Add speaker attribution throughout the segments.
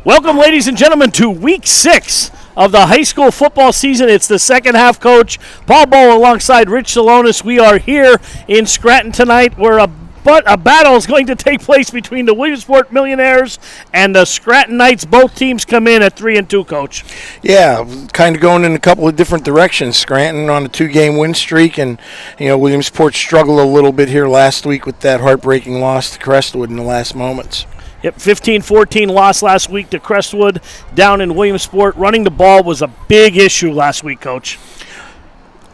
Speaker 1: Welcome, ladies and gentlemen, to Week 6 of the high school football season. It's the second half, Coach. Paul Bowl alongside Rich Salonis. We are here in Scranton tonight where a battle is going to take place between the Williamsport Millionaires and the Scranton Knights. Both teams come in at 3-2, Coach.
Speaker 2: Yeah, kind of going in a couple of different directions. Scranton on a 2-game win streak, and Williamsport struggled a little bit here last week with that heartbreaking loss to Crestwood in the last moments.
Speaker 1: Yep, 15-14 loss last week to Crestwood down in Williamsport. Running the ball was a big issue last week, Coach.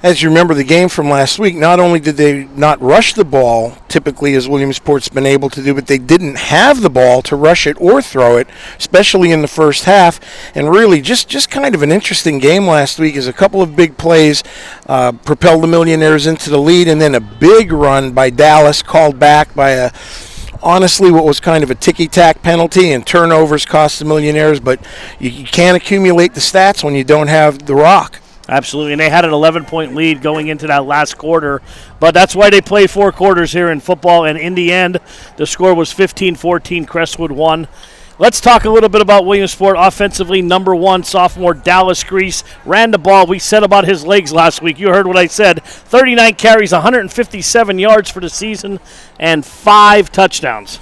Speaker 2: As you remember the game from last week, not only did they not rush the ball, typically as Williamsport's been able to do, but they didn't have the ball to rush it or throw it, especially in the first half. And really, just kind of an interesting game last week as a couple of big plays propelled the Millionaires into the lead, and then a big run by Dallas called back by honestly what was kind of a ticky-tack penalty, and turnovers cost the Millionaires, but you can't accumulate the stats when you don't have the rock.
Speaker 1: Absolutely, and they had an 11-point lead going into that last quarter, but that's why they play 4 quarters here in football, and in the end, the score was 15-14, Crestwood won. Let's talk a little bit about Williamsport offensively. Number 1, sophomore Dallas Grease ran the ball. We said about his legs last week. You heard what I said. 39 carries, 157 yards for the season, and 5 touchdowns.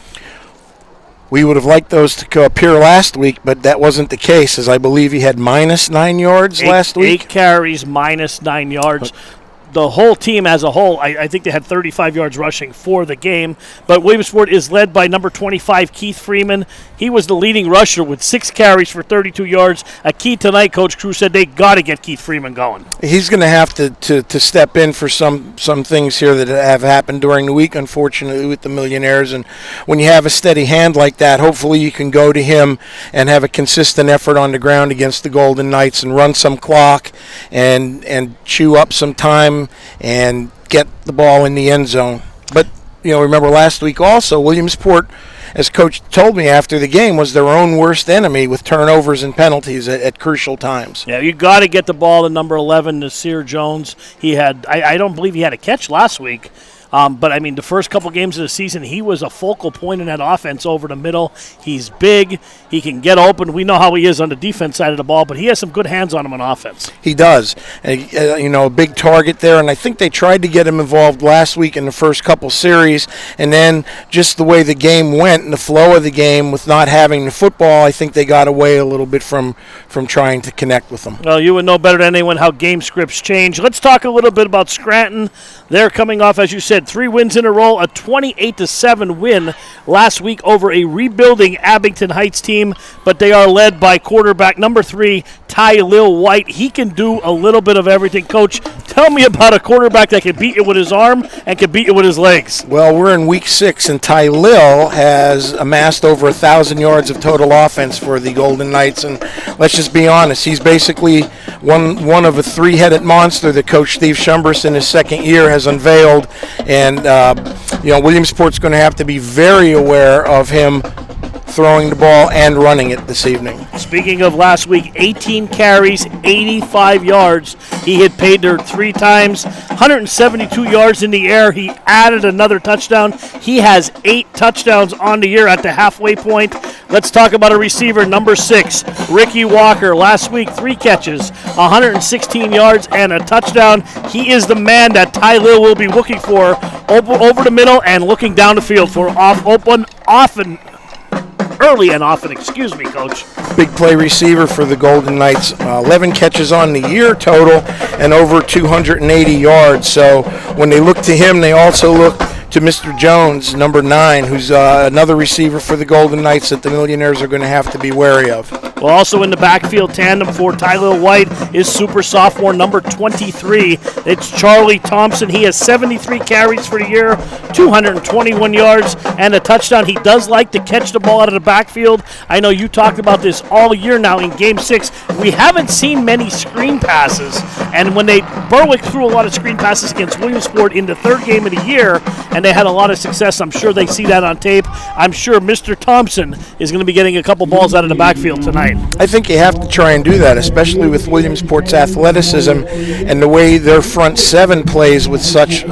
Speaker 2: We would have liked those to appear last week, but that wasn't the case, as I believe he had minus 9 yards last week.
Speaker 1: 8 carries, minus 9 yards. The whole team as a whole, I think they had 35 yards rushing for the game. But Williamsport is led by number 25, Keith Freeman. He was the leading rusher with 6 carries for 32 yards. A key tonight, Coach Crew said they got to get Keith Freeman going.
Speaker 2: He's going to have to step in for some things here that have happened during the week, unfortunately, with the Millionaires. And when you have a steady hand like that, hopefully you can go to him and have a consistent effort on the ground against the Golden Knights and run some clock and chew up some time and get the ball in the end zone. But, remember last week also, Williamsport, as Coach told me after the game, was their own worst enemy with turnovers and penalties at crucial times.
Speaker 1: Yeah, you got to get the ball to number 11, Nasir Jones. He had, I don't believe he had a catch last week. But, the first couple games of the season, he was a focal point in that offense over the middle. He's big. He can get open. We know how he is on the defense side of the ball, but he has some good hands on him on offense.
Speaker 2: He does. A big target there, and I think they tried to get him involved last week in the first couple series, and then just the way the game went and the flow of the game with not having the football, I think they got away a little bit from trying to connect with them.
Speaker 1: Well, you would know better than anyone how game scripts change. Let's talk a little bit about Scranton. They're coming off, as you said, 3 wins in a row, a 28-7 win last week over a rebuilding Abington Heights team, but they are led by quarterback number 3, Ty Lil White. He can do a little bit of everything. Coach, tell me about a quarterback that can beat you with his arm and can beat you with his legs.
Speaker 2: Well, we're in week 6, and Ty Lil has amassed over 1,000 yards of total offense for the Golden Knights, and let's just be honest, he's basically one of a 3-headed monster that Coach Steve Schumbers in his second year has unveiled, and Williamsport's going to have to be very aware of him throwing the ball and running it this evening.
Speaker 1: Speaking of last week, 18 carries, 85 yards. He hit pay dirt 3 times, 172 yards in the air. He added another touchdown. He has 8 touchdowns on the year at the halfway point. Let's talk about a receiver, number 6, Ricky Walker. Last week, 3 catches, 116 yards, and a touchdown. He is the man that Ty Lil will be looking for over the middle and looking down the field for early and often, excuse me, Coach.
Speaker 2: Big play receiver for the Golden Knights. 11 catches on the year total and over 280 yards. So when they look to him, they also look to Mr. Jones, number 9, who's another receiver for the Golden Knights that the Millionaires are going to have to be wary of.
Speaker 1: Well, also in the backfield tandem for Tyler White is super sophomore number 23. It's Charlie Thompson. He has 73 carries for the year, 221 yards, and a touchdown. He does like to catch the ball out of the backfield. I know you talked about this all year now in Game 6. We haven't seen many screen passes, and when Berwick threw a lot of screen passes against Williamsport in the 3rd game of the year, and they had a lot of success. I'm sure they see that on tape. I'm sure Mr. Thompson is going to be getting a couple balls out of the backfield tonight.
Speaker 2: I think you have to try and do that, especially with Williamsport's athleticism and the way their front 7 plays with such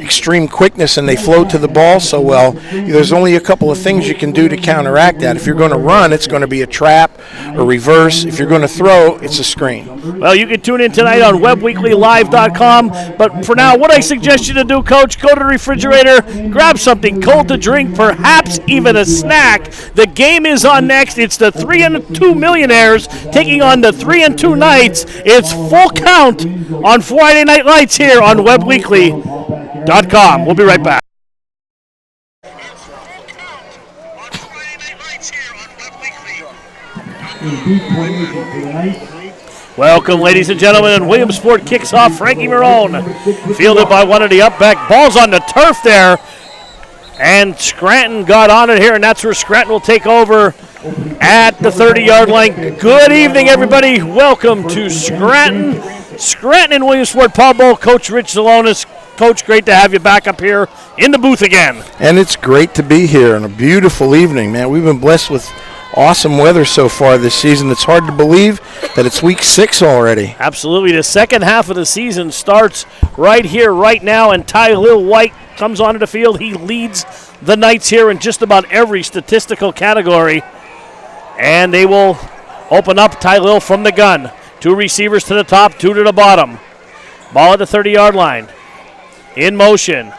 Speaker 2: extreme quickness and they float to the ball so well, there's only a couple of things you can do to counteract that. If you're going to run, it's going to be a trap, a reverse. If you're going to throw, it's a screen.
Speaker 1: Well, you can tune in tonight on WebWeeklyLive.com. But for now, what I suggest you to do, Coach, go to the refrigerator, grab something cold to drink, perhaps even a snack. The game is on next. It's the 3 and 2 Millionaires taking on the 3 and 2 Knights. It's full count on Friday Night Lights here on WebWeekly.com. We'll be right back. Welcome, ladies and gentlemen, and Williamsport kicks off. Frankie Marone, fielded by one of the up back. Ball's on the turf there, and Scranton got on it here, and that's where Scranton will take over at the 30-yard line. Good evening, everybody. Welcome to Scranton and Williamsport Pub Bowl. Coach Rich Zalonis. Coach, great to have you back up here in the booth again.
Speaker 2: And it's great to be here on a beautiful evening, man. We've been blessed with awesome weather so far this season. It's hard to believe that it's week 6 already.
Speaker 1: Absolutely. The second half of the season starts right here, right now, and Tylil White comes onto the field. He leads the Knights here in just about every statistical category. And they will open up Tylil from the gun. 2 receivers to the top, 2 to the bottom. Ball at the 30-yard line. In motion.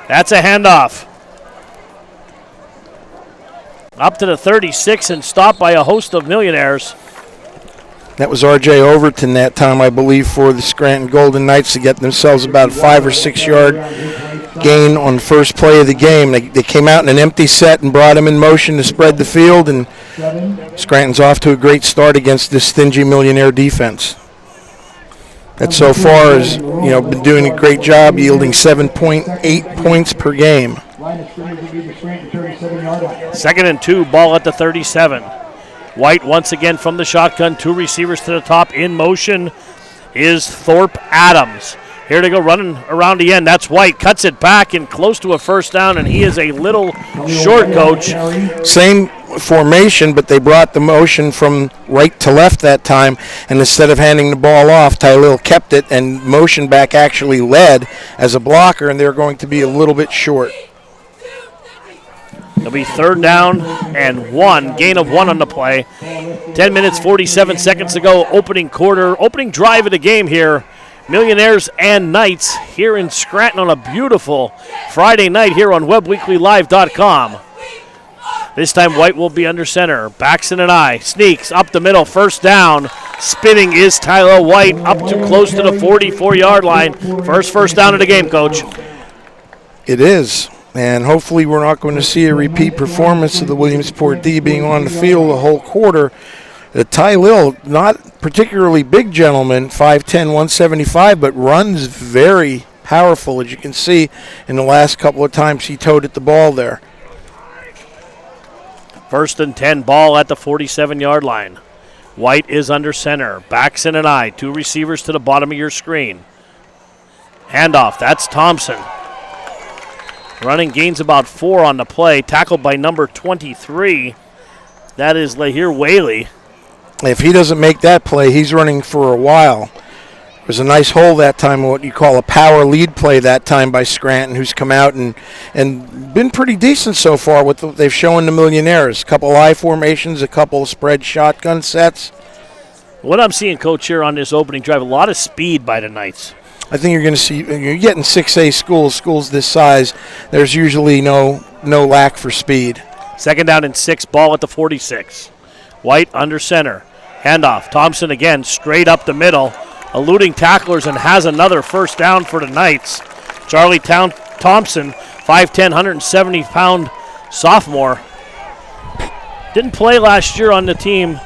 Speaker 1: That's a handoff. Up to the 36 and stopped by a host of Millionaires.
Speaker 2: That was R.J. Overton that time, I believe, for the Scranton Golden Knights to get themselves about a 5 or 6 yard gain on the first play of the game. They came out in an empty set and brought him in motion to spread the field, and Scranton's off to a great start against this stingy Millionaire defense. That so far has been doing a great job, yielding 7.8 points per game.
Speaker 1: 2nd and 2, ball at the 37. White once again from the shotgun, 2 receivers to the top. In motion is Thorpe Adams. Here to go running around the end. That's White. Cuts it back and close to a first down, and he is a little short, Coach.
Speaker 2: Same formation, but they brought the motion from right to left that time, and instead of handing the ball off, Tylil kept it, and motion back actually led as a blocker, and they're going to be a little bit short.
Speaker 1: It'll be 3rd down and 1, gain of 1 on the play. 10 minutes, 47 seconds to go, opening drive of the game here. Millionaires and Knights here in Scranton on a beautiful Friday night here on WebWeeklyLive.com. This time White will be under center. Baxton and I sneaks up the middle, first down. Spinning is Tyler White up to close to the 44-yard line. First down of the game, Coach.
Speaker 2: It is. And hopefully we're not going to see a repeat performance of the Williamsport D being on the field the whole quarter. Tylil, not particularly big gentleman, 5'10", 175, but runs very powerful, as you can see in the last couple of times he towed at the ball there.
Speaker 1: 1st and 10, ball at the 47-yard line. White is under center. Baxton and I, 2 receivers to the bottom of your screen. Handoff, that's Thompson. Running gains about 4 on the play. Tackled by number 23. That is Lahir Whaley.
Speaker 2: If he doesn't make that play, he's running for a while. It was a nice hole that time, what you call a power lead play that time by Scranton, who's come out and been pretty decent so far with what they've shown the Millionaires. A couple I formations, a couple spread shotgun sets.
Speaker 1: What I'm seeing, Coach, here on this opening drive, a lot of speed by the Knights.
Speaker 2: I think you're going to see, you're getting 6A schools this size, there's usually no lack for speed.
Speaker 1: 2nd down and 6, ball at the 46. White under center. Handoff. Thompson again, straight up the middle, eluding tacklers, and has another first down for the Knights. Charlie Thompson, 5'10", 170-pound sophomore. Didn't play last year on the team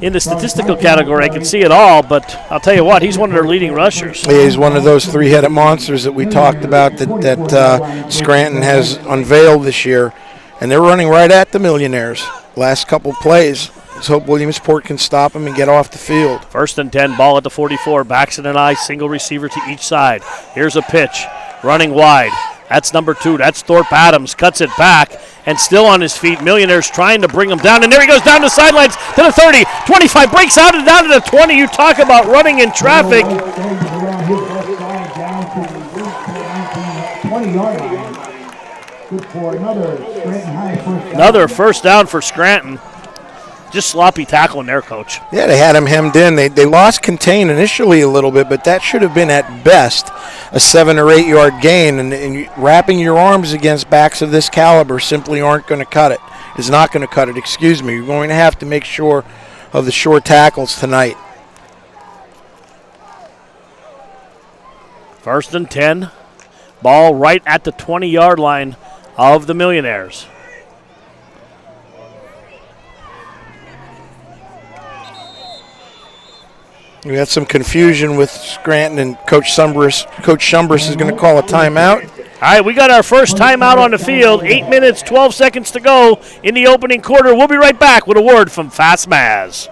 Speaker 1: in the statistical category. I can see it all, but I'll tell you what, he's one of their leading rushers.
Speaker 2: Yeah, he's one of those 3-headed monsters that we talked about that Scranton has unveiled this year, and they're running right at the Millionaires. Last couple plays. Let's hope Williamsport can stop him and get off the field.
Speaker 1: 1st and 10, ball at the 44. Baxton and I, single receiver to each side. Here's a pitch, running wide. That's number 2. That's Thorpe Adams. Cuts it back and still on his feet. Millionaires trying to bring him down. And there he goes down the sidelines to the 30, 25. Breaks out and down to the 20. You talk about running in traffic.
Speaker 3: Good for another Scranton High first down.
Speaker 1: Another first down for Scranton. Just sloppy tackling there, Coach.
Speaker 2: Yeah, they had him hemmed in. They lost contain initially a little bit, but that should have been at best a 7 or 8 yard gain. And wrapping your arms against backs of this caliber simply aren't going to cut it. Is not going to cut it. Excuse me. You're going to have to make sure of the short tackles tonight.
Speaker 1: 1st and 10. Ball right at the 20-yard line of the Millionaires.
Speaker 2: We had some confusion with Scranton and Coach Shumbris. Coach Shumbris is going to call a timeout.
Speaker 1: All right, we got our first timeout on the field. 8 minutes, 12 seconds to go in the opening quarter. We'll be right back with a word from Fast Maz.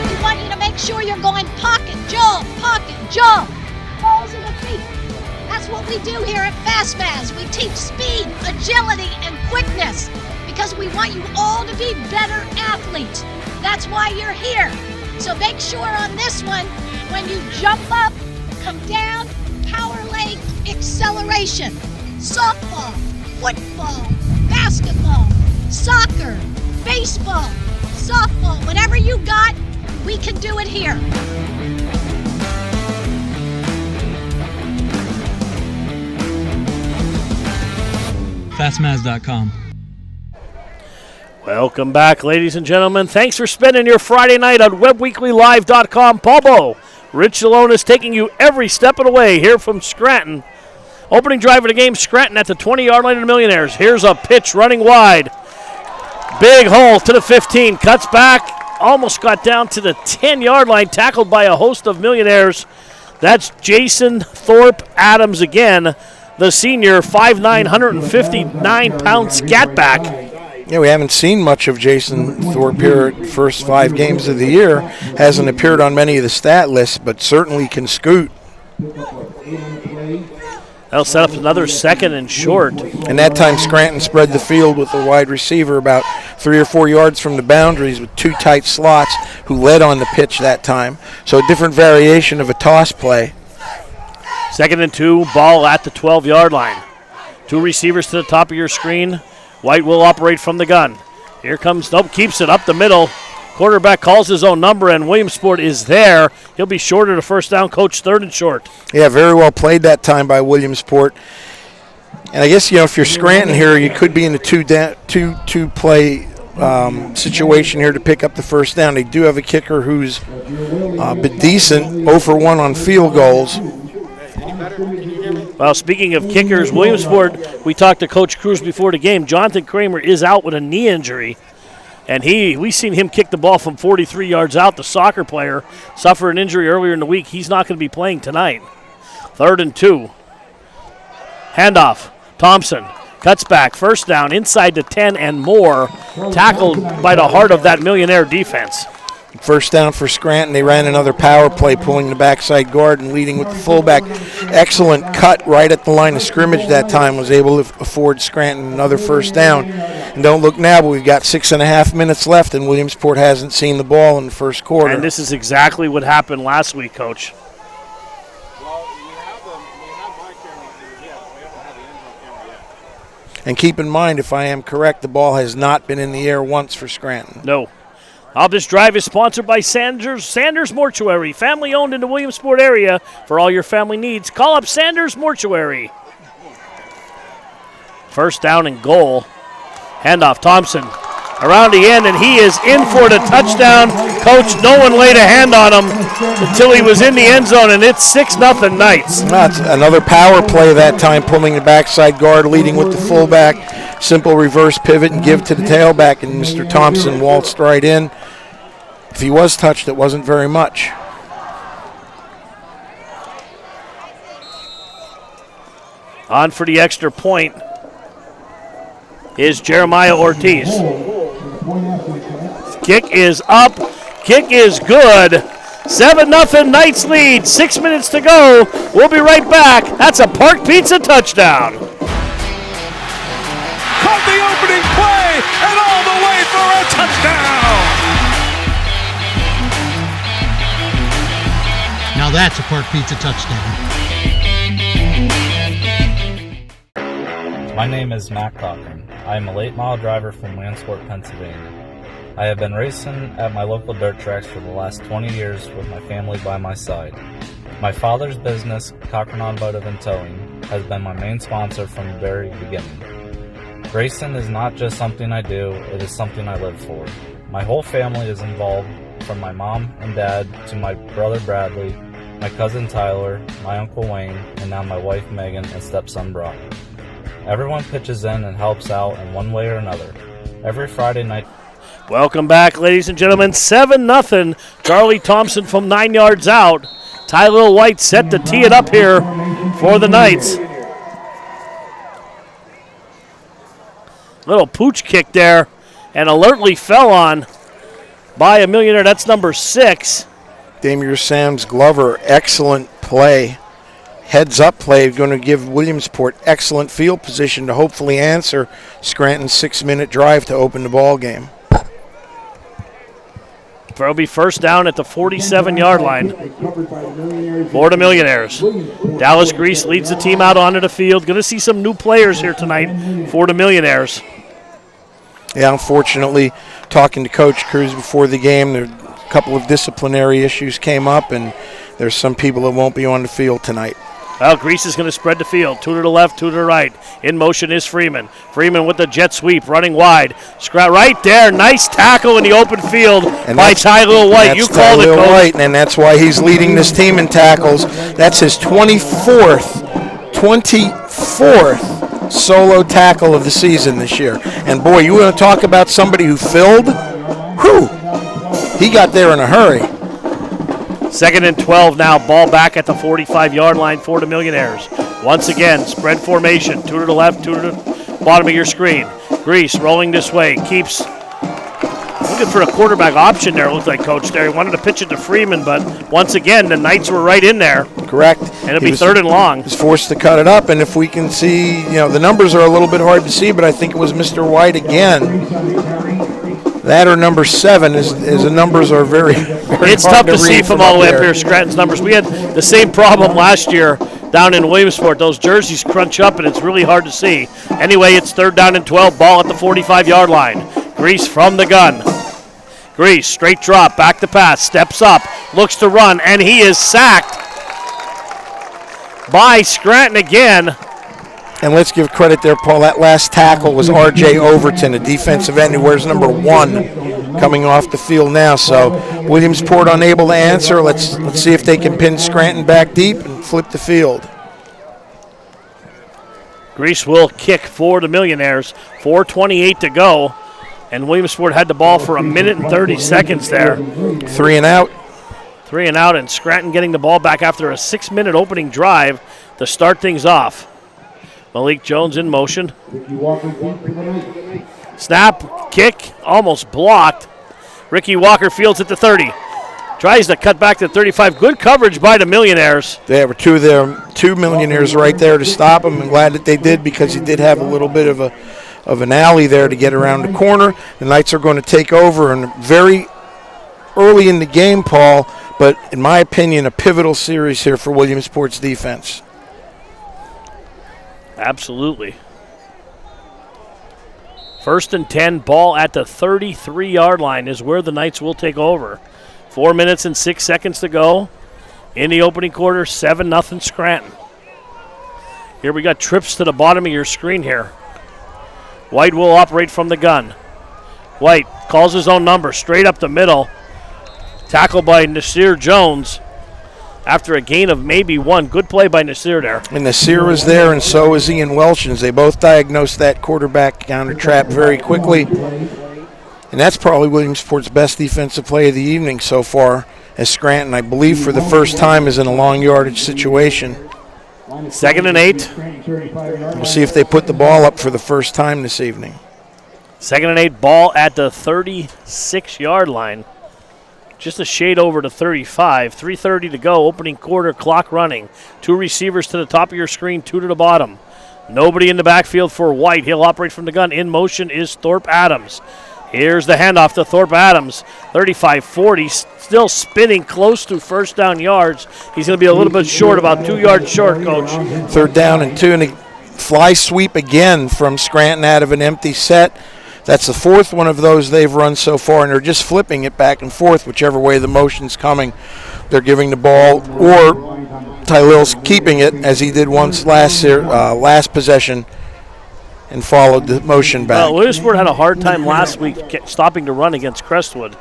Speaker 4: We want you to make sure you're going pocket, jump, balls in the feet. That's what we do here at Fast Maz. We teach speed, agility, and quickness because we want you all to be better athletes. That's why you're here. So make sure on this one, when you jump up, come down, power leg, acceleration. Softball, football, basketball, soccer, baseball, softball, whatever you got, we can do it here.
Speaker 5: FastMaz.com.
Speaker 1: Welcome back, ladies and gentlemen. Thanks for spending your Friday night on WebWeeklyLive.com. Bobo, Rich Alone is taking you every step of the way here from Scranton. Opening drive of the game, Scranton at the 20-yard line of the Millionaires. Here's a pitch running wide. Big hole to the 15. Cuts back. Almost got down to the 10-yard line. Tackled by a host of Millionaires. That's Jason Thorpe Adams again. The senior, 5'9", 159-pound scat back.
Speaker 2: Yeah, we haven't seen much of Jason Thorpe here at first 5 games of the year. Hasn't appeared on many of the stat lists, but certainly can scoot.
Speaker 1: That'll set up another 2nd and short.
Speaker 2: And that time Scranton spread the field with a wide receiver about 3 or 4 yards from the boundaries with 2 tight slots who led on the pitch that time. So a different variation of a toss play.
Speaker 1: 2nd and 2, ball at the 12-yard line. 2 receivers to the top of your screen. White will operate from the gun. Here comes, keeps it up the middle. Quarterback calls his own number, and Williamsport is there. He'll be short of the first down, Coach, 3rd and short.
Speaker 2: Yeah, very well played that time by Williamsport. And I guess, if you're Scranton here, you could be in the two-play situation here to pick up the first down. They do have a kicker who's been decent, 0 for 1 on field goals.
Speaker 1: Well, speaking of kickers, Williamsport, we talked to Coach Cruz before the game. Jonathan Cramer is out with a knee injury, and we seen him kick the ball from 43 yards out. The soccer player suffered an injury earlier in the week. He's not going to be playing tonight. 3rd and 2. Handoff. Thompson cuts back. First down inside the 10 and more. Tackled by the heart of that Millionaire defense.
Speaker 2: First down for Scranton. They ran another power play, pulling the backside guard and leading with the fullback. Excellent cut right at the line of scrimmage that time. Was able to afford Scranton another first down. And don't look now, but we've got 6.5 minutes left, and Williamsport hasn't seen the ball in the first quarter.
Speaker 1: And this is exactly what happened last week, Coach.
Speaker 2: And keep in mind, if I am correct, the ball has not been in the air once for Scranton.
Speaker 1: No. This drive is sponsored by Sanders Mortuary, family owned in the Williamsport area. For all your family needs, call up Sanders Mortuary. First down and goal. Handoff, Thompson around the end, and he is in for the touchdown. Coach, no one laid a hand on him until he was in the end zone, and it's 6-0 Knights.
Speaker 2: That's another power play that time, pulling the backside guard, leading with the fullback. Simple reverse pivot and give to the tailback, and Mr. Thompson waltzed right in. If he was touched, it wasn't very much.
Speaker 1: On for the extra point is Jeremiah Ortiz. Kick is up. Kick is good. 7-0 Knights lead. 6 minutes to go. We'll be right back. That's a Park Pizza touchdown.
Speaker 6: Caught the opening play and all the way for a touchdown.
Speaker 5: Now Now that's a Park Pizza touchdown.
Speaker 7: My name is Matt Cochran. I am a late model driver from Williamsport, Pennsylvania. I have been racing at my local dirt tracks for the last 20 years with my family by my side. My father's business, Cochran Automotive and Towing, has been my main sponsor from the very beginning. Racing is not just something I do, it is something I live for. My whole family is involved, from my mom and dad to my brother Bradley, my cousin Tyler, my uncle Wayne, and now my wife Megan and stepson Brock. Everyone pitches in and helps out in one way or another. Every Friday night.
Speaker 1: Welcome back, ladies and gentlemen. 7-0. Charlie Thompson from 9 yards out. Tyler White set to tee it up here for the Knights. Little pooch kick there, and alertly fell on by a millionaire. That's number 6.
Speaker 2: Damier Sam's Glover, excellent play. Heads up play, going to give Williamsport excellent field position to hopefully answer Scranton's 6-minute drive to open the ball game.
Speaker 1: It'll be first down at the 47-yard line for the Millionaires. Dallas Grease leads the team out onto the field. Going to see some new players here tonight for the Millionaires.
Speaker 2: Yeah, unfortunately, talking to Coach Cruz before the game, there a couple of disciplinary issues came up, and there's some people that won't be on the field tonight.
Speaker 1: Well, Grease is going to spread the field. 2 to the left, 2 to the right. In motion is Freeman. Freeman with the jet sweep, running wide. Right there, nice tackle in the open field by Tyler White. You called it, Coach.
Speaker 2: White, and that's why he's leading this team in tackles. That's his 24th solo tackle of the season this year. And, boy, you want to talk about somebody who filled? Whew! He got there in a hurry.
Speaker 1: 2nd and 12 now. Ball back at the 45-yard line for the Millionaires. Once again, spread formation. 2 to the left, 2 to the bottom of your screen. Grease rolling this way. Keeps looking for a quarterback option there, it looked like, Coach there. He wanted to pitch it to Freeman, but once again, the Knights were right in there.
Speaker 2: Correct.
Speaker 1: And it'll be 3rd and long.
Speaker 2: He's forced to cut it up, and if we can see, the numbers are a little bit hard to see, but I think it was Mr. White again. That or number 7 is the numbers are very
Speaker 1: it's tough to see from all the way up here, Scranton's numbers. We had the same problem last year down in Williamsport. Those jerseys crunch up, and it's really hard to see. Anyway, it's 3rd down and 12, ball at the 45-yard line. Grease from the gun. Grease, straight drop, back to pass, steps up, looks to run, and he is sacked by Scranton again.
Speaker 2: And let's give credit there, Paul. That last tackle was R.J. Overton, a defensive end who wears number 1, coming off the field now. So Williamsport unable to answer. Let's see if they can pin Scranton back deep and flip the field.
Speaker 1: Grease will kick for the Millionaires. 4:28 to go. And Williamsport had the ball for 1 minute and 30 seconds there.
Speaker 2: 3 and out.
Speaker 1: 3 and out, and Scranton getting the ball back after a 6-minute opening drive to start things off. Malik Jones in motion. Snap, kick, almost blocked. Ricky Walker fields at the 30. Tries to cut back to 35. Good coverage by the Millionaires.
Speaker 2: There were two Millionaires right there to stop him. I'm glad that they did, because he did have a little bit of an alley there to get around the corner. The Knights are going to take over, and very early in the game, Paul, but in my opinion, a pivotal series here for Williamsport's defense.
Speaker 1: Absolutely. 1st and 10, ball at the 33-yard line is where the Knights will take over. 4 minutes and 6 seconds to go in the opening quarter, 7-0 Scranton. Here we got trips to the bottom of your screen here. White will operate from the gun. White calls his own number, straight up the middle. Tackled by Nasir Jones. After a gain of maybe 1. Good play by Nasir there.
Speaker 2: And Nasir was there, and so was Ian Welchins. They both diagnosed that quarterback counter trap very quickly. And that's probably Williamsport's best defensive play of the evening so far, as Scranton, I believe, for the first time is in a long yardage situation.
Speaker 1: 2nd and 8.
Speaker 2: We'll see if they put the ball up for the first time this evening.
Speaker 1: 2nd and 8, ball at the 36-yard line. Just a shade over to 35. 3:30 to go, opening quarter, clock running. 2 receivers to the top of your screen, 2 to the bottom. Nobody in the backfield for White. He'll operate from the gun. In motion is Thorpe Adams. Here's the handoff to Thorpe Adams. 35-40, still spinning close to first down yards. He's going to be a little bit short, about 2 yards short, Coach.
Speaker 2: 3rd down and 2, and a fly sweep again from Scranton out of an empty set. That's the 4th one of those they've run so far, and they're just flipping it back and forth, whichever way the motion's coming. They're giving the ball, or Tylill's keeping it, as he did once last possession, and followed the motion back.
Speaker 1: Well, Williamsport had a hard time last week stopping the run against Crestwood.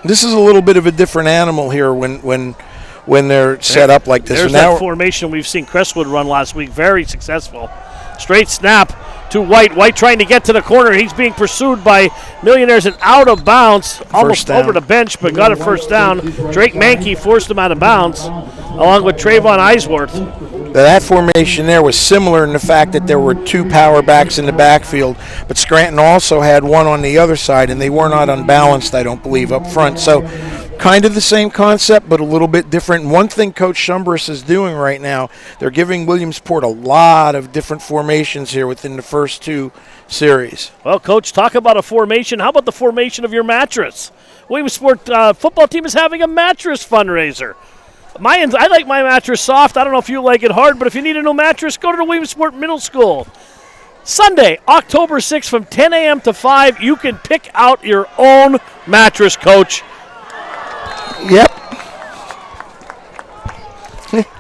Speaker 2: This is a little bit of a different animal here when they're set up like this.
Speaker 1: There's that formation we've seen Crestwood run last week. Very successful. Straight snap to White. White trying to get to the corner. He's being pursued by Millionaires and out of bounds. Almost over the bench, but got a first down. Drake Mankey forced him out of bounds, along with Trayvon Eisworth.
Speaker 2: That formation there was similar in the fact that there were 2 power backs in the backfield, but Scranton also had one on the other side, and they were not unbalanced, I don't believe, up front. So kind of the same concept, but a little bit different. And one thing Coach Shumbris is doing right now, they're giving Williamsport a lot of different formations here within the first 2 series.
Speaker 1: Well, Coach, talk about a formation. How about the formation of your mattress? Williamsport football team is having a mattress fundraiser. I like my mattress soft. I don't know if you like it hard, but if you need a new mattress, go to the Williamsport Middle School. Sunday, October 6th from 10 a.m. to 5, you can pick out your own mattress, Coach.
Speaker 2: Yep.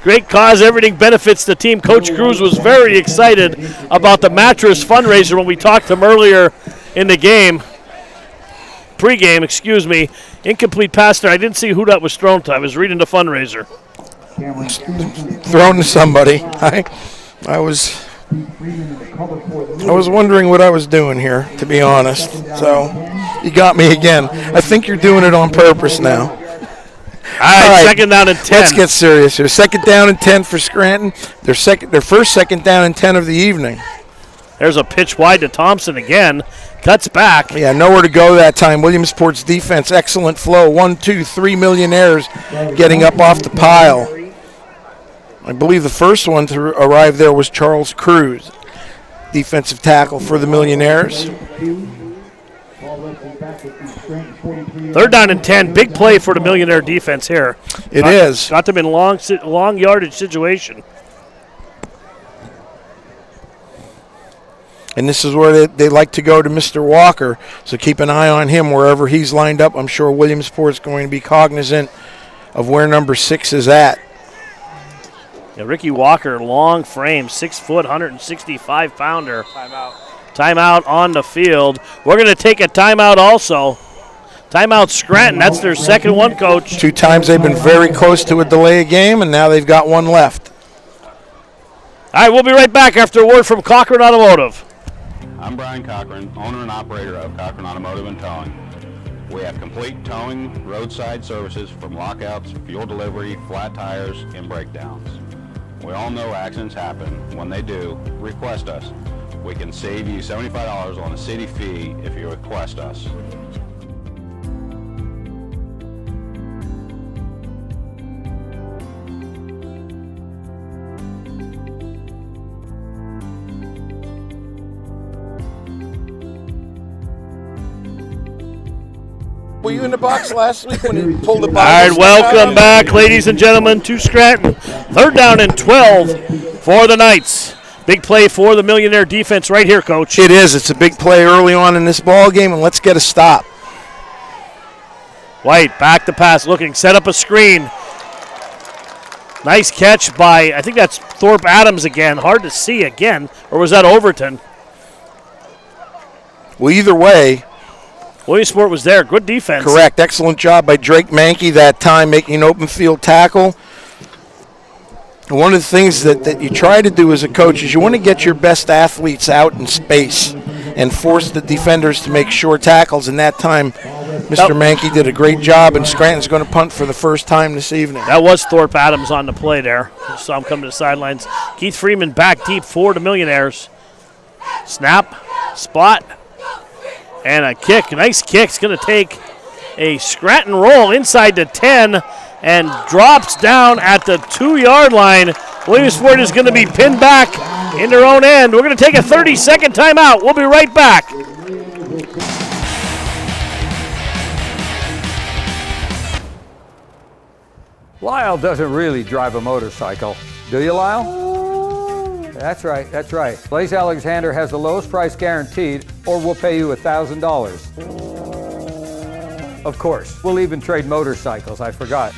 Speaker 1: Great cause. Everything benefits the team. Coach Cruz was very excited about the mattress fundraiser when we talked to him earlier in the game. Pre-game, excuse me. Incomplete pass there. I didn't see who that was thrown to. I was reading the fundraiser.
Speaker 2: Thrown to somebody. I was wondering what I was doing here, to be honest. So you got me again. I think you're doing it on purpose now.
Speaker 1: All right, 2nd down and 10.
Speaker 2: Let's get serious here. 2nd down and 10 for Scranton. Their first 2nd down and 10 of the evening.
Speaker 1: There's a pitch wide to Thompson again. Cuts back.
Speaker 2: Yeah, nowhere to go that time. Williamsport's defense, excellent flow. 1, 2, 3 Millionaires getting up off the pile. I believe the first one to arrive there was Charles Cruz, defensive tackle for the Millionaires.
Speaker 1: 3rd down and 10. Big play for the Millionaire defense here.
Speaker 2: It is.
Speaker 1: Got them in long yardage situation.
Speaker 2: And this is where they like to go to Mr. Walker, so keep an eye on him wherever he's lined up. I'm sure Williamsport's going to be cognizant of where number 6 is at.
Speaker 1: Yeah, Ricky Walker, long frame, 6 foot, 165-pounder. Timeout on the field. We're going to take a timeout also. Timeout Scranton. That's their second one, Coach.
Speaker 2: 2 times they've been very close to a delay of game, and now they've got one left.
Speaker 1: All right, we'll be right back after a word from Cochran Automotive.
Speaker 8: I'm Brian Cochran, owner and operator of Cochran Automotive and Towing. We have complete towing, roadside services from lockouts, fuel delivery, flat tires, and breakdowns. We all know accidents happen. When they do, request us. We can save you $75 on a city fee if you request us.
Speaker 2: Were you in the box last week when he pulled the box?
Speaker 1: All right, welcome back, ladies and gentlemen, to Scranton. 3rd down and 12 for the Knights. Big play for the Millionaire defense right here, Coach.
Speaker 2: It is. It's a big play early on in this ball game, and let's get a stop.
Speaker 1: White, back to pass, looking, set up a screen. Nice catch by, I think that's Thorpe Adams again. Hard to see again, or was that Overton?
Speaker 2: Well, either way.
Speaker 1: Williamsport was there. Good defense.
Speaker 2: Correct. Excellent job by Drake Mankey that time making an open field tackle. And one of the things that you try to do as a coach is you want to get your best athletes out in space and force the defenders to make short tackles. And that time, Mr. Mankey did a great job, and Scranton's going to punt for the first time this evening.
Speaker 1: That was Thorpe Adams on the play there. You saw him come to the sidelines. Keith Freeman back deep for the Millionaires. Snap, spot, and a kick. Nice kick. It's going to take a Scranton roll inside the 10 and drops down at the 2-yard line. Williamsport is going to be pinned back in their own end. We're going to take a 30-second timeout. We'll be right back.
Speaker 9: Lyle doesn't really drive a motorcycle. Do you, Lyle? That's right, that's right. Blaze Alexander has the lowest price guaranteed, or we'll pay you $1,000. Of course, we'll even trade motorcycles, I forgot.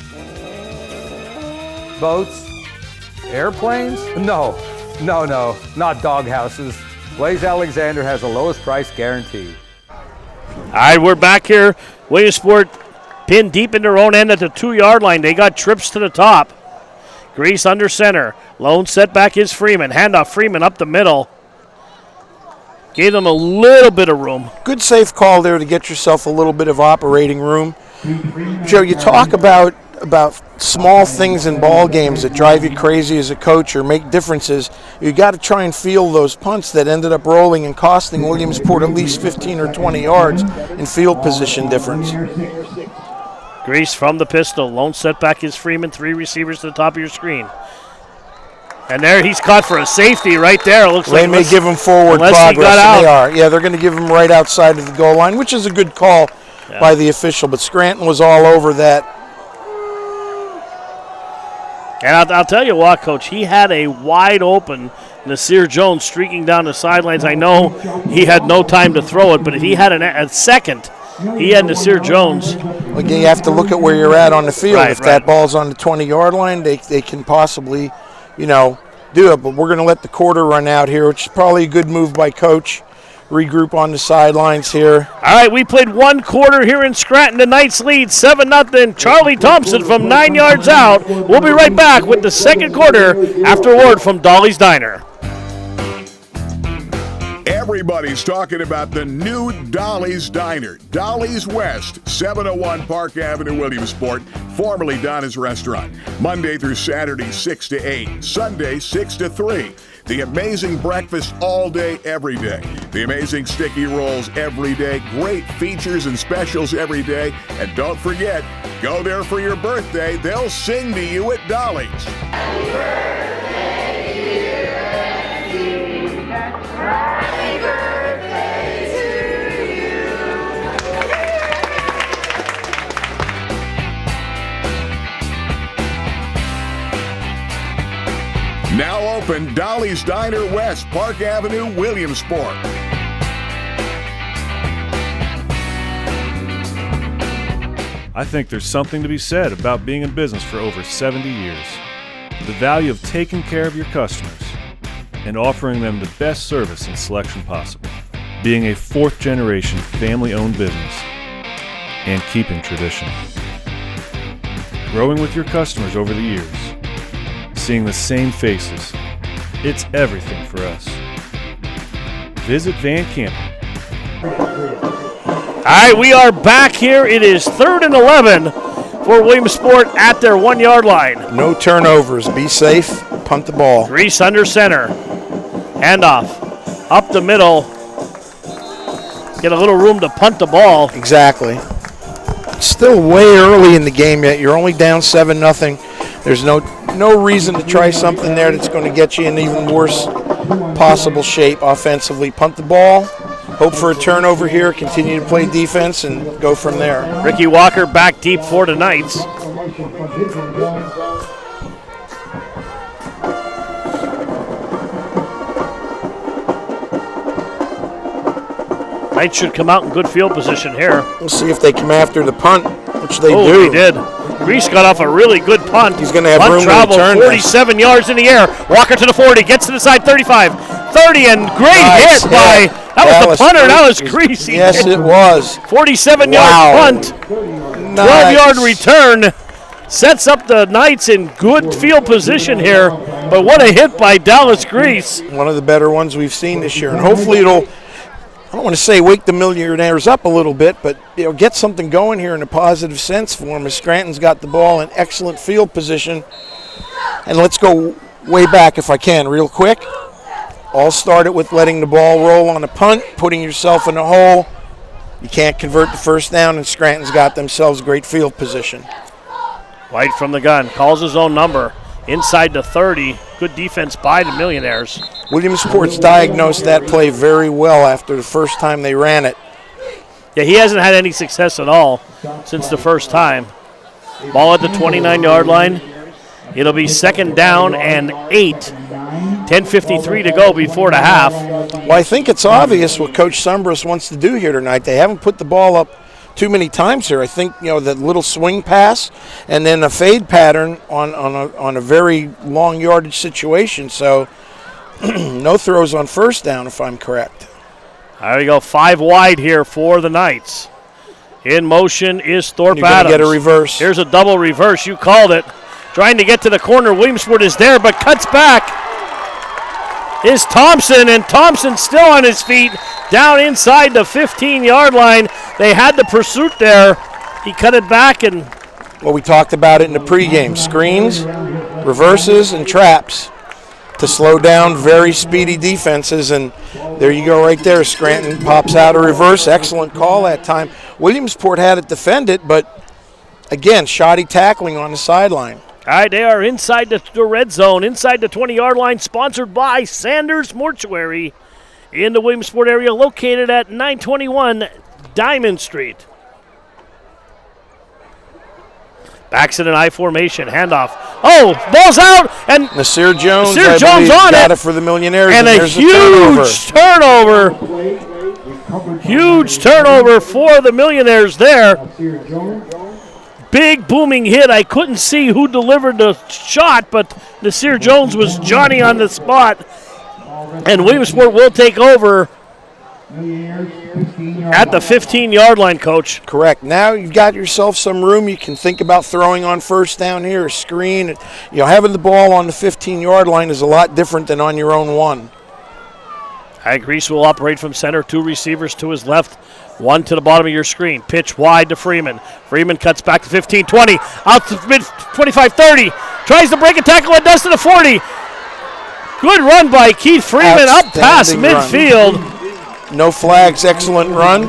Speaker 9: Boats? Airplanes? No, not doghouses. Blaze Alexander has the lowest price guaranteed.
Speaker 1: All right, we're back here. Williamsport pinned deep in their own end at the 2-yard line. They got trips to the top. Grease under center. Lone setback is Freeman. Handoff Freeman up the middle. Gave them a little bit of room.
Speaker 2: Good safe call there to get yourself a little bit of operating room. Joe, you talk about small things in ball games that drive you crazy as a coach or make differences. You got to try and feel those punts that ended up rolling and costing Williamsport at least 15 or 20 yards in field position difference.
Speaker 1: Grease from the pistol. Lone setback is Freeman. 3 receivers to the top of your screen. And there he's caught for a safety right there. It looks
Speaker 2: they
Speaker 1: like
Speaker 2: may give him forward progress. They are. Yeah, they're going to give him right outside of the goal line, which is a good call by the official. But Scranton was all over that.
Speaker 1: And I'll tell you what, Coach, he had a wide open Nasir Jones streaking down the sidelines. I know he had no time to throw it, but if he had a second, he had Nasir Jones.
Speaker 2: Again, you have to look at where you're at on the field. If that ball's on the 20-yard line, they can possibly, do it. But we're going to let the quarter run out here, which is probably a good move by Coach. Regroup on the sidelines here.
Speaker 1: All right, we played 1 quarter here in Scranton. The Knights lead 7-0. Charlie Thompson from 9 yards out. We'll be right back with the second quarter after a word from Dolly's Diner.
Speaker 10: Everybody's talking about the new Dolly's Diner. Dolly's West, 701 Park Avenue, Williamsport, formerly Donna's Restaurant. Monday through Saturday, 6 to 8. Sunday, 6 to 3. The amazing breakfast all day, every day. The amazing sticky rolls every day. Great features and specials every day. And don't forget, go there for your birthday. They'll sing to you at Dolly's. Happy birthday, dear Bessie. Happy birthday to you. Now open, Dolly's Diner West, Park Avenue, Williamsport.
Speaker 11: I think there's something to be said about being in business for over 70 years. The value of taking care of your customers and offering them the best service and selection possible. Being a 4th-generation family-owned business and keeping tradition. Growing with your customers over the years. Seeing the same faces. It's everything for us. Visit Van Campen.
Speaker 1: All right, we are back here. It is 3rd and 11 for Williamsport at their 1-yard line.
Speaker 2: No turnovers. Be safe. Punt the ball.
Speaker 1: Grease under center. Handoff. Up the middle. Get a little room to punt the ball.
Speaker 2: Exactly. Still way early in the game yet. You're only down 7-0. There's no reason to try something there that's going to get you in even worse possible shape offensively. Punt the ball, hope for a turnover here, continue to play defense, and go from there.
Speaker 1: Ricky Walker back deep for the Knights. Knights should come out in good field position here.
Speaker 2: We'll see if they come after the punt, which they do.
Speaker 1: Oh, they did. Grease got off a really good punt.
Speaker 2: He's going to have room to return
Speaker 1: 47 yards in the air. Walker to the 40, gets to the side, 35, 30, and great hit by, that was the punter, that was Grease.
Speaker 2: Yes, it was.
Speaker 1: 47-yard punt, 12-yard return. Sets up the Knights in good field position here, but what a hit by Dallas Grease.
Speaker 2: One of the better ones we've seen this year, and hopefully it'll, I don't want to say wake the millionaires up a little bit, but get something going here in a positive sense for them as Scranton's got the ball in excellent field position. And let's go way back if I can real quick. All started with letting the ball roll on a punt, putting yourself in a hole. You can't convert the first down, and Scranton's got themselves great field position.
Speaker 1: White from the gun, calls his own number. Inside the 30, good defense by the Millionaires.
Speaker 2: Williamsport's diagnosed that play very well after the first time they ran it.
Speaker 1: Yeah, he hasn't had any success at all since the first time. Ball at the 29-yard line. It'll be second down and 8. 10:53 to go before the half.
Speaker 2: Well, I think it's obvious what Coach Sumbris wants to do here tonight. They haven't put the ball up too many times here. I think, that little swing pass and then a fade pattern on a very long yardage situation. So no throws on first down, if I'm correct.
Speaker 1: There we go, 5 wide here for the Knights. In motion is Thorpe Adams.
Speaker 2: Get a reverse.
Speaker 1: Here's a double reverse. You called it. Trying to get to the corner. Williamsport is there, but cuts back. Is Thompson, and Thompson still on his feet down inside the 15-yard line. They had the pursuit there. He cut it back, and
Speaker 2: well, we talked about it in the pregame. Screens, reverses, and traps to slow down very speedy defenses, and there you go right there. Scranton pops out a reverse. Excellent call that time. Williamsport had it defended, but again, shoddy tackling on the sideline.
Speaker 1: All right, they are inside the red zone, inside the 20-yard line, sponsored by Sanders Mortuary in the Williamsport area, located at 921 Diamond Street. Backs in an I formation, handoff. Oh, ball's out, and
Speaker 2: Nasir Jones
Speaker 1: on
Speaker 2: got
Speaker 1: it.
Speaker 2: it for the Millionaires,
Speaker 1: and a huge turnover. Huge turnover for the Millionaires there. Big booming hit. I couldn't see who delivered the shot, but Nasir Jones was Johnny on the spot. And Williamsport will take over at the 15-yard line, Coach.
Speaker 2: Correct. Now you've got yourself some room. You can think about throwing on first down here, a screen. Having the ball on the 15-yard line is a lot different than on your own one.
Speaker 1: Grease will operate from center. 2 receivers to his left, 1 to the bottom of your screen. Pitch wide to Freeman. Freeman cuts back to 15, 20, out to mid 25, 30. Tries to break a tackle and does to the 40. Good run by Keith Freeman up past midfield.
Speaker 2: No flags, excellent run.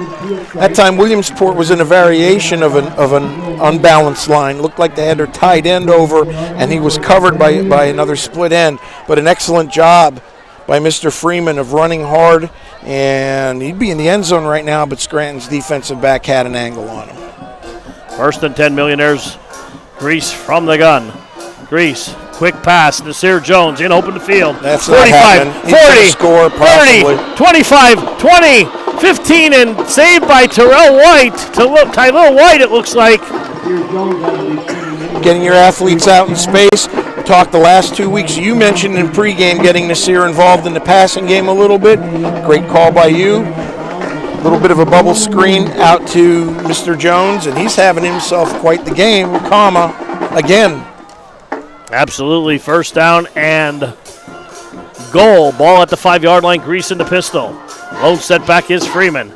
Speaker 2: That time Williamsport was in a variation of an unbalanced line. Looked like they had their tight end over, and he was covered by another split end. But an excellent job by Mr. Freeman of running hard, and he'd be in the end zone right now, but Scranton's defensive back had an angle on him.
Speaker 1: First and 10 Millionaires. Grease from the gun. Grease, quick pass. Nasir Jones in open the field.
Speaker 2: That's
Speaker 1: 45, 40,
Speaker 2: score,
Speaker 1: 30, 25, 20, 15, and saved by Tyrell White. Tyler White, it looks like.
Speaker 2: Getting your athletes out in space. We talked the last 2 weeks. You mentioned in pregame getting Nasir involved in the passing game a little bit. Great call by you. A little bit of a bubble screen out to Mr. Jones, and he's having himself quite the game, again.
Speaker 1: Absolutely. First down and goal. Ball at the 5-yard line. Grease in the pistol. Lone setback is Freeman.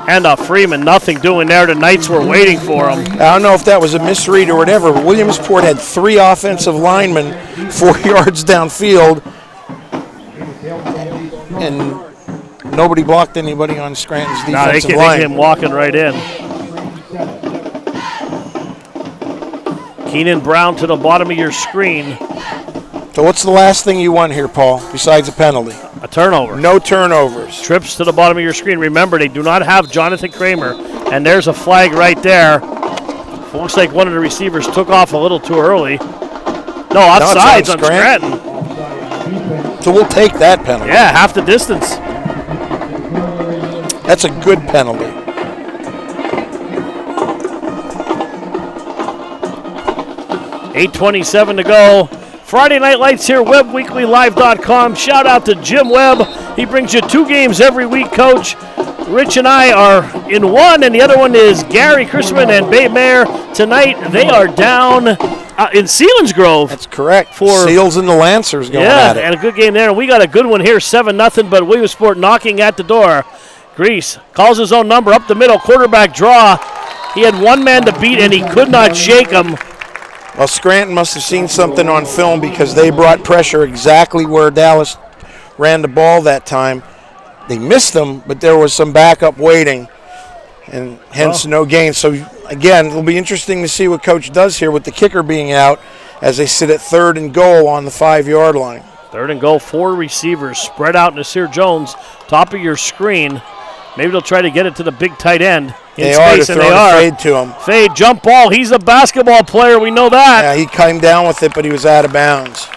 Speaker 1: And Freeman, nothing doing there. The Knights were waiting for him.
Speaker 2: I don't know if that was a misread or whatever, but Williamsport had 3 offensive linemen 4 yards downfield, and nobody blocked anybody on Scranton's defensive line.
Speaker 1: They him walking right in. Keenan Brown to the bottom of your screen.
Speaker 2: So what's the last thing you want here, Paul, besides a penalty?
Speaker 1: A turnover.
Speaker 2: No turnovers.
Speaker 1: Trips to the bottom of your screen. Remember, they do not have Jonathan Cramer, and there's a flag right there. It looks like one of the receivers took off a little too early. No, offsides on Scranton.
Speaker 2: So we'll take that penalty.
Speaker 1: Yeah, half the distance.
Speaker 2: That's a good penalty.
Speaker 1: $8:27 to go. Friday Night Lights here, WebWeeklyLive.com. Shout out to Jim Webb. He brings you 2 games every week, Coach. Rich and I are in one, and the other one is Gary Chrisman and Babe Mayer. Tonight, they are down in Selinsgrove.
Speaker 2: That's correct.
Speaker 1: For
Speaker 2: Seals and the Lancers going at it.
Speaker 1: And a good game there. And we got a good one here, 7-0, but Williamsport knocking at the door. Grease calls his own number up the middle, quarterback draw. He had one man to beat, and he could not shake him.
Speaker 2: Well, Scranton must have seen something on film because they brought pressure exactly where Dallas ran the ball that time. They missed them, but there was some backup waiting, and hence no gain. So, again, it'll be interesting to see what Coach does here with the kicker being out as they sit at 3rd and goal on the 5-yard line.
Speaker 1: 3rd and goal, 4 receivers spread out. Nasir Jones, top of your screen. Maybe they'll try to get it to the big tight end. in space, and they are.
Speaker 2: Fade to him.
Speaker 1: Fade, jump ball. He's a basketball player. We know that.
Speaker 2: Yeah, he came down with it, but he was out of bounds.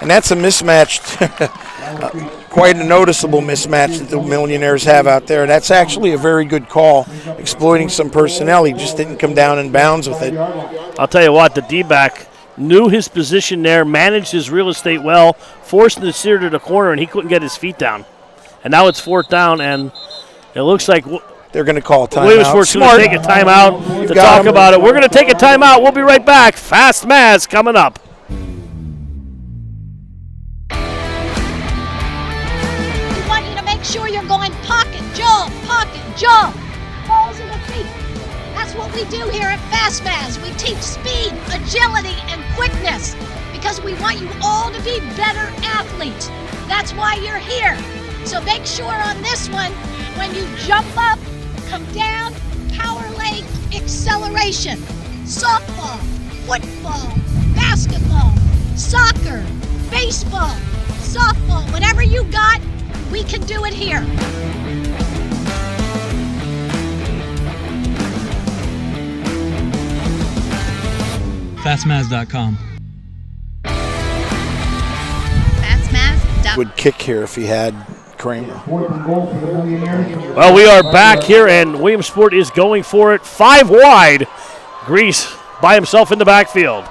Speaker 2: And that's a mismatch, quite a noticeable mismatch that the Millionaires have out there. That's actually a very good call, exploiting some personnel. He just didn't come down in bounds with it.
Speaker 1: I'll tell you what, the D-back knew his position there, managed his real estate well, forced him to steer to the corner, and he couldn't get his feet down. And now it's 4th down, and it looks like
Speaker 2: they're going to call timeout.
Speaker 1: Williamsport's going to take a timeout to talk about it. We're going to take a timeout. We'll be right back. Fast Maz coming up.
Speaker 4: We want you to make sure you're going pocket, jump, balls in the feet. That's what we do here at Fast Maz. We teach speed, agility, and quickness because we want you all to be better athletes. That's why you're here. So make sure on this one, when you jump up, come down, power leg, acceleration. Softball, football, basketball, soccer, baseball, softball, whatever you got, we can do it here.
Speaker 5: Fastmaz.com.
Speaker 4: Fastmaz.com.
Speaker 2: Would kick here if he had Cramer.
Speaker 1: Well, we are back here, and Williamsport is going for it. 5 wide. Grease by himself in the backfield.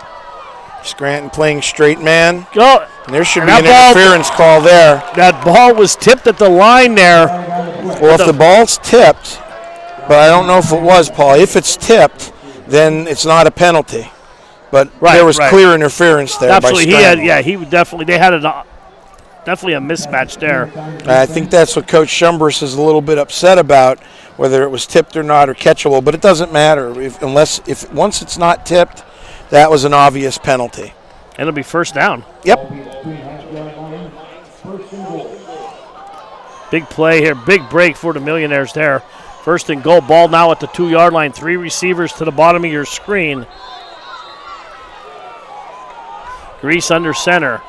Speaker 2: Scranton playing straight man.
Speaker 1: Oh,
Speaker 2: and there should be an interference call there.
Speaker 1: That ball was tipped at the line there.
Speaker 2: Well, if the ball's tipped, but I don't know if it was, Paul. If it's tipped, then it's not a penalty. But there was clear interference there.
Speaker 1: Absolutely,
Speaker 2: by Scranton.
Speaker 1: he would definitely. They had definitely a mismatch there.
Speaker 2: I think that's what Coach Schumbers is a little bit upset about, whether it was tipped or not or catchable. But it doesn't matter if once it's not tipped, that was an obvious penalty.
Speaker 1: And it'll be 1st down.
Speaker 2: Yep.
Speaker 1: Big play here, big break for the Millionaires there. 1st and goal, ball now at the 2-yard line. 3 receivers to the bottom of your screen. Grease under center.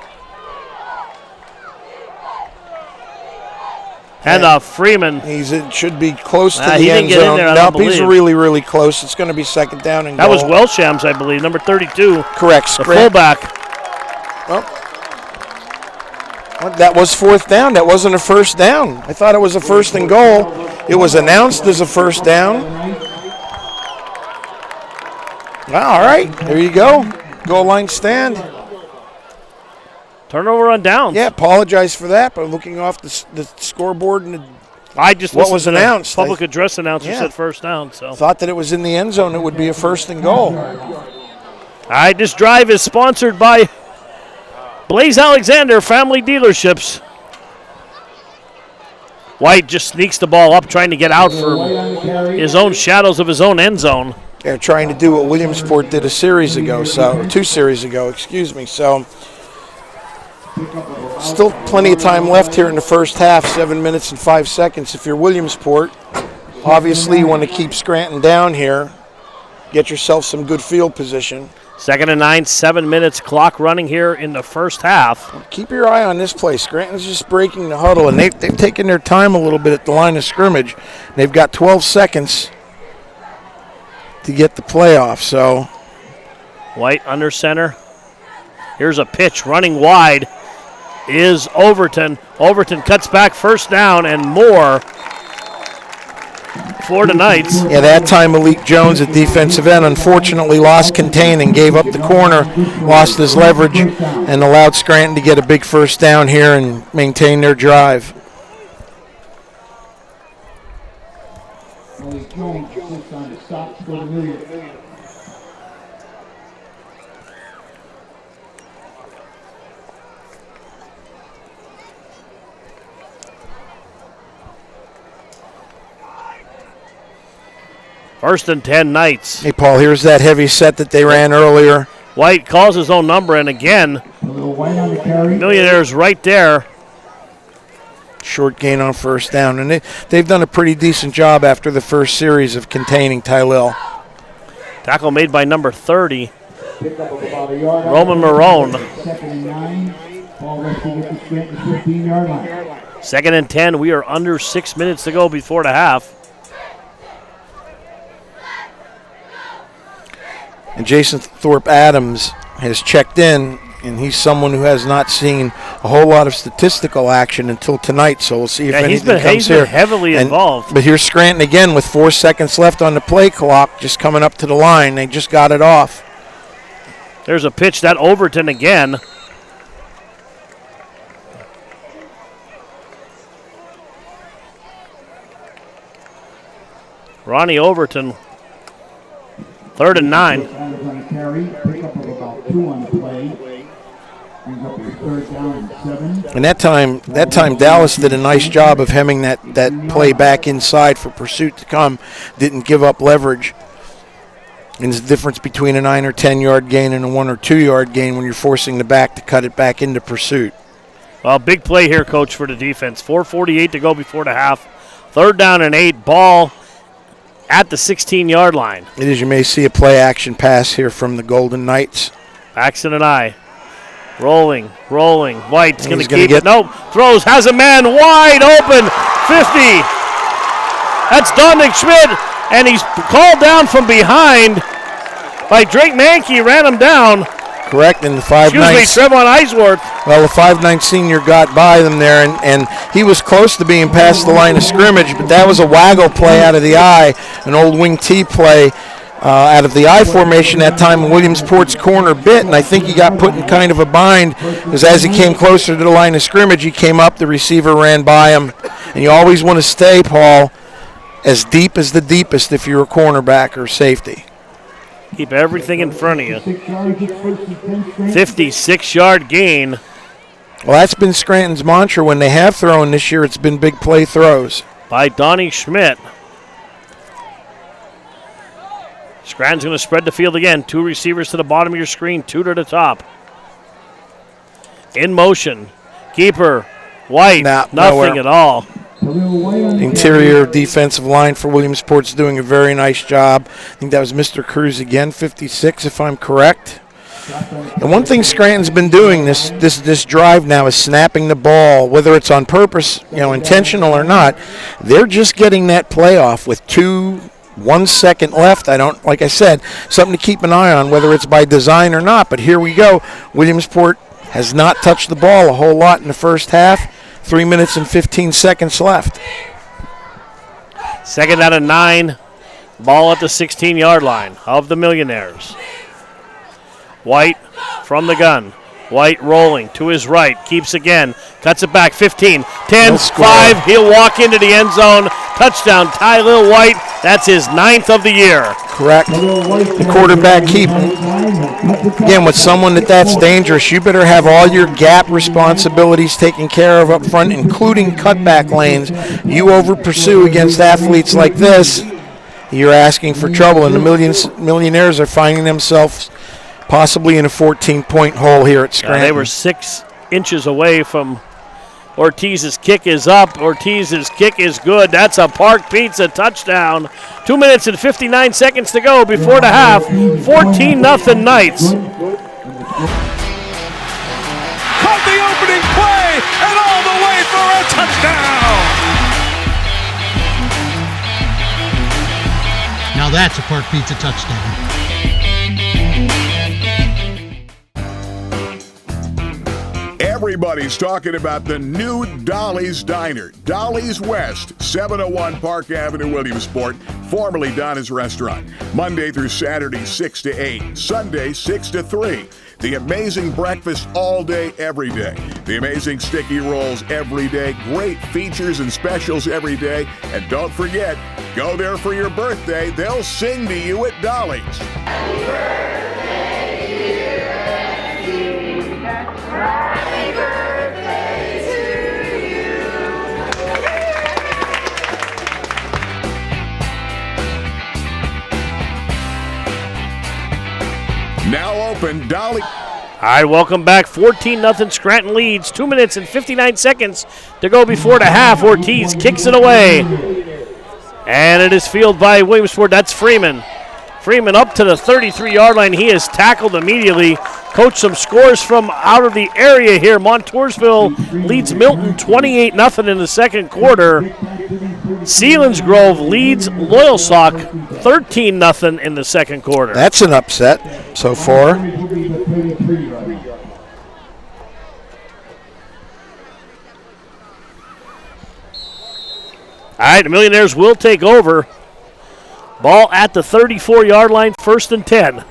Speaker 1: And Freeman.
Speaker 2: It should be close to the
Speaker 1: he
Speaker 2: end
Speaker 1: didn't get
Speaker 2: zone.
Speaker 1: in there,
Speaker 2: Nope, he's really, really close. It's going to be 2nd down and
Speaker 1: that
Speaker 2: goal.
Speaker 1: was Welshams, I believe, number 32.
Speaker 2: Correct.
Speaker 1: The fullback.
Speaker 2: Well, that was 4th down. That wasn't a 1st down. I thought it was a 1st and goal. It was announced as a 1st down. All right, there you go. Goal line stand.
Speaker 1: Turnover on downs.
Speaker 2: Yeah, apologize for that, but looking off the scoreboard and
Speaker 1: what was
Speaker 2: announced.
Speaker 1: Public address announcer said 1st down. So
Speaker 2: thought that it was in the end zone. It would be a 1st and goal.
Speaker 1: All right, this drive is sponsored by Blaze Alexander Family Dealerships. White just sneaks the ball up, trying to get out for his own shadows of his own end zone.
Speaker 2: They're trying to do what Williamsport did 2 series ago. So still plenty of time left here in the first half, 7 minutes and 5 seconds. If you're Williamsport, obviously you want to keep Scranton down here, get yourself some good field position.
Speaker 1: 2nd and 9, 7 minutes, clock running here in the first half.
Speaker 2: Keep your eye on this play. Scranton's just breaking the huddle, and they've taken their time a little bit at the line of scrimmage. They've got 12 seconds to get the play off. So
Speaker 1: White under center. Here's a pitch running wide is Overton. Overton cuts back, 1st down and more for the Knights.
Speaker 2: Yeah, that time Malik Jones at defensive end unfortunately lost contain and gave up the corner, lost his leverage, and allowed Scranton to get a big 1st down here and maintain their drive.
Speaker 3: Malik Jones sits on the stop for the Millionaires.
Speaker 1: First and 10 Knights.
Speaker 2: Hey, Paul, here's that heavy set that they ran earlier.
Speaker 1: White calls his own number, and again, Millionaires right there.
Speaker 2: Short gain on 1st down, and they've done a pretty decent job after the 1st series of containing Tylil.
Speaker 1: Tackle made by number 30, Roman Marone.
Speaker 3: 2nd and 9, ball resting at the Scranton 15-yard line.
Speaker 1: 2nd and 10, we are under 6 minutes to go before the half.
Speaker 2: And Jason Thorpe Adams has checked in, and he's someone who has not seen a whole lot of statistical action until tonight, so we'll see if anything comes here.
Speaker 1: He's been heavily involved.
Speaker 2: But here's Scranton again with 4 seconds left on the play clock, just coming up to the line. They just got it off.
Speaker 1: There's a pitch, that Overton again. Ronnie Overton, 3rd and 9.
Speaker 2: And that time Dallas did a nice job of hemming that play back inside for pursuit to come. Didn't give up leverage. And there's a difference between a 9 or 10 yard gain and a 1 or 2 yard gain when you're forcing the back to cut it back into pursuit.
Speaker 1: Well, big play here, Coach, for the defense. 4:48 to go before the half. 3rd down and 8, ball at the 16-yard line.
Speaker 2: It is, you may see a play action pass here from the Golden Knights.
Speaker 1: Paxton and I. Rolling. White's going to keep it. Nope. Throws, has a man wide open. 50. That's Dominic Schmidt, and he's called down from behind by Drake Mankey. Ran him down.
Speaker 2: Correct, and the 5'9".
Speaker 1: Trevon Eisworth.
Speaker 2: Well, the 5'9" senior got by them there, and he was close to being past the line of scrimmage, but that was a waggle play out of the eye, an old wing T play out of the I formation that time. Williamsport's corner bit, and I think he got put in kind of a bind because as he came closer to the line of scrimmage, he came up, the receiver ran by him. And you always want to stay, Paul, as deep as the deepest if you're a cornerback or safety.
Speaker 1: Keep everything in front of you. 56-yard gain.
Speaker 2: Well, that's been Scranton's mantra. When they have thrown this year, it's been big play throws.
Speaker 1: By Donnie Schmidt. Scranton's going to spread the field again. 2 receivers to the bottom of your screen, 2 to the top. In motion. Keeper. White. Nothing at all.
Speaker 2: Interior defensive line for Williamsport's doing a very nice job. I think that was Mr. Cruz again, 56 if I'm correct. And one thing Scranton's been doing this drive now is snapping the ball, whether it's on purpose, intentional or not. They're just getting that play off with 1 second left. Like I said, something to keep an eye on, whether it's by design or not. But here we go. Williamsport has not touched the ball a whole lot in the first half. 3 minutes and 15 seconds left.
Speaker 1: 2nd out of 9. Ball at the 16-yard line of the Millionaires. White from the gun. White rolling to his right. Keeps again. Cuts it back. 15, 10, 5. He'll walk into the end zone. Touchdown, Tyler White. That's his 9th of the year.
Speaker 2: Correct. The quarterback keep. Again, with someone that's dangerous, you better have all your gap responsibilities taken care of up front, including cutback lanes. You over-pursue against athletes like this, you're asking for trouble, and the Millionaires are finding themselves possibly in a 14-point hole here at Scranton.
Speaker 1: They were 6 inches away from Ortiz's kick is up. Ortiz's kick is good. That's a Park Pizza touchdown. 2 minutes and 59 seconds to go before the half. 14-0 Knights.
Speaker 6: Caught the opening play and all the way for a touchdown.
Speaker 5: Now that's a Park Pizza touchdown.
Speaker 10: Everybody's talking about the new Dolly's Diner, Dolly's West, 701 Park Avenue, Williamsport, formerly Donna's Restaurant. Monday through Saturday, 6 to 8. Sunday, 6 to 3. The amazing breakfast all day, every day. The amazing sticky rolls every day. Great features and specials every day. And don't forget, go there for your birthday. They'll sing to you at Dolly's. Happy birthday to you. Happy birthday to you. Now open Dolly.
Speaker 1: All right, welcome back. 14-0 Scranton leads. 2 minutes and 59 seconds to go before the half. Ortiz kicks it away. And it is fielded by Williamsport. That's Freeman. Freeman up to the 33-yard line. He is tackled immediately. Coach, some scores from out of the area here. Montoursville leads Milton 28-0 in the second quarter. Selinsgrove leads Loyalsock 13-0 in the second quarter.
Speaker 2: That's an upset so far.
Speaker 1: All right, the Millionaires will take over. Ball at the 34-yard line, 1st and 10.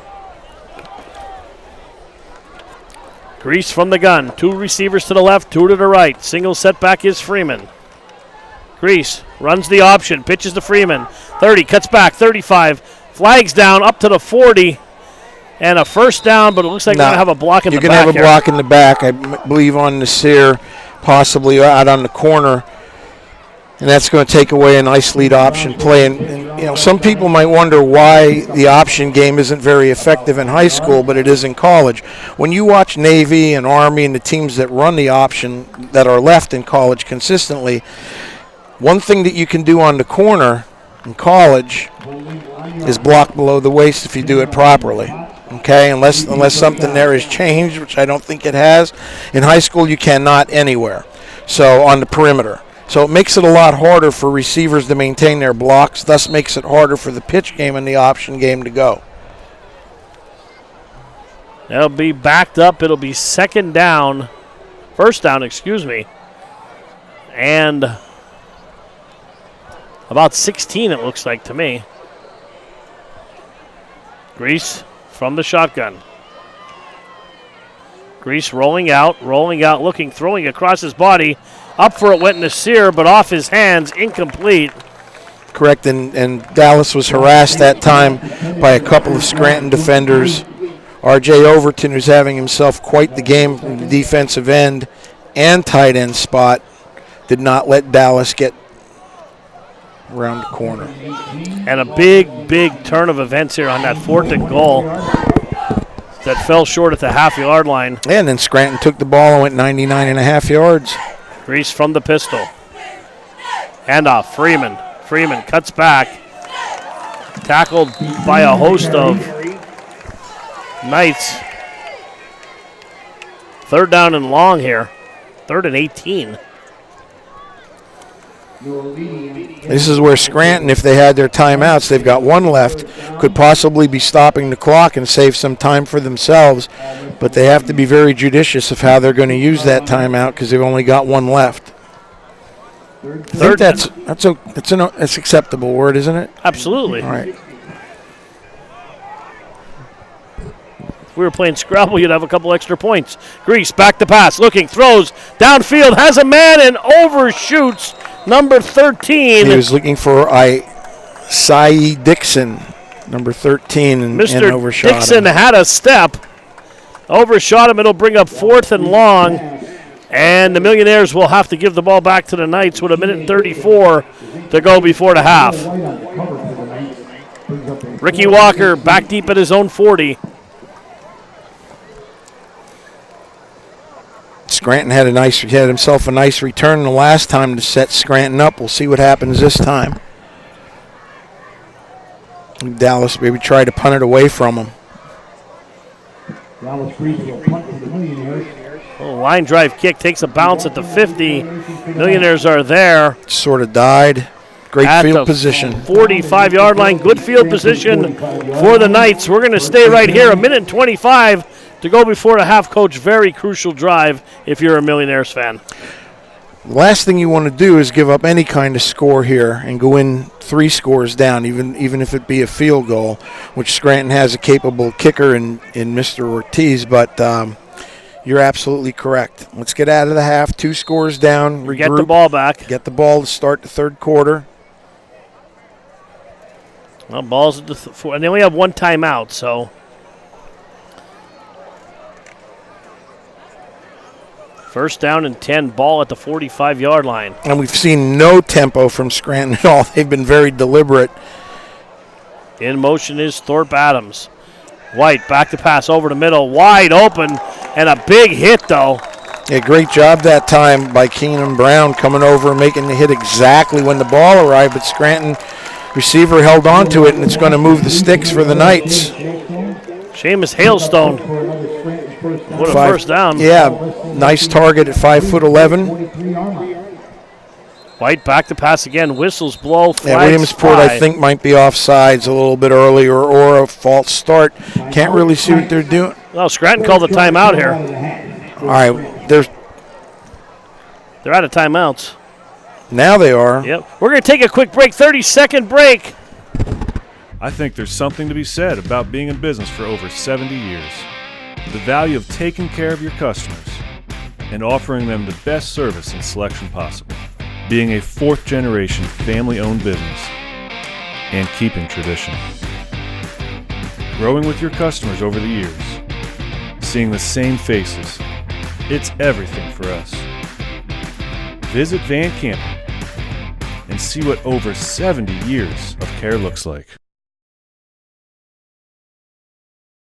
Speaker 1: Grease from the gun. 2 receivers to the left, 2 to the right. Single setback is Freeman. Grease runs the option, pitches to Freeman. 30, cuts back, 35. Flags down up to the 40. And a first down, but it looks like we're going to have a block in the back.
Speaker 2: You're going to have a block in the back, I believe, on Nasir, possibly out on the corner. And that's going to take away a nice lead option play. And you know, some people might wonder why the option game isn't very effective in high school, but it is in college. When you watch Navy and Army and the teams that run the option that are left in college consistently, one thing that you can do on the corner in college is block below the waist if you do it properly. Okay, unless something there has changed, which I don't think it has. In high school, you cannot anywhere. So on the perimeter. So it makes it a lot harder for receivers to maintain their blocks, thus makes it harder for the pitch game and the option game to go.
Speaker 1: That'll be backed up. It'll be first down, and about 16 it looks like to me. Grease from the shotgun. Grease rolling out, looking, throwing across his body. Up for it went Nasir, but off his hands, incomplete.
Speaker 2: Correct, and Dallas was harassed that time by a couple of Scranton defenders. R.J. Overton, who's having himself quite the game from the defensive end and tight end spot, did not let Dallas get around the corner.
Speaker 1: And a big turn of events here on that 4th and goal that fell short at the half-yard line.
Speaker 2: And then Scranton took the ball and went 99.5 yards.
Speaker 1: Grease from the pistol. Handoff, Freeman. Freeman cuts back. Tackled by a host of Knights. 3rd down and long here. 3rd and 18.
Speaker 2: This is where Scranton, if they had their timeouts, they've got 1 left, could possibly be stopping the clock and save some time for themselves. But they have to be very judicious of how they're going to use that timeout because they've only got 1 left. I think that's an acceptable word, isn't it?
Speaker 1: Absolutely.
Speaker 2: All right.
Speaker 1: If we were playing Scrabble, you'd have a couple extra points. Grease back to pass, looking, throws, downfield, has a man and overshoots number 13.
Speaker 2: He was looking for Isai Dixon, number 13, and overshot him.
Speaker 1: Dixon had a step, overshot him. It'll bring up 4th and long, and the Millionaires will have to give the ball back to the Knights with 1:34 to go before the half. Ricky Walker back deep at his own 40.
Speaker 2: Scranton had himself a nice return the last time to set Scranton up. We'll see what happens this time. Dallas maybe tried to punt it away from him.
Speaker 1: Line drive kick takes a bounce at the 50. Millionaires are there.
Speaker 2: Sort of died. Great field position.
Speaker 1: 45-yard line. Good field position for the Knights. We're going to stay right here. 1:25 to go before the half, Coach. Very crucial drive if you're a Millionaires fan.
Speaker 2: The last thing you want to do is give up any kind of score here and go in 3 scores down, even if it be a field goal, which Scranton has a capable kicker in Mr. Ortiz, but you're absolutely correct. Let's get out of the half, 2 scores down, regroup,
Speaker 1: get the ball back.
Speaker 2: Get the ball to start the 3rd quarter.
Speaker 1: Well, ball's at the and they only have 1 timeout, so. First down and 10, ball at the 45-yard line.
Speaker 2: And we've seen no tempo from Scranton at all. They've been very deliberate.
Speaker 1: In motion is Thorpe Adams. White back to pass over the middle, wide open, and a big hit, though.
Speaker 2: Yeah, great job that time by Keenan Brown coming over and making the hit exactly when the ball arrived, but Scranton receiver held on to it, and it's going to move the sticks for the Knights.
Speaker 1: Seamus Hailstone What a first down.
Speaker 2: Yeah, nice target at 5'11".
Speaker 1: White back to pass again. Whistles blow.
Speaker 2: Yeah, Williamsport, I think, might be offsides a little bit early or a false start. Can't really see what they're doing.
Speaker 1: Well, Scranton called a timeout here.
Speaker 2: All right,
Speaker 1: they're out of timeouts.
Speaker 2: Now they are.
Speaker 1: Yep. We're going to take a quick break, 30-second break.
Speaker 11: I think there's something to be said about being in business for over 70 years. The value of taking care of your customers and offering them the best service and selection possible. Being a fourth-generation family-owned business and keeping tradition. Growing with your customers over the years. Seeing the same faces. It's everything for us. Visit Van Campen and see what over 70 years of care looks like.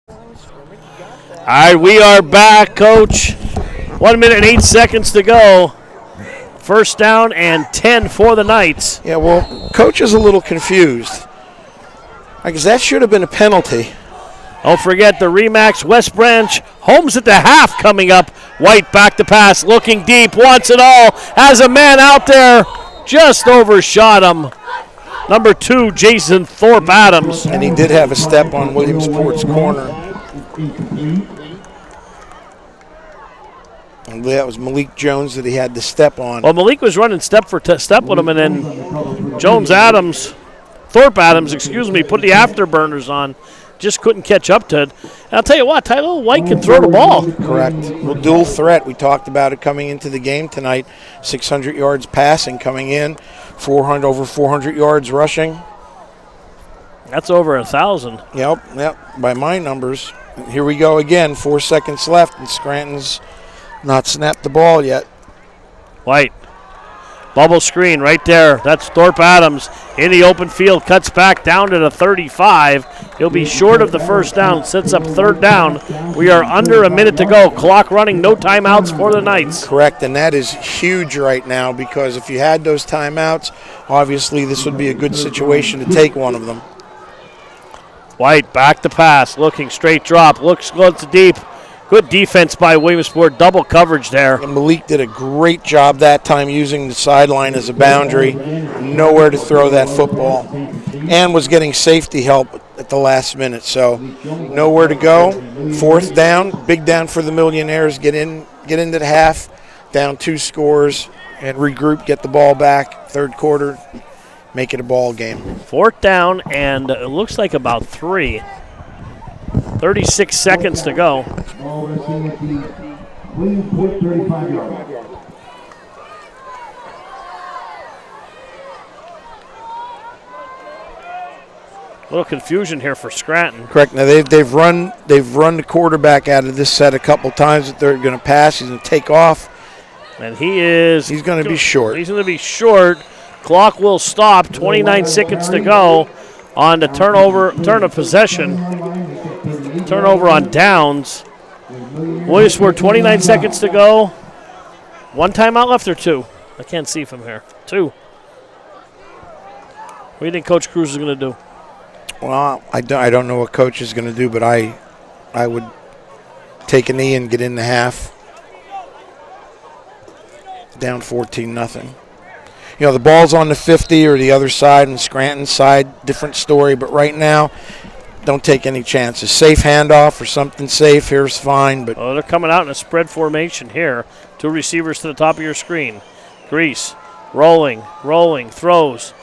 Speaker 1: All right, we are back, Coach. 1 minute and 8 seconds to go. First down and 10 for the Knights.
Speaker 2: Yeah, well, Coach is a little confused. I guess that should have been a penalty.
Speaker 1: Don't forget the Remax West Branch Homes at the half coming up. White back to pass, looking deep, wants it all. Has a man out there, just overshot him. Number 2, Jason Thorpe Adams.
Speaker 2: And he did have a step on Williamsport's corner. And that was Malik Jones that he had to step on.
Speaker 1: Well, Malik was running step for step with him, and then Thorpe Adams, put the afterburners on. Just couldn't catch up to it. And I'll tell you what, Tyler White can throw the ball.
Speaker 2: Correct. Well, dual threat. We talked about it coming into the game tonight. 600 yards passing coming in, over 400 yards rushing.
Speaker 1: That's over 1,000.
Speaker 2: Yep, by my numbers. Here we go again, 4 seconds left, and Scranton's not snapped the ball yet.
Speaker 1: White. Bubble screen right there. That's Thorpe Adams in the open field. Cuts back down to the 35. He'll be short of the first down. Sets up third down. We are under a minute to go. Clock running. No timeouts for the Knights.
Speaker 2: Correct, and that is huge right now because if you had those timeouts, obviously this would be a good situation to take one of them.
Speaker 1: White back to pass. Looking straight drop. Looks deep. Good defense by Williamsport. Double coverage there.
Speaker 2: And Malik did a great job that time using the sideline as a boundary. Nowhere to throw that football. And was getting safety help at the last minute. So nowhere to go. Fourth down. Big down for the Millionaires. Get into the half. Down 2 scores. And regroup. Get the ball back. Third quarter. Make it a ball game.
Speaker 1: Fourth down and it looks like about 3. 36 seconds to go. A little confusion here for Scranton.
Speaker 2: Correct. Now they've run the quarterback out of this set a couple times that they're going to pass. He's going to take off,
Speaker 1: and he's
Speaker 2: going to be short.
Speaker 1: He's going to be short. Clock will stop. 29 seconds to go on the turn of possession. Turnover on downs. Williamsport, 29 seconds to go. 1 timeout left or 2? I can't see from here. 2. What do you think Coach Cruz is going to do?
Speaker 2: Well, I don't know what Coach is going to do, but I would take a knee and get in the half. Down 14-0. You know, the ball's on the 50 or the other side, and Scranton's side, different story. But right now, don't take any chances. Safe handoff or something safe here's fine. But
Speaker 1: they're coming out in a spread formation here. 2 receivers to the top of your screen. Grease, rolling, throws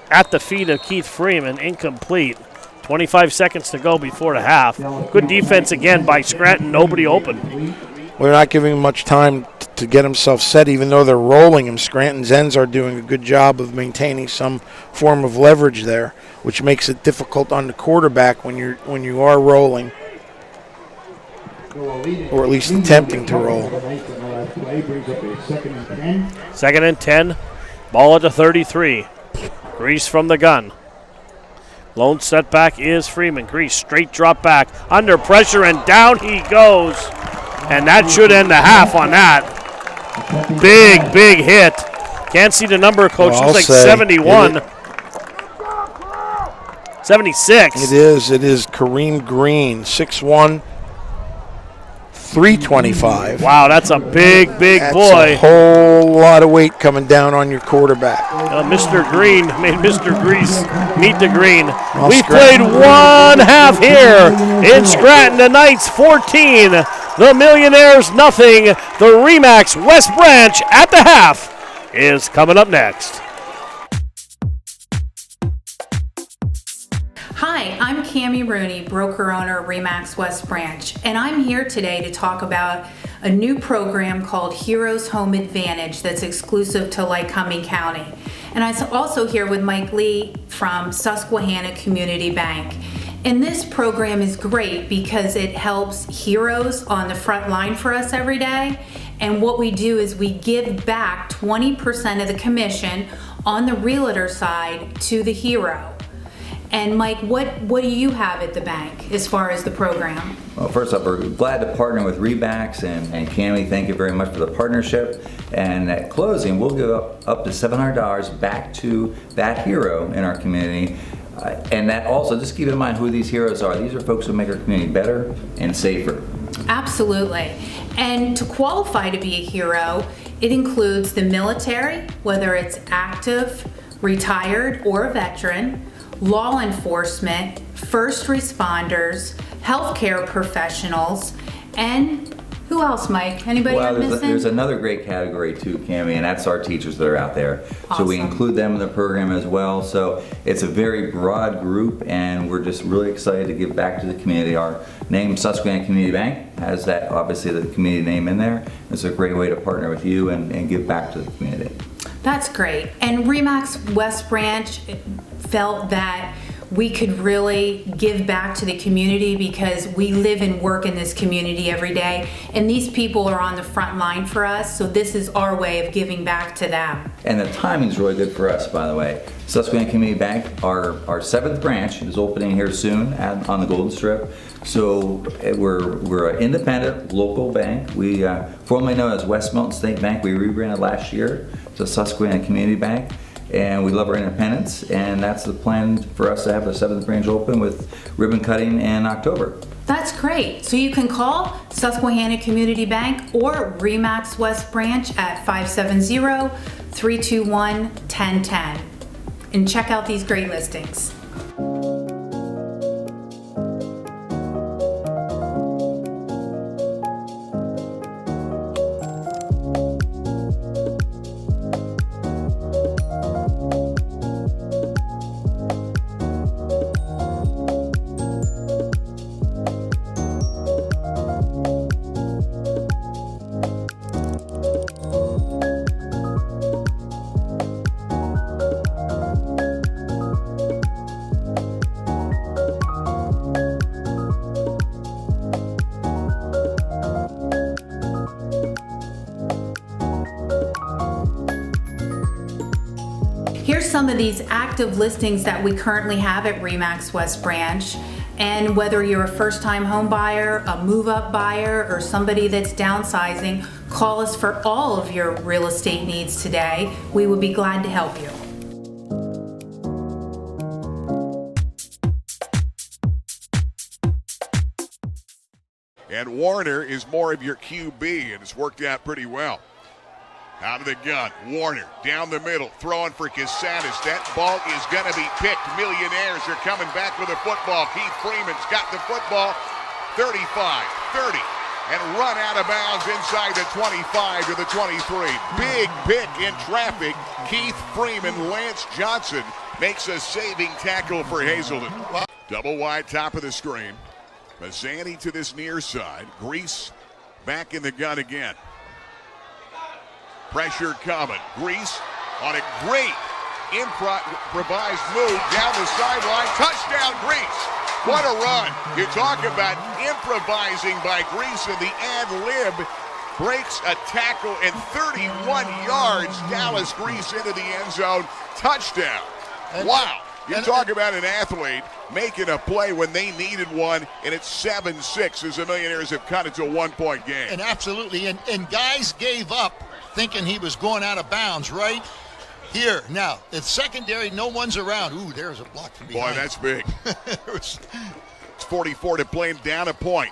Speaker 1: at the feet of Keith Freeman, incomplete. 25 seconds to go before the half. Good defense again by Scranton, nobody open.
Speaker 2: We're not giving him much time to get himself set, even though they're rolling him. Scranton's ends are doing a good job of maintaining some form of leverage there, which makes it difficult on the quarterback when you are rolling, or at least attempting to roll.
Speaker 1: Second and 10. Ball at the 33. Grease from the gun. Lone setback is Freeman. Grease straight drop back. Under pressure and down he goes. And that should end the half on that. Big hit. Can't see the number, Coach.
Speaker 2: Well,
Speaker 1: looks like 71. 76.
Speaker 2: It is Kareem Green, 6'1", 325.
Speaker 1: Wow, that's a big
Speaker 2: That's
Speaker 1: boy.
Speaker 2: a whole lot of weight coming down on your quarterback.
Speaker 1: Mr. Green made Mr. Grease meet the green.
Speaker 2: Well,
Speaker 1: We played one half here in Scranton. The Knights 14, the Millionaires nothing. The Remax West Branch at the half is coming up next.
Speaker 12: Hi, I'm Cammie Rooney, broker owner of Remax West Branch, and I'm here today to talk about a new program called Heroes Home Advantage that's exclusive to Lycoming County. And I'm also here with Mike Lee from Susquehanna Community Bank. And this program is great because it helps heroes on the front line for us every day. And what we do is we give back 20% of the commission on the realtor side to the hero. And Mike, what do you have at the bank as far as the program?
Speaker 13: Well, first up, we're glad to partner with Remax, and Cammie, thank you very much for the partnership. And at closing, we'll give up to $700 back to that hero in our community. And that also, just keep in mind who these heroes are. These are folks who make our community better and safer.
Speaker 12: Absolutely. And to qualify to be a hero, it includes the military, whether it's active, retired, or a veteran, law enforcement, first responders, healthcare professionals, and who else, Mike? Anybody I'm missing?
Speaker 13: There's another great category too, Cammie, and that's our teachers that are out there. Awesome. So we include them in the program as well. So it's a very broad group, and we're just really excited to give back to the community. Our name, Susquehanna Community Bank, has that, obviously, the community name in there. It's a great way to partner with you and give back to the community.
Speaker 12: That's great. And Remax West Branch felt that we could really give back to the community because we live and work in this community every day, and these people are on the front line for us, so this is our way of giving back to them.
Speaker 13: And the timing's really good for us, by the way. Susquehanna Community Bank, our 7th branch is opening here soon on the Golden Strip. So we're an independent local bank. We formerly known as West Milton State Bank. We rebranded last year to Susquehanna Community Bank. And we love our independence, and that's the plan for us to have the 7th branch open with ribbon cutting in October.
Speaker 12: That's great. So you can call Susquehanna Community Bank or Remax West Branch at 570-321-1010 and check out these great listings. Here's some of these active listings that we currently have at Remax West Branch. And whether you're a first-time home buyer, a move-up buyer, or somebody that's downsizing, call us for all of your real estate needs today. We would be glad to help you.
Speaker 10: And Warner is more of your QB, and it's worked out pretty well. Out of the gun, Warner down the middle, throwing for Casadas. That ball is going to be picked. Millionaires are coming back with the football. Keith Freeman's got the football, 35, 30, and run out of bounds inside the 25 to the 23. Big pick in traffic. Keith Freeman, Lance Johnson makes a saving tackle for Hazelden. Double wide top of the screen. Mazzani to this near side. Grease back in the gun again. Pressure coming. Grease on a great improvised move down the sideline. Touchdown, Grease. What a run. You talk about improvising by Grease, and the ad-lib breaks a tackle and 31 yards. Dallas Grease into the end zone. Touchdown. Wow. You talk about an athlete making a play when they needed one, and it's 7-6 as the Millionaires have cut it to a one-point game.
Speaker 14: And absolutely, and guys gave up thinking he was going out of bounds right here. Now, it's secondary, no one's around. Ooh, there's a block from behind.
Speaker 10: Boy, that's big. It's 44 to play, down a point.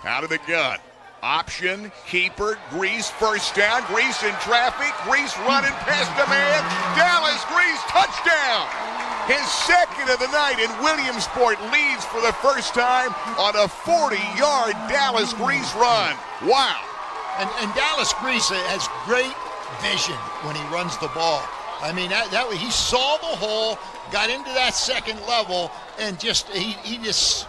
Speaker 10: Out of the gun. Option, keeper, Grease first down. Grease in traffic. Grease running past the man. Dallas Grease touchdown. His second of the night, and Williamsport leads for the first time on a 40-yard Dallas Grease run. Wow.
Speaker 14: And Dallas Grease has great vision when he runs the ball. I mean, that he saw the hole, got into that second level, and he just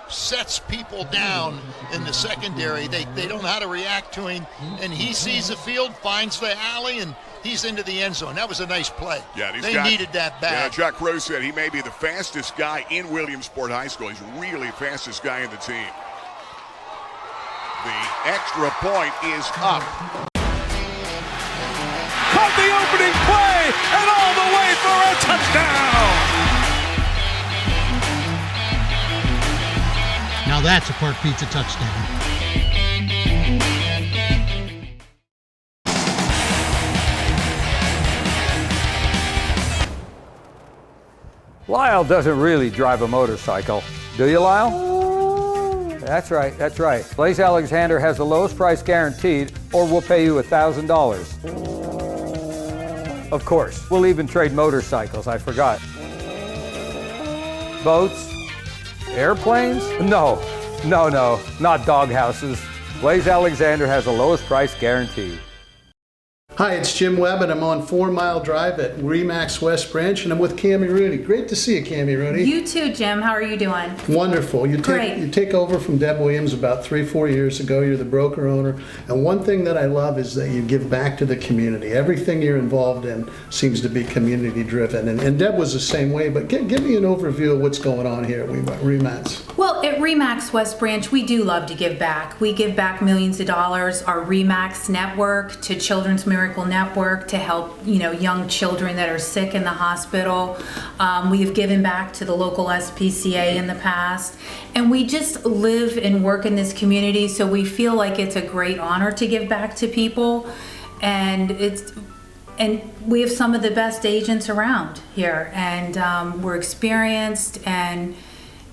Speaker 14: sets people down in the secondary. They don't know how to react to him, and he sees the field, finds the alley, and he's into the end zone. That was a nice play.
Speaker 10: Yeah,
Speaker 14: they needed that bad.
Speaker 10: Yeah, Chuck Crow said he may be the fastest guy in Williamsport High School. He's really the fastest guy in the team. The extra point is up.
Speaker 6: Caught the opening play and all the way for a touchdown.
Speaker 5: Now that's a Park Pizza touchdown.
Speaker 9: Lyle doesn't really drive a motorcycle. Do you, Lyle? That's right, that's right. Blaze Alexander has the lowest price guaranteed, or we'll pay you $1,000. Of course, we'll even trade motorcycles, I forgot. Boats? Airplanes? No, not doghouses. Blaze Alexander has the lowest price guaranteed.
Speaker 15: Hi, it's Jim Webb, and I'm on 4 Mile Drive at Remax West Branch, and I'm with Cammie Rooney. Great to see you, Cammie Rooney.
Speaker 12: You too, Jim. How are you doing?
Speaker 15: Wonderful. You take over from Deb Williams about 3-4 years ago. You're the broker owner, and one thing that I love is that you give back to the community. Everything you're involved in seems to be community driven, and Deb was the same way, but give me an overview of what's going on here at Remax.
Speaker 12: Well, at Remax West Branch, we do love to give back. We give back millions of dollars. Our Remax network to Children's Miracle Network to help young children that are sick in the hospital. We have given back to the local SPCA in the past, and we just live and work in this community, so we feel like it's a great honor to give back to people, and we have some of the best agents around here, and we're experienced, and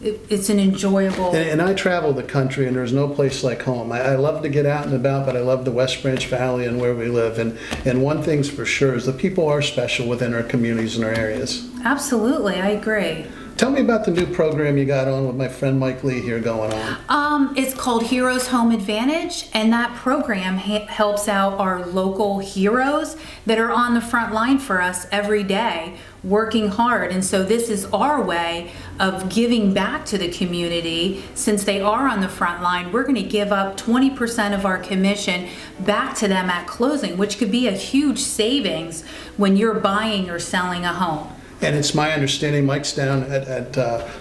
Speaker 12: it's an enjoyable...
Speaker 15: And I travel the country, and there's no place like home. I love to get out and about, but I love the West Branch Valley and where we live. And one thing's for sure is the people are special within our communities and our areas.
Speaker 12: Absolutely, I agree.
Speaker 15: Tell me about the new program you got on with my friend Mike Lee here going on.
Speaker 12: It's called Heroes Home Advantage, and that program helps out our local heroes that are on the front line for us every day, working hard. And so this is our way of giving back to the community. Since they are on the front line, we're going to give up 20% of our commission back to them at closing, which could be a huge savings when you're buying or selling a home.
Speaker 15: And it's my understanding Mike's down at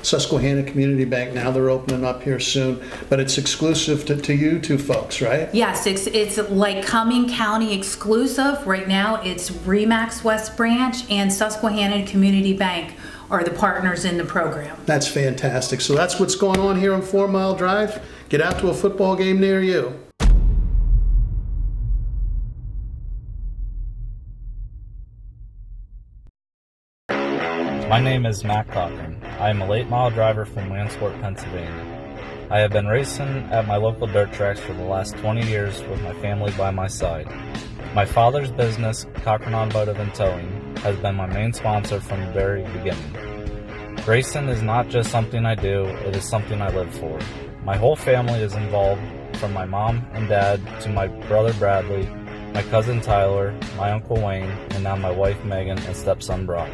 Speaker 15: Susquehanna Community Bank now. They're opening up here soon, but it's exclusive to you two folks, right?
Speaker 12: Yes, it's like Cumming County exclusive. Right now it's Remax West Branch and Susquehanna Community Bank are the partners in the program.
Speaker 15: That's fantastic. So that's what's going on here on 4 Mile Drive. Get out to a football game near you.
Speaker 7: My name is Matt Cochran. I am a late model driver from Williamsport, Pennsylvania. I have been racing at my local dirt tracks for the last 20 years with my family by my side. My father's business, Cochran Automotive and Towing, has been my main sponsor from the very beginning. Racing is not just something I do, it is something I live for. My whole family is involved, from my mom and dad to my brother Bradley, my cousin Tyler, my uncle Wayne, and now my wife Megan and stepson Brock.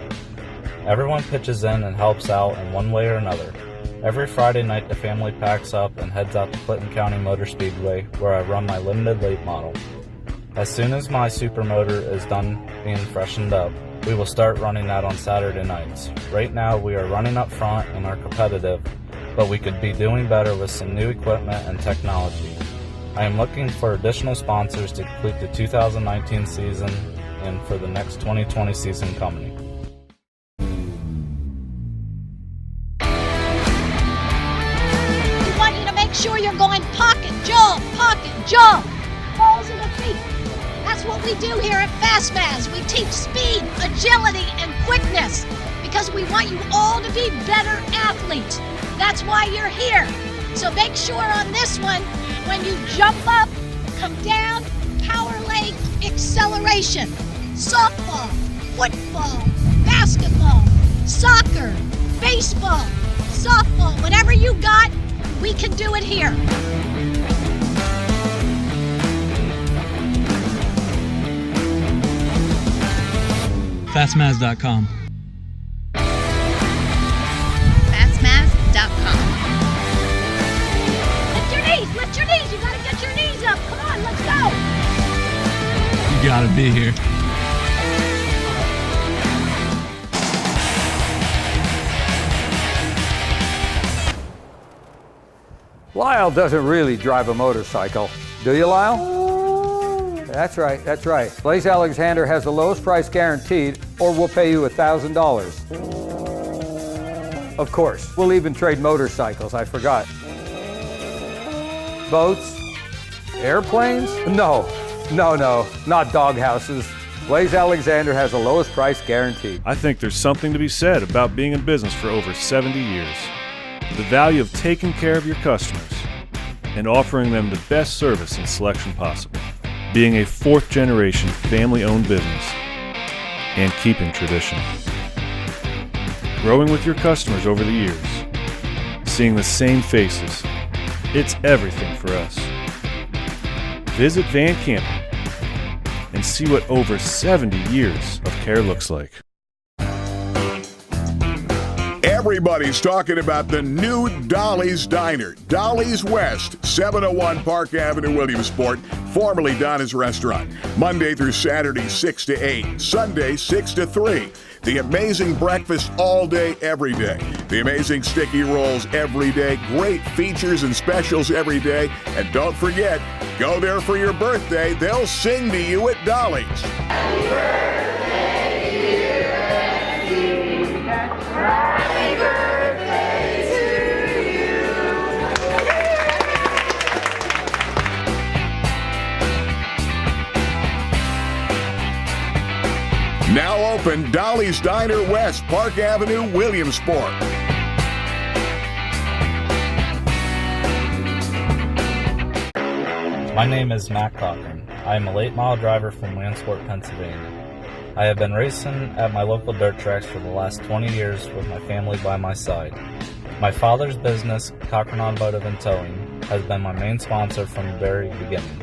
Speaker 7: Everyone pitches in and helps out in one way or another. Every Friday night the family packs up and heads out to Clinton County Motor Speedway, where I run my limited late model. As soon as my supermotor is done being freshened up, we will start running that on Saturday nights. Right now we are running up front and are competitive, but we could be doing better with some new equipment and technology. I am looking for additional sponsors to complete the 2019 season and for the next 2020 season coming.
Speaker 4: Sure you're going pocket, jump, balls in the feet. That's what we do here at FastMaz. We teach speed, agility, and quickness because we want you all to be better athletes. That's why you're here. So make sure on this one, when you jump up, come down, power leg, acceleration. Softball, football, basketball, soccer, baseball, softball, whatever you got, we can do it here.
Speaker 16: Fastmaz.com.
Speaker 4: Fastmaz.com. Lift your knees, you gotta get your knees up. Come on, let's go.
Speaker 16: You gotta be here.
Speaker 9: Lyle doesn't really drive a motorcycle. Do you, Lyle? That's right, that's right. Blaze Alexander has the lowest price guaranteed, or we'll pay you $1,000. Of course, we'll even trade motorcycles, I forgot. Boats? Airplanes? No, not doghouses. Blaze Alexander has the lowest price guaranteed.
Speaker 11: I think there's something to be said about being in business for over 70 years. The value of taking care of your customers and offering them the best service and selection possible. Being a fourth-generation family-owned business and keeping tradition. Growing with your customers over the years. Seeing the same faces. It's everything for us. Visit Van Campen and see what over 70 years of care looks like.
Speaker 10: Everybody's talking about the new Dolly's Diner, Dolly's West, 701 Park Avenue, Williamsport, formerly Donna's Restaurant. Monday through Saturday, 6 to 8. Sunday, 6 to 3. The amazing breakfast all day, every day. The amazing sticky rolls every day. Great features and specials every day. And don't forget, go there for your birthday. They'll sing to you at Dolly's.
Speaker 17: Happy birthday, dear Andy. Happy birthday to you.
Speaker 10: Now open, Dolly's Diner West, Park Avenue, Williamsport.
Speaker 7: My name is Matt Cochran. I am a late model driver from Williamsport, Pennsylvania. I have been racing at my local dirt tracks for the last 20 years with my family by my side. My father's business, Cochran Automotive and Towing, has been my main sponsor from the very beginning.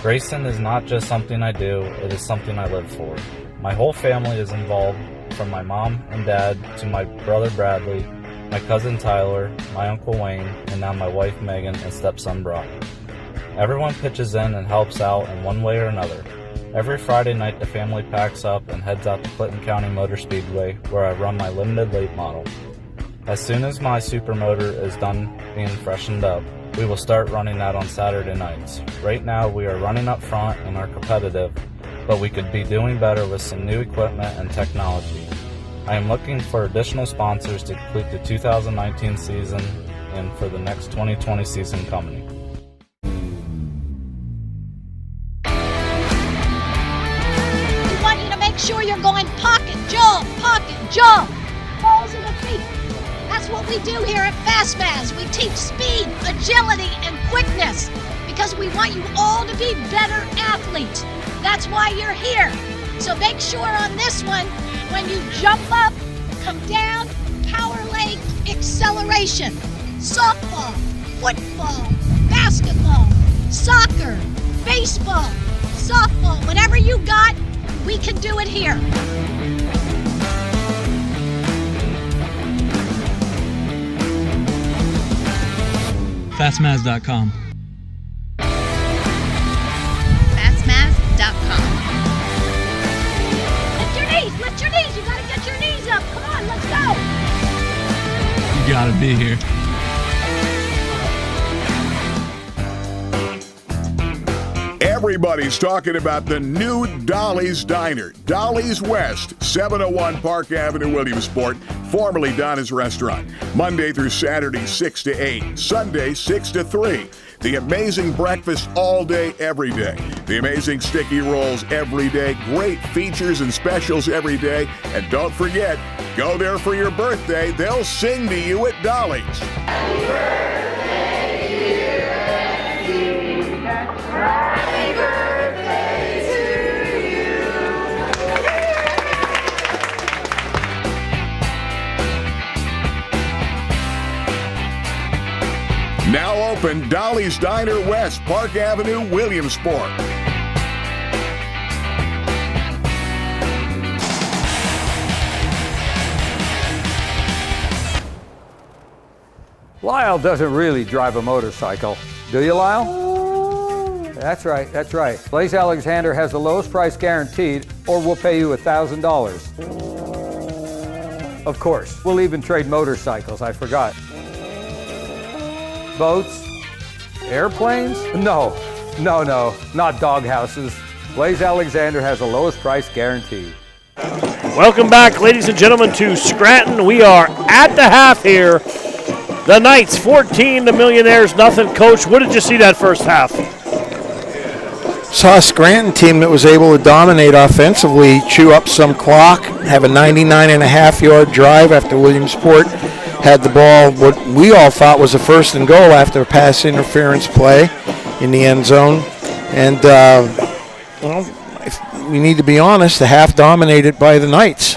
Speaker 7: Racing is not just something I do, it is something I live for. My whole family is involved, from my mom and dad to my brother Bradley, my cousin Tyler, my uncle Wayne, and now my wife Megan and stepson Brock. Everyone pitches in and helps out in one way or another. Every Friday night the family packs up and heads out to Clinton County Motor Speedway, where I run my limited late model. As soon as my supermotor is done being freshened up, we will start running that on Saturday nights. Right now we are running up front and are competitive, but we could be doing better with some new equipment and technology. I am looking for additional sponsors to complete the 2019 season and for the next 2020 season coming.
Speaker 4: We want you to make sure you're going pocket, jump, balls in the feet. That's what we do here at FastMaz. We teach speed, agility, and quickness because we want you all to be better athletes. That's why you're here. So make sure on this one, when you jump up, come down, power leg, acceleration. Softball, football, basketball, soccer, baseball, softball, whatever you got, we can do it here.
Speaker 16: Fastmaz.com.
Speaker 4: Fastmaz.com. Lift your knees, you gotta get your knees up. Come on, let's go.
Speaker 16: You gotta be here.
Speaker 10: Everybody's talking about the new Dolly's Diner, Dolly's West, 701 Park Avenue, Williamsport, formerly Donna's Restaurant. Monday through Saturday, 6 to 8. Sunday, 6 to 3. The amazing breakfast all day, every day. The amazing sticky rolls every day. Great features and specials every day. And don't forget, go there for your birthday. They'll sing to you at Dolly's.
Speaker 17: Happy birthday, dear Andy.
Speaker 10: Now open, Dolly's Diner West, Park Avenue, Williamsport.
Speaker 9: Lyle doesn't really drive a motorcycle. Do you, Lyle? That's right, that's right. Blaze Alexander has the lowest price guaranteed, or we'll pay you $1,000. Of course, we'll even trade motorcycles, I forgot. Boats? Airplanes? No, not doghouses. Blaze Alexander has the lowest price guaranteed.
Speaker 1: Welcome back, ladies and gentlemen, to Scranton. We are at the half here. The Knights 14, the Millionaires nothing. Coach, what did you see that first half?
Speaker 2: Saw a Scranton team that was able to dominate offensively, chew up some clock, have a 99.5-yard drive after Williamsport had the ball, what we all thought was a first and goal after a pass interference play in the end zone. And, we need to be honest, the half dominated by the Knights.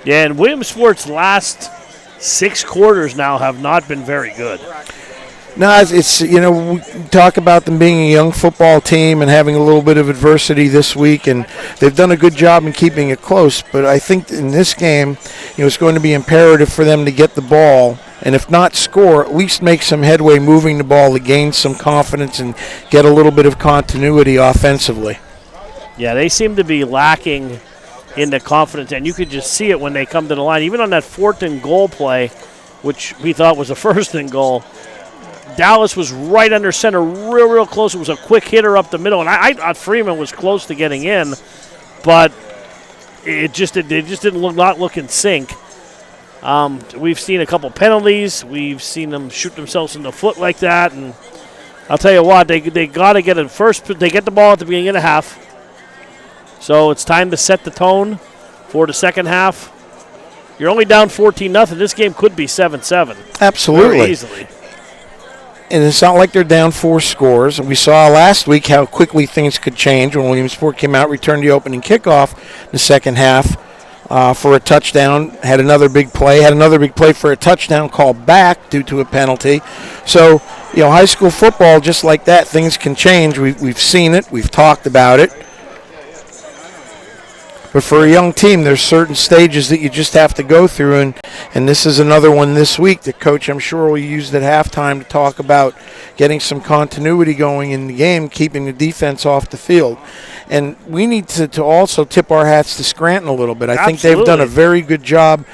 Speaker 1: Yeah, and Williamsport's last 6 quarters now have not been very good.
Speaker 2: No, it's we talk about them being a young football team and having a little bit of adversity this week, and they've done a good job in keeping it close. But I think in this game, it's going to be imperative for them to get the ball, and if not score, at least make some headway moving the ball to gain some confidence and get a little bit of continuity offensively.
Speaker 1: Yeah, they seem to be lacking in the confidence, and you could just see it when they come to the line. Even on that 4th and goal play, which we thought was a 1st and goal, Dallas was right under center, real close. It was a quick hitter up the middle, and I thought Freeman was close to getting in, but they just didn't look in sync. We've seen a couple penalties. We've seen them shoot themselves in the foot like that, and I'll tell you what, they got to get it first. They get the ball at the beginning of the half, so it's time to set the tone for the second half. You're only down 14-0. This game could be 7-7.
Speaker 2: Absolutely.
Speaker 1: Very easily.
Speaker 2: And it's not like they're down 4 scores. We saw last week how quickly things could change when Williamsport came out, returned the opening kickoff in the second half for a touchdown, had another big play for a touchdown called back due to a penalty. So, high school football, just like that, things can change. We've seen it. We've talked about it. But for a young team, there's certain stages that you just have to go through, and this is another one this week that Coach, I'm sure, will use at halftime to talk about getting some continuity going in the game, keeping the defense off the field. And we need to also tip our hats to Scranton a little bit. I think they've done a very good job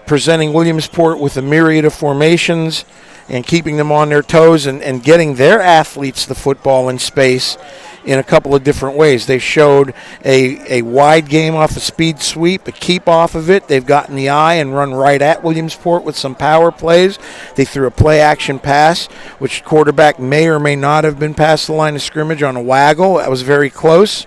Speaker 2: presenting Williamsport with a myriad of formations and keeping them on their toes and getting their athletes the football in space in a couple of different ways. They showed a wide game off a speed sweep, a keep off of it. They've gotten the eye and run right at Williamsport with some power plays. They threw a play-action pass, which quarterback may or may not have been past the line of scrimmage on a waggle. That was very close.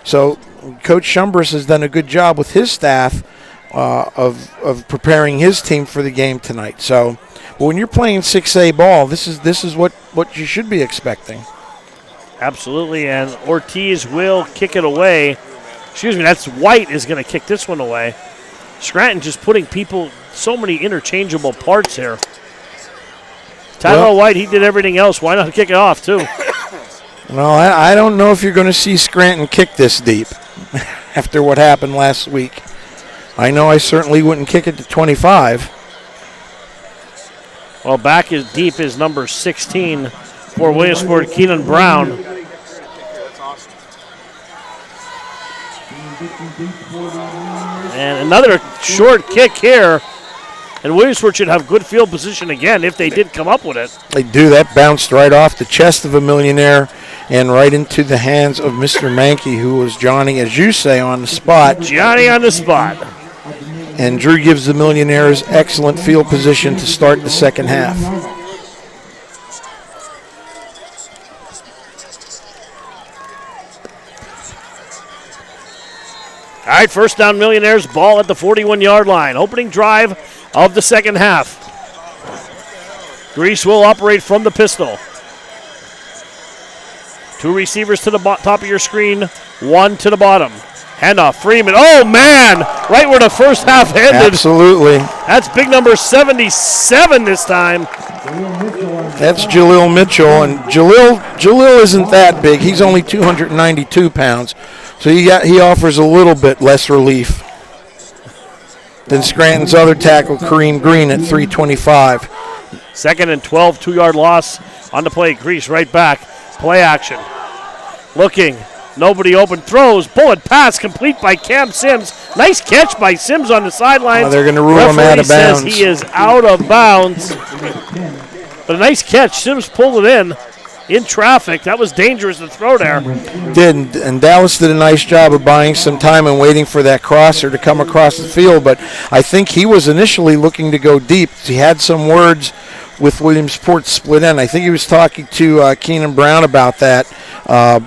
Speaker 2: So Coach Shumbris has done a good job with his staff of preparing his team for the game tonight. So when you're playing 6A ball, this is what you should be expecting.
Speaker 1: Absolutely, and Ortiz will kick it away. That's White is going to kick this one away. Scranton just putting so many interchangeable parts here. Tyler White, he did everything else. Why not kick it off, too?
Speaker 2: Well, I don't know if you're going to see Scranton kick this deep after what happened last week. I know I certainly wouldn't kick it to 25.
Speaker 1: Well, back as deep as number 16 for Williamsport, Keenan Brown. And another short kick here. And Williamsport should have good field position again if they did come up with it.
Speaker 2: They do. That bounced right off the chest of a Millionaire and right into the hands of Mr. Mankey, who was Johnny, as you say, on the spot.
Speaker 1: Johnny on the spot.
Speaker 2: And Drew gives the Millionaires excellent field position to start the second half.
Speaker 1: All right, first down Millionaires, ball at the 41-yard line. Opening drive of the second half. Grease will operate from the pistol. 2 receivers to the top of your screen, 1 to the bottom. Handoff, Freeman. Oh, man! Right where the first half ended.
Speaker 2: Absolutely.
Speaker 1: That's big number 77 this time.
Speaker 2: That's Jalil Mitchell, and Jalil isn't that big. He's only 292 pounds, so he offers a little bit less relief than Scranton's other tackle, Kareem Green, at 325.
Speaker 1: 2nd and 12, 2-yard loss on the play. Grease right back. Play action. Looking. Nobody open. Throws. Bullet pass complete by Cam Sims. Nice catch by Sims on the sidelines.
Speaker 2: They're going to rule him out of bounds.
Speaker 1: Says he is out of bounds. But a nice catch. Sims pulled it in traffic. That was dangerous to throw there.
Speaker 2: Did, and Dallas did a nice job of buying some time and waiting for that crosser to come across the field, but I think he was initially looking to go deep. He had some words with Williamsport split end. I think he was talking to Keenan Brown about that.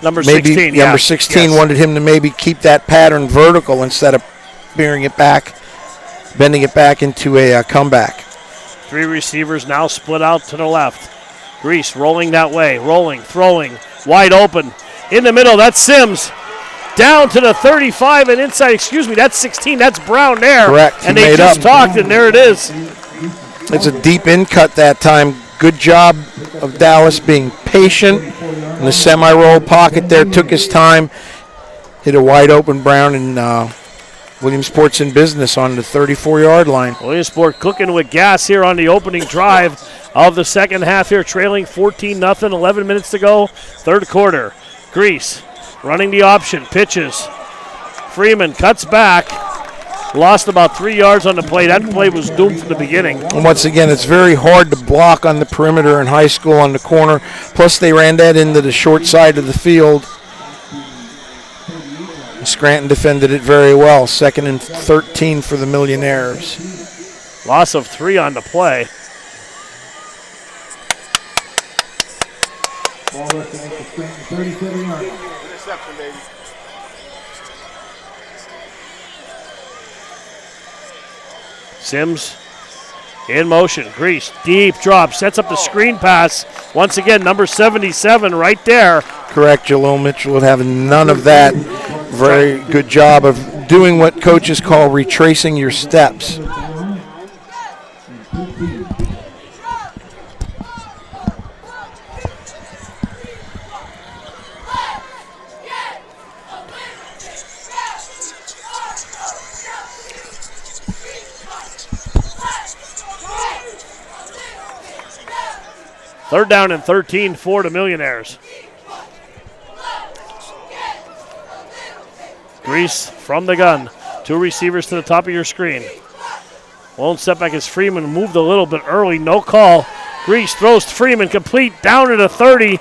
Speaker 1: Number 16, yeah.
Speaker 2: Number 16 wanted him to maybe keep that pattern vertical instead of bending it back into a comeback.
Speaker 1: 3 receivers now split out to the left. Grease rolling that way, rolling, throwing, wide open. In the middle, that's Sims. Down to the 35 and inside, that's 16, that's Brown there.
Speaker 2: Correct.
Speaker 1: And they just talked, and there it is.
Speaker 2: It's a deep in cut that time. Good job of Dallas being patient in the semi-roll pocket there, took his time, hit a wide open Brown, and Williamsport's in business on the 34-yard line.
Speaker 1: Williamsport cooking with gas here on the opening drive of the second half here, trailing 14-0, 11 minutes to go, third quarter. Grease running the option, pitches. Freeman cuts back, lost about 3 yards on the play. That play was doomed from the beginning.
Speaker 2: And once again, it's very hard to block on the perimeter in high school on the corner. Plus, they ran that into the short side of the field. Scranton defended it very well. 2nd and 13 for the Millionaires.
Speaker 1: Loss of 3 on the play.
Speaker 3: Ball rushing at the Scranton 37-yard line.
Speaker 6: Interception, baby.
Speaker 1: Sims in motion. Grease, deep drop, sets up the screen pass. Once again, number 77 right there.
Speaker 2: Correct, Jalil Mitchell would have none of that. Very good job of doing what coaches call retracing your steps.
Speaker 1: Third down and 13 for the Millionaires. Grease from the gun. 2 receivers to the top of your screen. Lone setback is Freeman. Moved a little bit early. No call. Grease throws to Freeman. Complete. Down to the 30.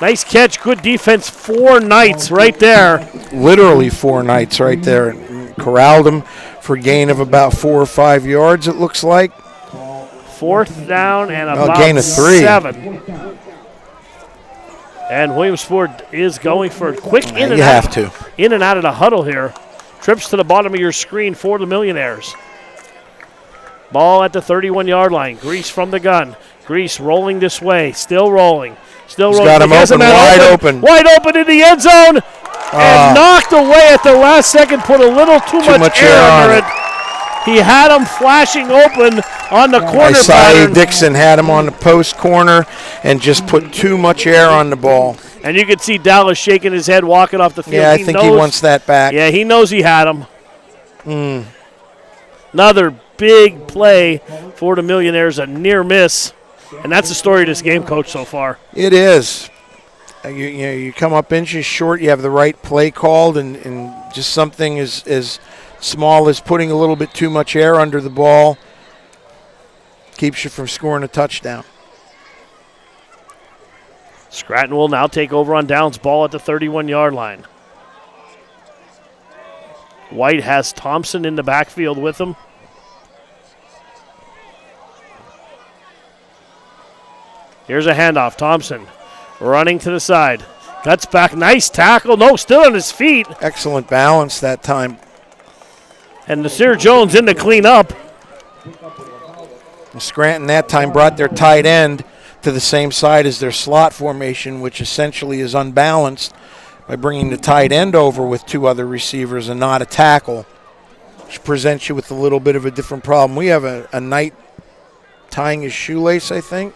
Speaker 1: Nice catch. Good defense. 4 Knights right there.
Speaker 2: Literally 4 Knights right there. Corralled him for a gain of about 4 or 5 yards, it looks like.
Speaker 1: 4th down and about
Speaker 2: gain of 3.
Speaker 1: 7. And Williamsport is going for a quick in and out of the huddle here. Trips to the bottom of your screen for the Millionaires. Ball at the 31-yard line. Grease from the gun. Grease rolling this way. Still rolling. Still rolling.
Speaker 2: Got him open, wide open.
Speaker 1: Wide open in the end zone. And knocked away at the last second. Put a little too much air under it. He had him flashing open on the corner pattern.
Speaker 2: Dixon had him on the post corner and just put too much air on the ball.
Speaker 1: And you could see Dallas shaking his head, walking off the field.
Speaker 2: Yeah, I think he wants that back.
Speaker 1: Yeah, he knows he had him. Another big play for the Millionaires, a near miss. And that's the story of this game, Coach, so far.
Speaker 2: It is. You come up inches short, you have the right play called, and just something as small as putting a little bit too much air under the ball keeps you from scoring a touchdown.
Speaker 1: Scranton will now take over on downs. Ball at the 31-yard line. White has Thompson in the backfield with him. Here's a handoff. Thompson running to the side. Cuts back. Nice tackle. No, still on his feet.
Speaker 2: Excellent balance that time.
Speaker 1: And Nasir Jones in to clean up.
Speaker 2: Scranton that time brought their tight end to the same side as their slot formation, which essentially is unbalanced, by bringing the tight end over with 2 other receivers and not a tackle, which presents you with a little bit of a different problem. We have a Knight tying his shoelace, I think.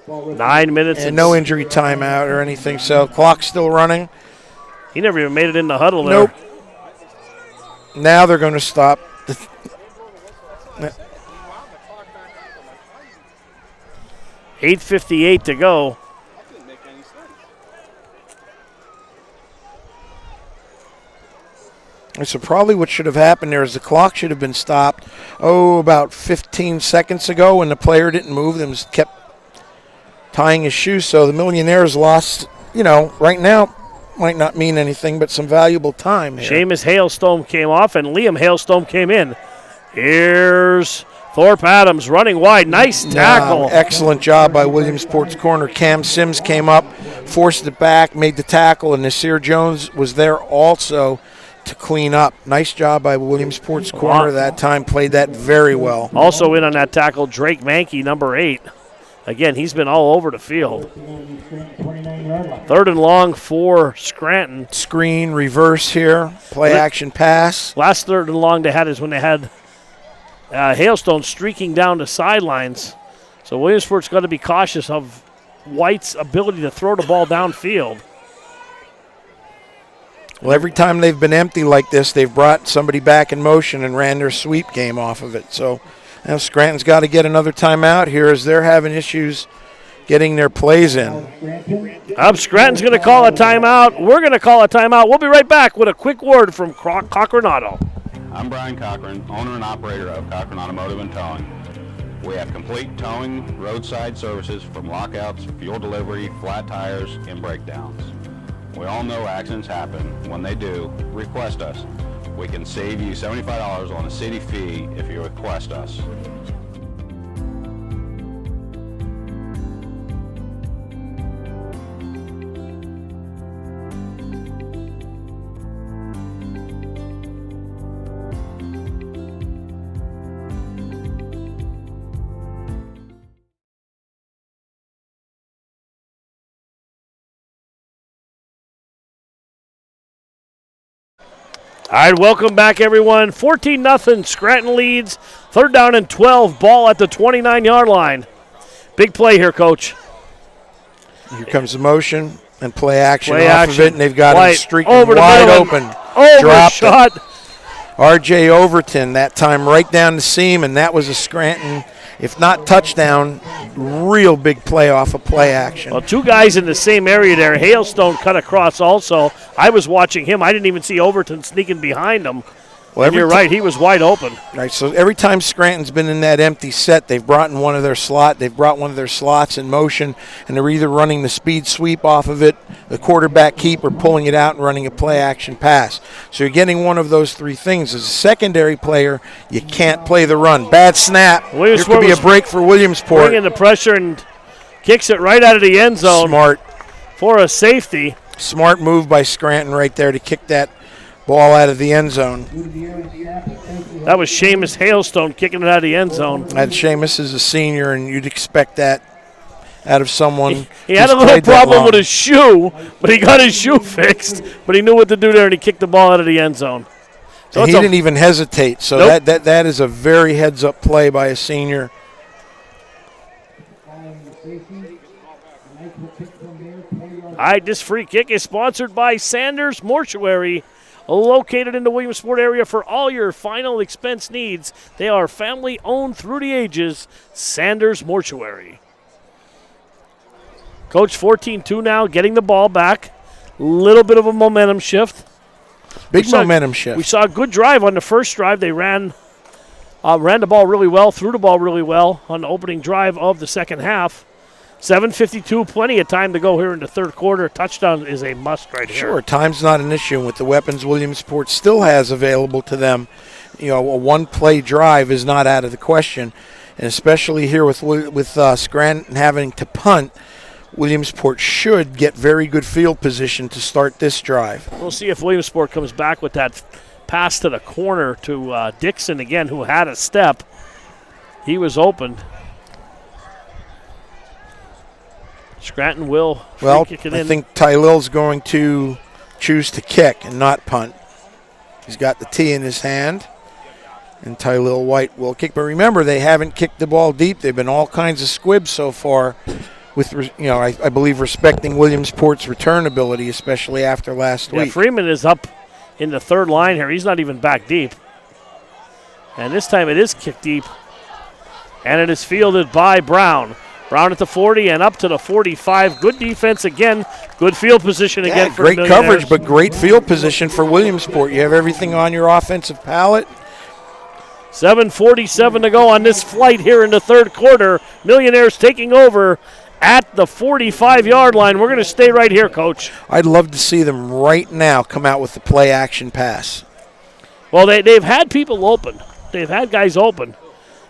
Speaker 1: 9 minutes.
Speaker 2: And no injury timeout or anything, so clock's still running.
Speaker 1: He never even made it in the huddle there.
Speaker 2: Nope. Now they're going to stop.
Speaker 1: 8:58 to go.
Speaker 2: So probably what should have happened there is the clock should have been stopped, about 15 seconds ago when the player didn't move. Them kept tying his shoes. So the Millionaires lost, right now might not mean anything, but some valuable time here.
Speaker 1: Seamus Hailstone came off and Liam Hailstone came in. Here's Thorpe Adams running wide. Nice tackle.
Speaker 2: Excellent job by Williamsport's corner. Cam Sims came up, forced it back, made the tackle, and Nasir Jones was there also to clean up. Nice job by Williamsport's corner that time. Played that very well.
Speaker 1: Also in on that tackle, Drake Mankey, number 8. Again, he's been all over the field. 3rd and long for Scranton.
Speaker 2: Screen, reverse here, play action pass.
Speaker 1: Last 3rd and long they had is when they had Hailstone streaking down the sidelines. So Williamsport's got to be cautious of White's ability to throw the ball downfield.
Speaker 2: Well, every time they've been empty like this, they've brought somebody back in motion and ran their sweep game off of it. So now Scranton's got to get another timeout here as they're having issues getting their plays in.
Speaker 1: Scranton's going to call a timeout. We're going to call a timeout. We'll be right back with a quick word from Cochran Auto.
Speaker 8: I'm Brian Cochran, owner and operator of Cochran Automotive and Towing. We have complete towing, roadside services from lockouts, fuel delivery, flat tires, and breakdowns. We all know accidents happen. When they do, request us. We can save you $75 on a city fee if you request us.
Speaker 1: All right, welcome back, everyone. 14-0, Scranton leads. 3rd down and 12, ball at the 29-yard line. Big play here, Coach.
Speaker 2: Here comes the motion and play action off of it, and they've got him streaking
Speaker 1: over
Speaker 2: wide open.
Speaker 1: Dropped shot.
Speaker 2: R.J. Overton, that time right down the seam, and that was a Scranton, if not touchdown, real big play off of play action.
Speaker 1: Well, 2 guys in the same area there. Hailstone cut across also. I was watching him. I didn't even see Overton sneaking behind him. Well, you're right. He was wide open.
Speaker 2: Right. So every time Scranton's been in that empty set, they've brought one of their slots in motion, and they're either running the speed sweep off of it, the quarterback keep, or pulling it out and running a play action pass. So you're getting one of those 3 things. As a secondary player, you can't play the run. Bad snap. There could be a break for Williamsport.
Speaker 1: Bringing the pressure and kicks it right out of the end zone.
Speaker 2: Smart.
Speaker 1: For a safety.
Speaker 2: Smart move by Scranton right there to kick that ball out of the end zone.
Speaker 1: That was Seamus Hailstone kicking it out of the end zone.
Speaker 2: And Seamus is a senior, and you'd expect that out of someone.
Speaker 1: He had a little problem with his shoe, but he got his shoe fixed. But he knew what to do there, and he kicked the ball out of the end zone.
Speaker 2: So he didn't even hesitate. So nope. that is a very heads-up play by a senior.
Speaker 1: All right, this free kick is sponsored by Sanders Mortuary, located in the Williamsport area for all your final expense needs. They are family-owned through the ages. Sanders Mortuary. Coach, 14-2 now, getting the ball back. Little bit of a momentum shift.
Speaker 2: Big momentum shift.
Speaker 1: We saw a good drive on the first drive. They ran the ball really well, threw the ball really well on the opening drive of the second half. 7:52, plenty of time to go here in the 3rd quarter. Touchdown is a must right here.
Speaker 2: Sure, time's not an issue. With the weapons Williamsport still has available to them, a one-play drive is not out of the question. And especially here with Scranton having to punt, Williamsport should get very good field position to start this drive.
Speaker 1: We'll see if Williamsport comes back with that pass to the corner to Dixon again, who had a step. He was open. Scranton will kick it in.
Speaker 2: I think Tylill's going to choose to kick and not punt. He's got the tee in his hand, and Tylill White will kick. But remember, they haven't kicked the ball deep. They've been all kinds of squibs so far with I believe respecting Williamsport's return ability, especially after last week.
Speaker 1: Freeman is up in the third line here. He's not even back deep. And this time it is kicked deep. And it is fielded by Brown. Brown at the 40 and up to the 45. Good defense again. Good field position again for the
Speaker 2: great
Speaker 1: Millionaires.
Speaker 2: coverage, but great field position for Williamsport. You have everything on your offensive palette.
Speaker 1: 7:47 to go on this flight here in the third quarter. Millionaires taking over at the 45-yard line. We're going to stay right here, Coach.
Speaker 2: I'd love to see them right now come out with the play-action pass.
Speaker 1: Well, they've had people open. They've had guys open.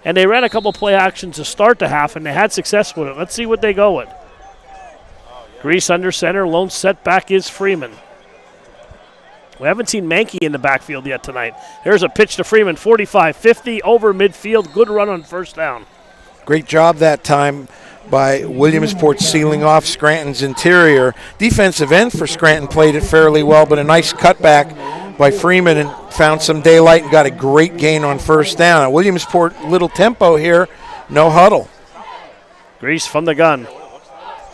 Speaker 1: And they ran a couple play actions to start the half, and they had success with it. Let's see what they go with. Grease under center. Lone setback is Freeman. We haven't seen Mankey in the backfield yet tonight. Here's a pitch to Freeman, 45-50 over midfield. Good run on first down.
Speaker 2: Great job that time by Williamsport sealing off Scranton's interior. Defensive end for Scranton played it fairly well, but a nice cutback by Freeman and found some daylight and got a great gain on first down. Now, Williamsport, little tempo here, no huddle.
Speaker 1: Grease from the gun,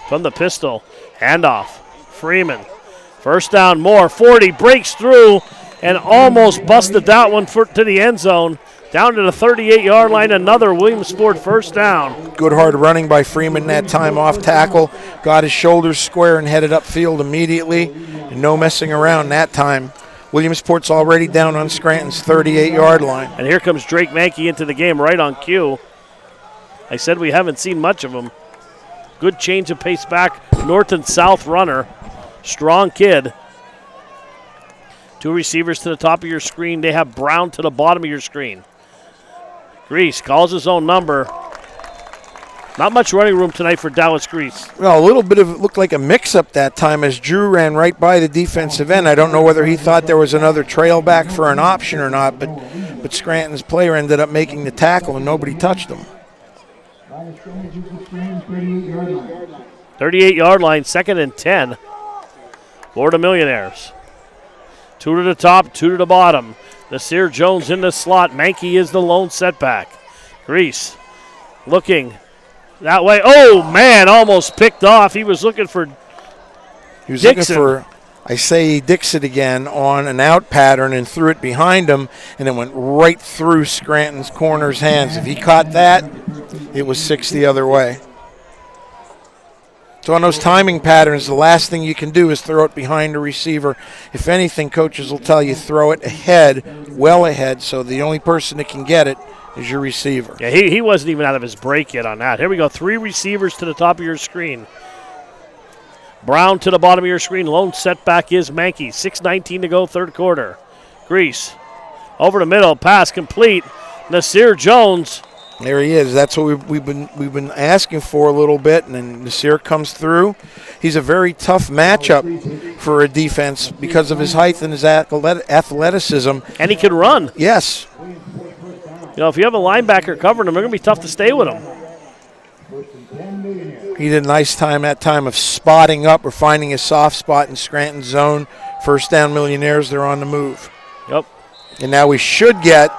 Speaker 1: from the pistol, handoff. Freeman, first down, more, 40, breaks through and almost busted that one to the end zone. Down to the 38-yard line, another Williamsport first down.
Speaker 2: Good hard running by Freeman that time off tackle. Got his shoulders square and headed upfield immediately. And no messing around that time. Williamsport's already down on Scranton's 38-yard line.
Speaker 1: And here comes Drake Mankey into the game right on cue. I said we haven't seen much of him. Good change of pace back, north and south runner. Strong kid. Two receivers to the top of your screen. They have Brown to the bottom of your screen. Grease calls his own number. Not much running room tonight for Dallas Grease.
Speaker 2: Well, a little bit of it looked like a mix-up that time as Drew ran right by the defensive end. I don't know whether he thought there was another trail back for an option or not, but Scranton's player ended up making the tackle and nobody touched him.
Speaker 1: 38-yard line, 2nd and 10. Florida Millionaires. Two to the top, two to the bottom. Nasir Jones in the slot. Mankey is the lone setback. Grease looking that way. Oh, man, almost picked off. He was looking for Dixon.
Speaker 2: Looking for, I say Dixon again, on an out pattern and threw it behind him and it went right through Scranton's corner's hands. If he caught that, it was 6 the other way. So on those timing patterns, the last thing you can do is throw it behind the receiver. If anything, coaches will tell you throw it ahead, well ahead, so the only person that can get it is your receiver.
Speaker 1: Yeah, he wasn't even out of his break yet on that. Here we go, 3 receivers to the top of your screen. Brown to the bottom of your screen. Lone setback is Mankey. 6:19 to go, third quarter. Grease over the middle, pass complete. Nasir Jones.
Speaker 2: There he is. That's what we've been asking for a little bit, and then Nasir comes through. He's a very tough matchup for a defense because of his height and his athleticism.
Speaker 1: And he can run.
Speaker 2: Yes.
Speaker 1: You know, if you have a linebacker covering him, they're going to be tough to stay with him.
Speaker 2: He did a nice time that time of spotting up or finding a soft spot in Scranton's zone. First down Millionaires, they're on the move.
Speaker 1: Yep.
Speaker 2: And now we should get,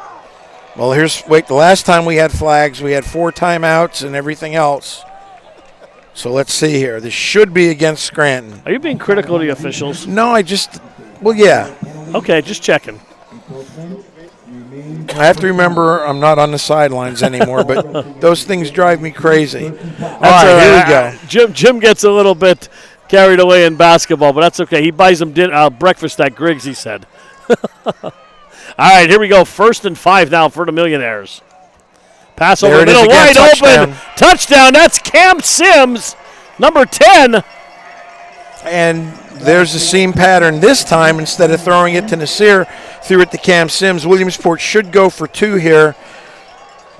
Speaker 2: well, the last time we had flags, we had 4 timeouts and everything else. So let's see here. This should be against Scranton.
Speaker 1: Are you being critical of the officials?
Speaker 2: No, yeah.
Speaker 1: Okay, just checking.
Speaker 2: I have to remember I'm not on the sidelines anymore, but those things drive me crazy. All right, here we go.
Speaker 1: Jim gets a little bit carried away in basketball, but that's okay. He buys him breakfast at Griggs, he said. All right, here we go. 1st and 5 now for the Millionaires. Pass over the middle, wide open. Touchdown. That's Cam Sims, number 10.
Speaker 2: And there's the seam pattern this time. Instead of throwing it to Nasir, threw it to Cam Sims. Williamsport should go for 2 here,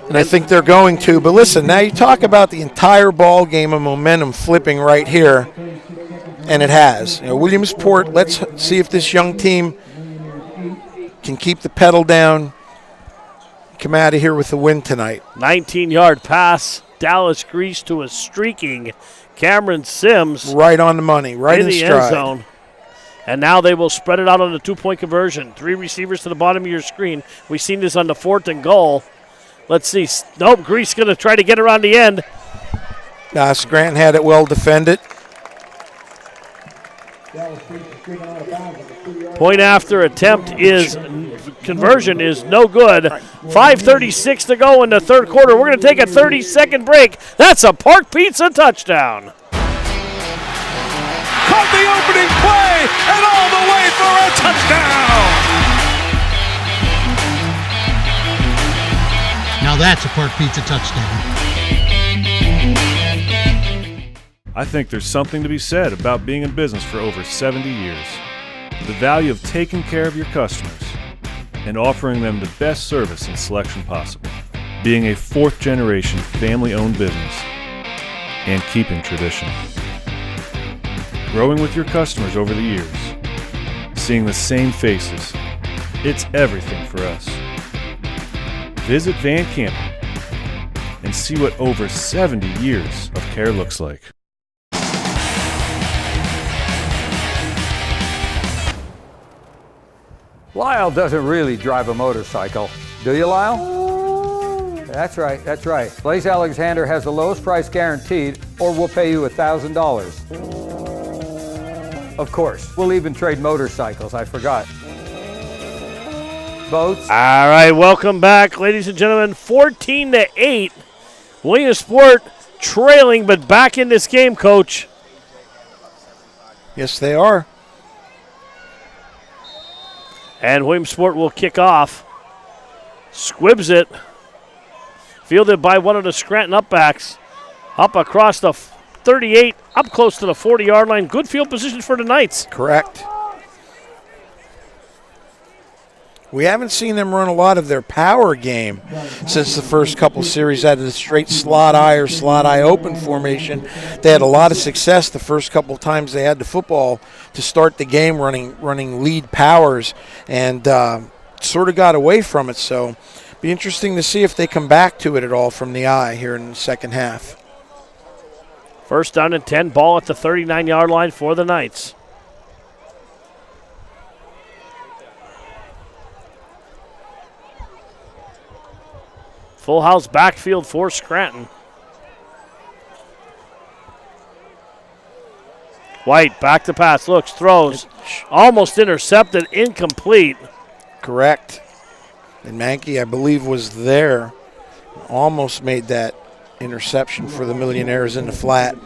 Speaker 2: and I think they're going to. But listen, now you talk about the entire ball game of momentum flipping right here, and it has. Williamsport, let's see if this young team can keep the pedal down, come out of here with a win tonight.
Speaker 1: 19-yard pass. Dallas Grease to a streaking Cameron Sims.
Speaker 2: Right on the money, right in
Speaker 1: the
Speaker 2: stride.
Speaker 1: end zone. And now they will spread it out on the 2-point conversion. 3 receivers to the bottom of your screen. We've seen this on the 4th and goal. Let's see. Nope, Grease going to try to get around the end.
Speaker 2: Scranton had it well defended.
Speaker 1: Point after attempt is conversion is no good. 5:36 to go in the third quarter. We're going to take a 30-second break. That's a Park Pizza touchdown.
Speaker 6: Caught the opening play and all the way for a touchdown.
Speaker 5: Now that's a Park Pizza touchdown.
Speaker 11: I think there's something to be said about being in business for over 70 years. The value of taking care of your customers and offering them the best service and selection possible. Being a fourth-generation family-owned business and keeping tradition. Growing with your customers over the years. Seeing the same faces. It's everything for us. Visit Van Campen and see what over 70 years of care looks like.
Speaker 9: Lyle doesn't really drive a motorcycle. Do you, Lyle? That's right, that's right. Blaze Alexander has the lowest price guaranteed, or we'll pay you $1,000. Of course, we'll even trade motorcycles, I forgot. Boats.
Speaker 1: All right, welcome back, ladies and gentlemen. 14-8. Williamsport trailing, but back in this game, Coach.
Speaker 2: Yes, they are.
Speaker 1: And Williamsport will kick off. Squibs it. Fielded by one of the Scranton upbacks. Up across the 38, up close to the 40-yard line. Good field position for the Knights.
Speaker 2: Correct. We haven't seen them run a lot of their power game since the first couple series out of the straight slot I or slot I open formation. They had a lot of success the first couple times they had the football to start the game running lead powers, and sort of got away from it. So be interesting to see if they come back to it at all from the I here in the second half.
Speaker 1: First down and 10, ball at the 39-yard line for the Knights. Full house backfield for Scranton. White back to pass, looks, throws, almost intercepted, incomplete.
Speaker 2: Correct. And Mankey, I believe, was there. Almost made that interception for the Millionaires in the flat.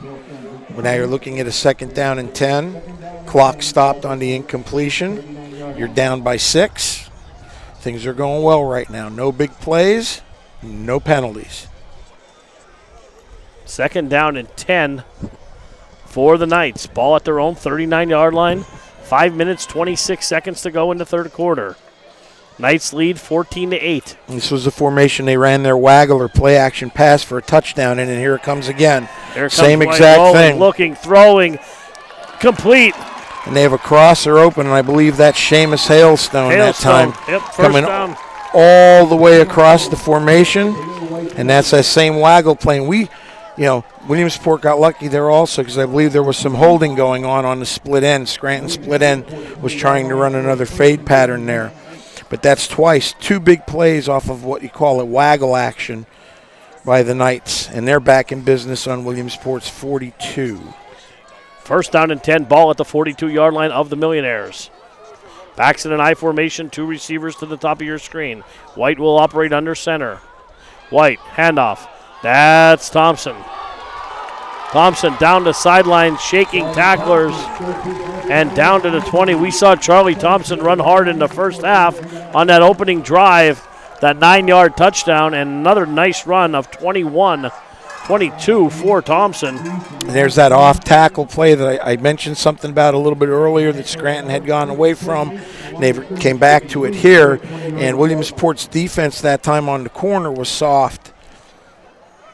Speaker 2: But now you're looking at a second down and 10. Clock stopped on the incompletion. You're down by 6. Things are going well right now. No big plays. No penalties.
Speaker 1: Second down and 10 for the Knights. Ball at their own 39-yard line. 5 minutes, 26 seconds to go in the third quarter. Knights lead 14-8.
Speaker 2: This was the formation they ran their waggle or play action pass for a touchdown in, and here it comes again.
Speaker 1: Here comes
Speaker 2: Same
Speaker 1: White,
Speaker 2: exact
Speaker 1: rolling,
Speaker 2: thing.
Speaker 1: Looking, throwing, complete.
Speaker 2: And they have a crosser open, and I believe that's Seamus Hailstone that time.
Speaker 1: Yep, first
Speaker 2: coming
Speaker 1: down.
Speaker 2: All the way across the formation, and that's that same waggle playing. Williamsport got lucky there also because I believe there was some holding going on the split end. Scranton split end was trying to run another fade pattern there. But that's twice. 2 big plays off of what you call a waggle action by the Knights, and they're back in business on Williamsport's 42.
Speaker 1: First down and 10, ball at the 42-yard line of the Millionaires. Backs in an I formation, 2 receivers to the top of your screen. White will operate under center. White, handoff. That's Thompson. Thompson down the sideline, shaking tacklers, and down to the 20. We saw Charlie Thompson run hard in the first half on that opening drive, that 9-yard touchdown, and another nice run of 21-22 for Thompson.
Speaker 2: And there's that off-tackle play that I mentioned something about a little bit earlier that Scranton had gone away from. And they came back to it here, and Williamsport's defense that time on the corner was soft.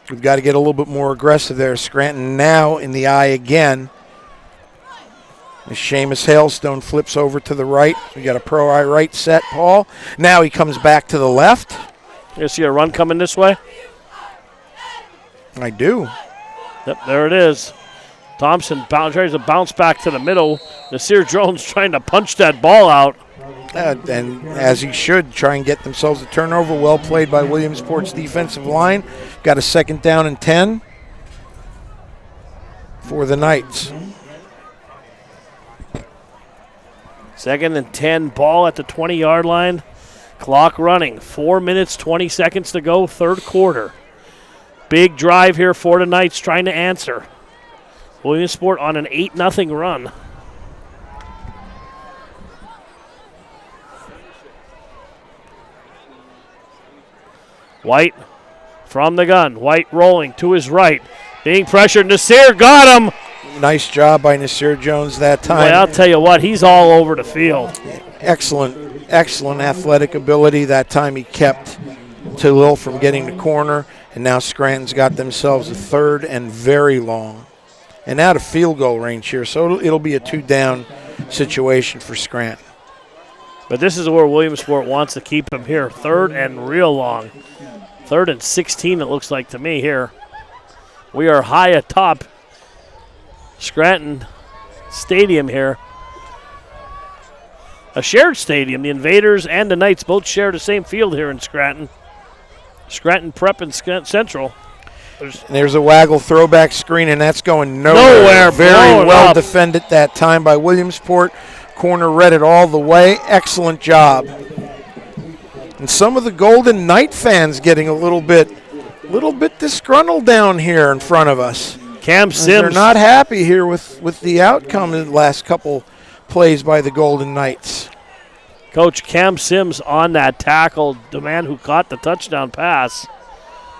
Speaker 2: We've got to get a little bit more aggressive there. Scranton now in the eye again. As Seamus Hailstone flips over to the right. We got a pro eye right set, Paul. Now he comes back to the left.
Speaker 1: You see a run coming this way?
Speaker 2: I do.
Speaker 1: Yep, there it is. Thompson tries to bounce back to the middle. Nasir Jones trying to punch that ball out.
Speaker 2: And as he should, try and get themselves a turnover. Well played by Williamsport's defensive line. Got a second down and 10. for the Knights.
Speaker 1: 2nd and 10, ball at the 20-yard line. Clock running, 4 minutes, 20 seconds to go, third quarter. Big drive here for the Knights trying to answer. Williamsport on an 8-0 run. White from the gun. White rolling to his right. Being pressured. Nasir got him.
Speaker 2: Nice job by Nasir Jones that time.
Speaker 1: Boy, I'll tell you what, he's all over the field.
Speaker 2: Excellent athletic ability. That time he kept Talil from getting the corner, and now Scranton's got themselves a 3rd and very long. And out of field goal range here, so it'll be a 2-down situation for Scranton.
Speaker 1: But this is where Williamsport wants to keep him here. 3rd and real long. 3rd and 16, it looks like to me here. We are high atop Scranton Stadium here. A shared stadium. The Invaders and the Knights both share the same field here in Scranton. Scranton Prep and Central.
Speaker 2: There's a waggle throwback screen, and that's going nowhere. Very well defended that time by Williamsport. Corner read it all the way. Excellent job. And some of the Golden Knight fans getting a little bit disgruntled down here in front of us.
Speaker 1: Cam Sims.
Speaker 2: They're not happy here with the outcome in the last couple plays by the Golden Knights.
Speaker 1: Coach, Cam Sims on that tackle, the man who caught the touchdown pass,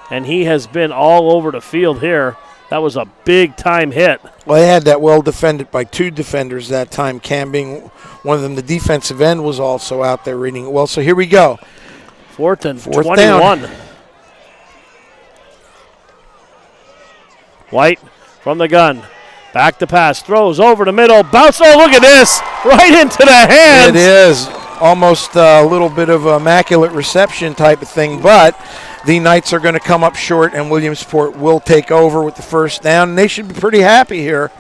Speaker 1: and he has been all over the field here. That was a big-time hit.
Speaker 2: Well, they had that well defended by 2 defenders that time, Cam being one of them. The defensive end was also out there reading it well. So here we go.
Speaker 1: 4th and 21.
Speaker 2: Down.
Speaker 1: White from the gun. Back to pass. Throws over the middle. Bounce. Oh, look at this. Right into the hands.
Speaker 2: It is. Almost a little bit of immaculate reception type of thing, but the Knights are going to come up short, and Williamsport will take over with the 1st down, and they should be pretty happy here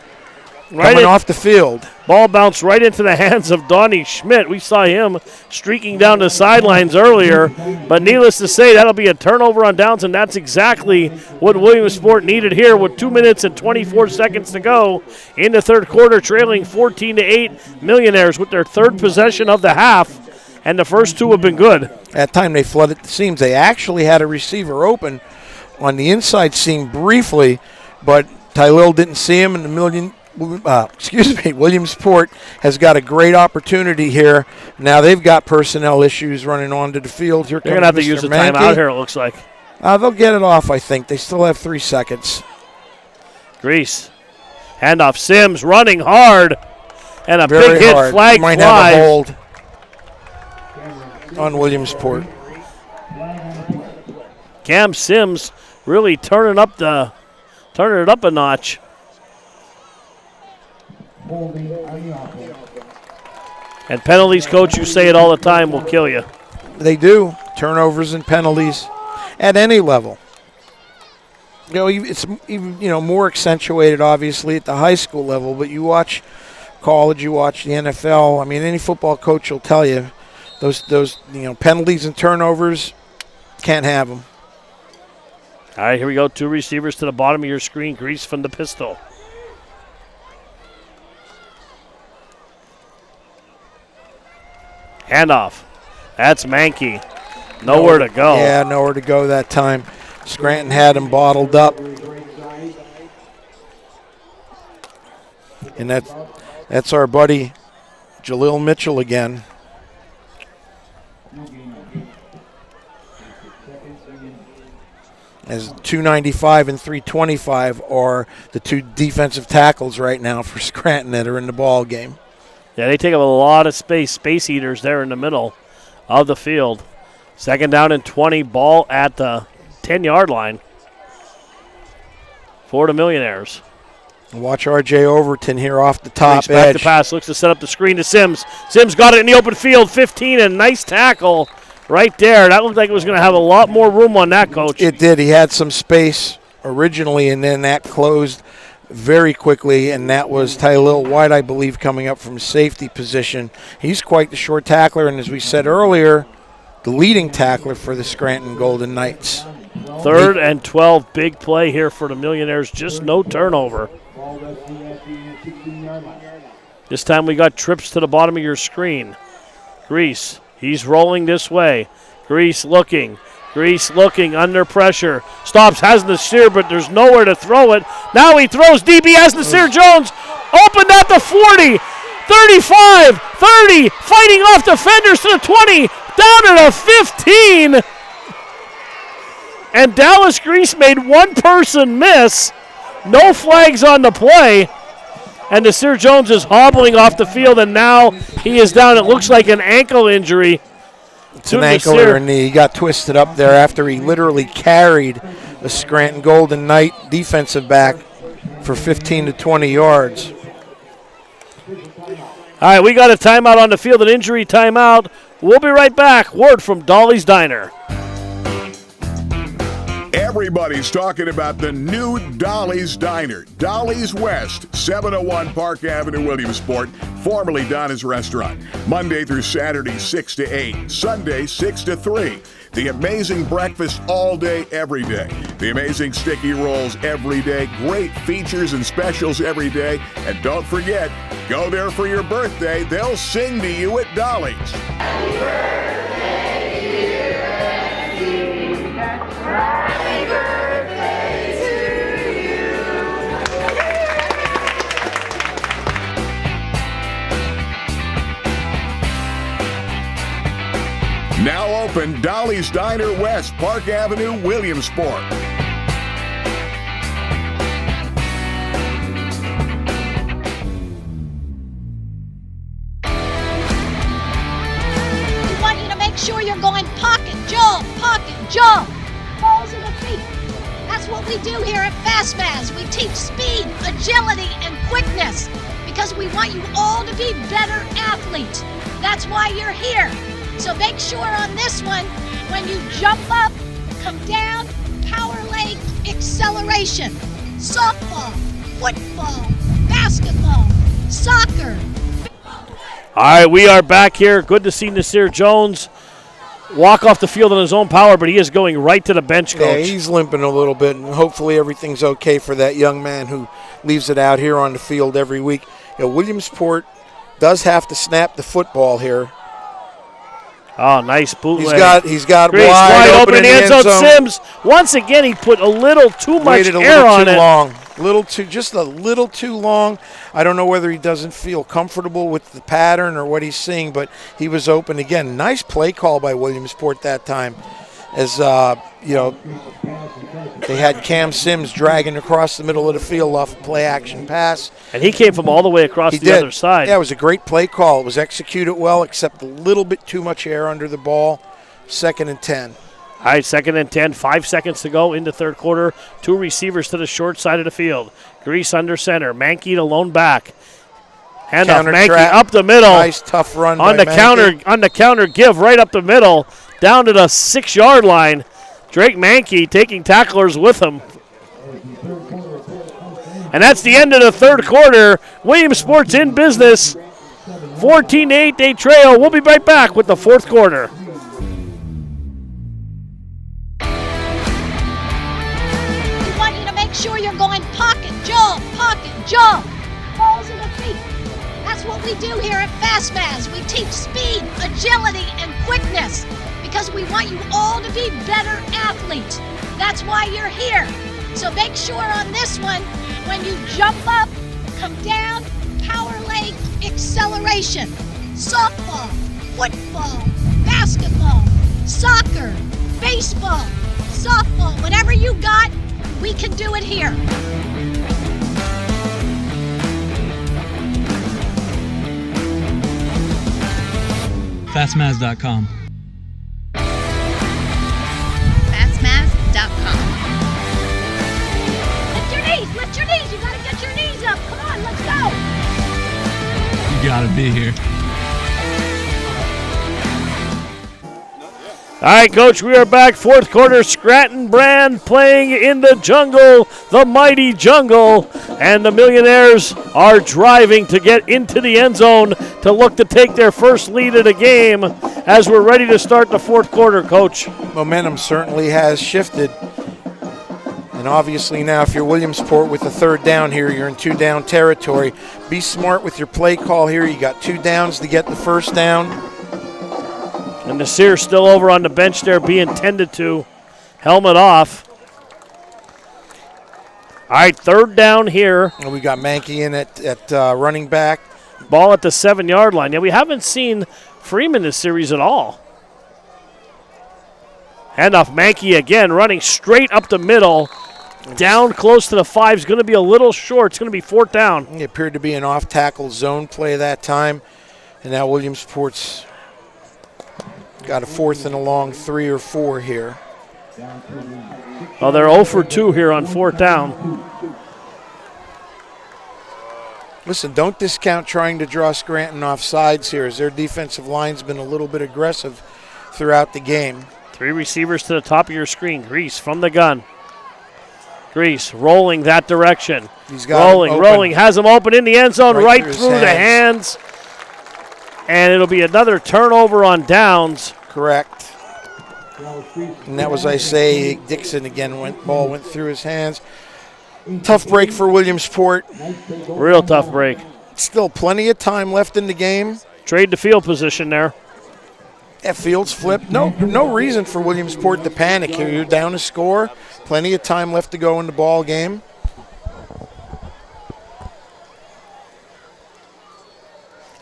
Speaker 2: coming off the field.
Speaker 1: Ball bounced right into the hands of Donnie Schmidt. We saw him streaking down the sidelines earlier, but needless to say, that'll be a turnover on downs, and that's exactly what Williamsport needed here with 2 minutes and 24 seconds to go in the third quarter, trailing 14-8. Millionaires with their 3rd possession of the half, and the first 2 have been good.
Speaker 2: That time they flooded the seams. They actually had a receiver open on the inside seam briefly, but Tylil didn't see him, and Williamsport has got a great opportunity here. Now they've got personnel issues running onto the field. Here
Speaker 1: They're going to have to use the timeout here, it looks like.
Speaker 2: They'll get it off, I think. They still have 3 seconds.
Speaker 1: Grease. Handoff. Sims running hard. And a
Speaker 2: Very
Speaker 1: big hit.
Speaker 2: hard.
Speaker 1: Flag
Speaker 2: might
Speaker 1: flies.
Speaker 2: have a hold on Williamsport.
Speaker 1: Cam Sims really turning it up a notch. And penalties, Coach, you say it all the time, will kill you.
Speaker 2: They do. Turnovers and penalties at any level. It's even more accentuated, obviously, at the high school level, but you watch college, you watch the NFL. I mean, any football coach will tell you those penalties and turnovers, can't have them.
Speaker 1: All right, here we go. 2 receivers to the bottom of your screen. Grease from the pistol. Handoff. That's Mankey. Nowhere to go.
Speaker 2: Yeah, nowhere to go that time. Scranton had him bottled up. And that's our buddy Jalil Mitchell again. As 295 and 325 are the 2 defensive tackles right now for Scranton that are in the ball game.
Speaker 1: Yeah, they take up a lot of space eaters there in the middle of the field. 2nd down and 20, ball at the 10-yard line for the Millionaires.
Speaker 2: Watch R.J. Overton here off the top
Speaker 1: back
Speaker 2: edge.
Speaker 1: to pass, looks to set up the screen to Sims. Sims got it in the open field, 15, and nice tackle right there. That looked like it was going to have a lot more room on that, Coach.
Speaker 2: It did. He had some space originally, and then that closed very quickly, and that was Tylil White, I believe, coming up from safety position. He's quite the short tackler, and as we said earlier, the leading tackler for the Scranton Golden Knights.
Speaker 1: 3rd and 12, big play here for the Millionaires, just no turnover. This time we got trips to the bottom of your screen. Grease, he's rolling this way. Grease looking under pressure. Stops, has Nasir, but there's nowhere to throw it. Now he throws deep. He has Nasir Jones opened at the 40, 35, 30, fighting off defenders to the 20, down to the 15. And Dallas Grease made one person miss. No flags on the play. And Nasir Jones is hobbling off the field, and now he is down. It looks like an ankle injury.
Speaker 2: It's an ankle or a knee. He got twisted up there after he literally carried the Scranton Golden Knight defensive back for 15 to 20 yards.
Speaker 1: All right, we got a timeout on the field, an injury timeout. We'll be right back. Word from Dolly's Diner.
Speaker 10: Everybody's talking about the new Dolly's Diner. Dolly's West, 701 Park Avenue, Williamsport, formerly Donna's Restaurant. Monday through Saturday, 6 to 8. Sunday, 6 to 3. The amazing breakfast all day, every day. The amazing sticky rolls every day. Great features and specials every day. And don't forget, go there for your birthday. They'll sing to you at Dolly's.
Speaker 17: Happy birthday, dear Andy. Happy birthday to you.
Speaker 10: Now open, Dolly's Diner West, Park Avenue, Williamsport.
Speaker 4: We want you to make sure you're going pocket, jump, balls in the feet. That's what we do here at FastMaz. We teach speed, agility, and quickness because we want you all to be better athletes. That's why you're here. So make sure on this one, when you jump up, come down, power leg, acceleration. Softball, football, basketball, soccer.
Speaker 1: All right, we are back here. Good to see Nasir Jones walk off the field on his own power, but he is going right to the bench, Coach.
Speaker 2: Yeah, he's limping a little bit, and hopefully everything's okay for that young man who leaves it out here on the field every week. You know, Williamsport does have to snap the football here.
Speaker 1: Oh, nice bootleg.
Speaker 2: He's got
Speaker 1: Grace
Speaker 2: wide open in the end zone.
Speaker 1: Sims. Once again, he put a little too much air on it.
Speaker 2: Just a little too long. I don't know whether he doesn't feel comfortable with the pattern or what he's seeing, but he was open again. Nice play call by Williamsport that time. As they had Cam Sims dragging across the middle of the field off a play-action pass.
Speaker 1: And he came from all the way across the other side.
Speaker 2: Yeah, it was a great play call. It was executed well, except a little bit too much air under the ball. 2nd and 10.
Speaker 1: All right, 2nd and 10, 5 seconds to go in the third quarter. 2 receivers to the short side of the field. Grease under center. Mankey to lone back. Handoff, Mankey up the middle.
Speaker 2: Nice, tough run
Speaker 1: on the counter. On the counter, give right up the middle, down to the 6-yard line. Drake Mankey taking tacklers with him. And that's the end of the third quarter. Williamsport's in business. 14-8, they trail. We'll be right back with the fourth quarter.
Speaker 4: We want you to make sure you're going pocket, jump, balls in the feet. That's what we do here at FastMaz. We teach speed, agility, and quickness because we want you all to be better athletes. That's why you're here. So make sure on this one, when you jump up, come down, power leg, acceleration. Softball, football, basketball, soccer, baseball, softball, whatever you got, we can do it here.
Speaker 16: Fastmaz.com.
Speaker 4: Fastmaz.com. Lift your knees. You gotta get your knees up. Come on, let's go.
Speaker 16: You gotta be here.
Speaker 1: All right, Coach, we are back. Fourth quarter, Scranton Brand playing in the jungle, the mighty jungle. And the Millionaires are driving to get into the end zone to look to take their first lead of the game as we're ready to start the fourth quarter, Coach.
Speaker 2: Momentum certainly has shifted. And And obviously now if you're Williamsport with a third down here, you're in 2-down territory. Be smart with your play call here. You got 2 downs to get the first down.
Speaker 1: And Nasir still over on the bench there being tended to. Helmet off. All right, 3rd down here.
Speaker 2: And we got Mankey in at running back.
Speaker 1: Ball at the 7-yard line. Yeah, we haven't seen Freeman this series at all. Handoff Mankey again, running straight up the middle. Down close to the 5 is going to be a little short. It's going to be 4th down.
Speaker 2: It appeared to be an off-tackle zone play that time. And now Williamsport's got a 4th and a long 3 or 4 here.
Speaker 1: Oh, they're 0 for 2 here on 4th down.
Speaker 2: Listen, don't discount trying to draw Scranton off sides here, as their defensive line's been a little bit aggressive throughout the game.
Speaker 1: 3 receivers to the top of your screen. Grease from the gun. Grease rolling that direction.
Speaker 2: He's got
Speaker 1: rolling, has him open in the end zone, right
Speaker 2: through
Speaker 1: through the hands. And it'll be another turnover on downs.
Speaker 2: Correct. And that was, I say, Dixon again. Ball went through his hands. Tough break for Williamsport.
Speaker 1: Real tough break.
Speaker 2: Still plenty of time left in the game.
Speaker 1: Trade the field position there.
Speaker 2: Yeah, field's flipped. No reason for Williamsport to panic here. You're down a score. Plenty of time left to go in the ball game.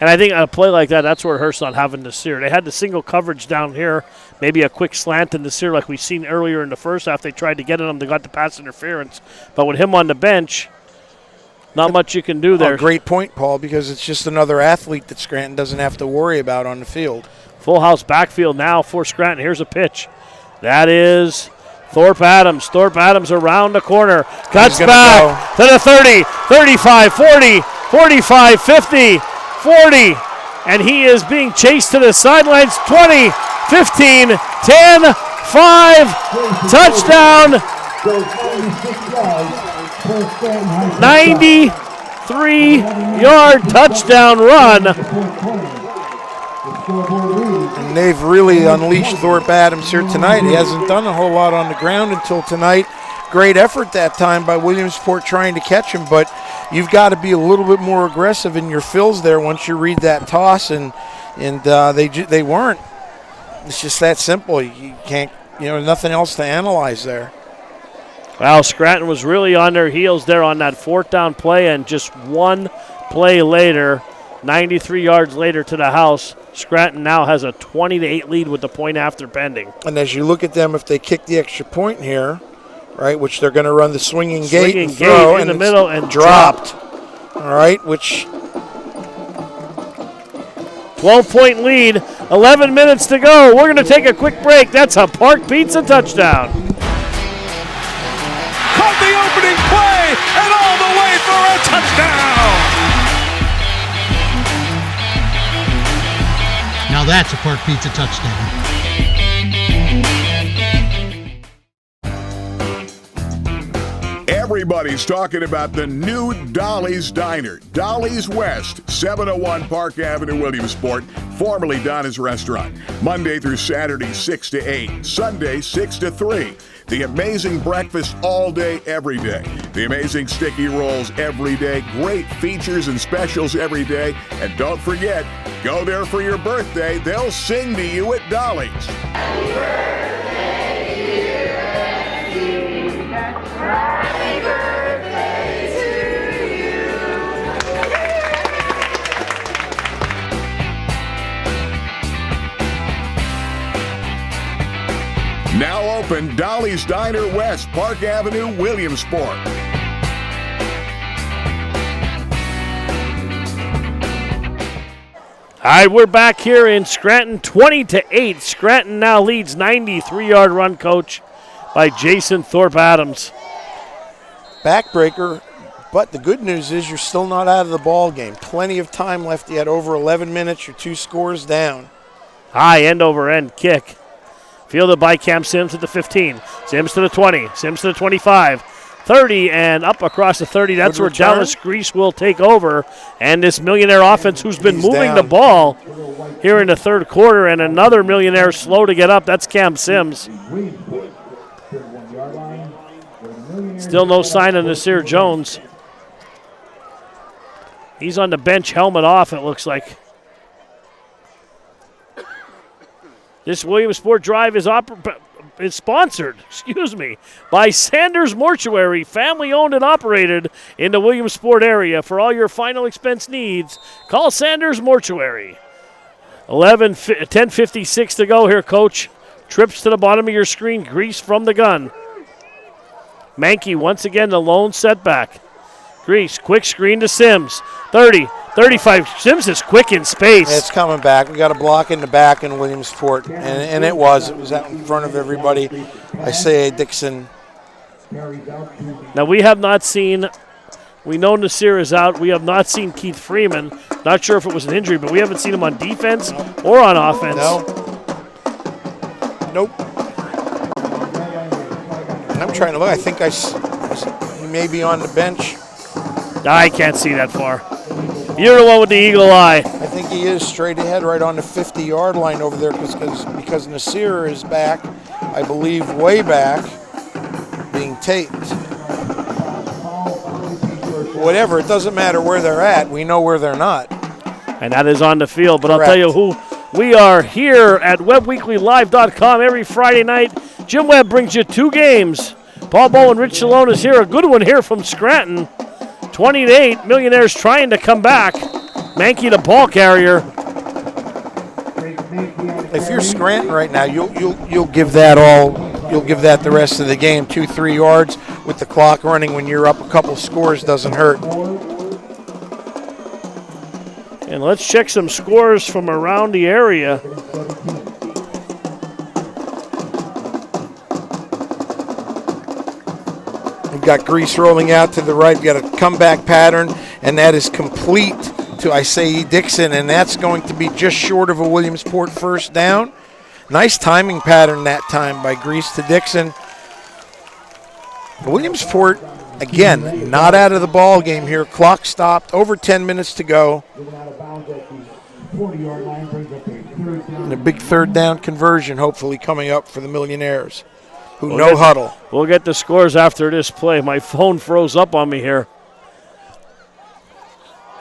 Speaker 1: And I think on a play like that, that's where it hurts not having Nasir. They had the single coverage down here, maybe a quick slant to Nasir like we've seen earlier in the first half. They tried to get at him. They got the pass interference. But with him on the bench, not much you can do there.
Speaker 2: Oh, great point, Paul, because it's just another athlete that Scranton doesn't have to worry about on the field.
Speaker 1: Full house backfield now for Scranton. Here's a pitch. That is Thorpe Adams. Thorpe Adams around the corner. Cuts back to the 30, 35, 40, 45, 50, 40. And he is being chased to the sidelines. 20, 15, 10, 5. Touchdown. 93-yard touchdown run.
Speaker 2: And they've really unleashed Thorpe Adams here tonight. He hasn't done a whole lot on the ground until tonight. Great effort that time by Williamsport trying to catch him, but you've got to be a little bit more aggressive in your fills there once you read that toss, and they weren't. It's just that simple. You can't, nothing else to analyze there.
Speaker 1: Well, Scranton was really on their heels there on that 4th down play, and just one play later, 93 yards later to the house, Scranton now has a 20-8 lead with the point after pending.
Speaker 2: And as you look at them, if they kick the extra point here, right, which they're going to run the swinging gate and throw
Speaker 1: in the middle and
Speaker 2: dropped. All right, which
Speaker 1: 12-point lead, 11 minutes to go. We're going to take a quick break. That's a Park Pizza touchdown.
Speaker 6: Caught the opening play and all the way for a touchdown.
Speaker 5: Now that's a Park Pizza touchdown.
Speaker 10: Everybody's talking about the new Dolly's Diner, Dolly's West, 701 Park Avenue, Williamsport, formerly Donna's Restaurant. Monday through Saturday, 6 to 8. Sunday, 6 to 3. The amazing breakfast all day, every day. The amazing sticky rolls every day. Great features and specials every day. And don't forget, go there for your birthday. They'll sing to you at Dolly's.
Speaker 17: Happy birthday, dear Essie. Happy birthday to you.
Speaker 10: Now open, Dolly's Diner West, Park Avenue, Williamsport.
Speaker 1: All right, we're back here in Scranton, 20-8. Scranton now leads 93-yard run, coach, by Jason Thorpe Adams.
Speaker 2: Backbreaker, but the good news is you're still not out of the ball game. Plenty of time left. You had over 11 minutes. You're 2 scores down.
Speaker 1: High end-over-end kick. Fielded by Cam Sims at the 15. Sims to the 20. Sims to the 25. 30 and up across the 30. That's where Dallas Grease will take over. And this Millionaire offense who's been moving the ball here in the third quarter, and another Millionaire slow to get up. That's Cam Sims. Still no sign of Nasir Jones. He's on the bench, helmet off, it looks like. This Williamsport Drive is sponsored, by Sanders Mortuary, family-owned and operated in the Williamsport area. For all your final expense needs, call Sanders Mortuary. 10:56 to go here, Coach. Trips to the bottom of your screen, Grease from the gun. Mankey once again the lone setback. Grease, quick screen to Sims. 30, 35. Sims is quick in space.
Speaker 2: It's coming back. We got a block in the back in Williamsport, and it was out in front of everybody. Isaiah Dixon.
Speaker 1: Now we have not seen. We know Nasir is out. We have not seen Keith Freeman. Not sure if it was an injury, but we haven't seen him on defense or on offense.
Speaker 2: No. Nope. I'm trying to look. I think he may be on the bench.
Speaker 1: I can't see that far. You're the one with the eagle eye.
Speaker 2: I think he is straight ahead right on the 50-yard line over there because Nasir is back, I believe, way back, being taped. Whatever, it doesn't matter where they're at. We know where they're not.
Speaker 1: And that is on the field. But
Speaker 2: Correct.
Speaker 1: I'll tell you who. We are here at WebWeeklyLive.com every Friday night. Jim Webb brings you 2 games. Paul Bow and Rich Salone is here. A good one here from Scranton. 20-8. Millionaires trying to come back. Mankey the ball carrier.
Speaker 2: If you're Scranton right now, you'll give that all. You'll give that the rest of the game. 2-3 yards with the clock running when you're up a couple scores doesn't hurt.
Speaker 1: And let's check some scores from around the area.
Speaker 2: We've got Grease rolling out to the right. We've got a comeback pattern, and that is complete to Isaiah Dixon, and that's going to be just short of a Williamsport first down. Nice timing pattern that time by Grease to Dixon. Williamsport, again, not out of the ball game here. Clock stopped, over 10 minutes to go. And a big third down conversion hopefully coming up for the Millionaires, who no huddle.
Speaker 1: We'll get the scores after this play. My phone froze up on me here.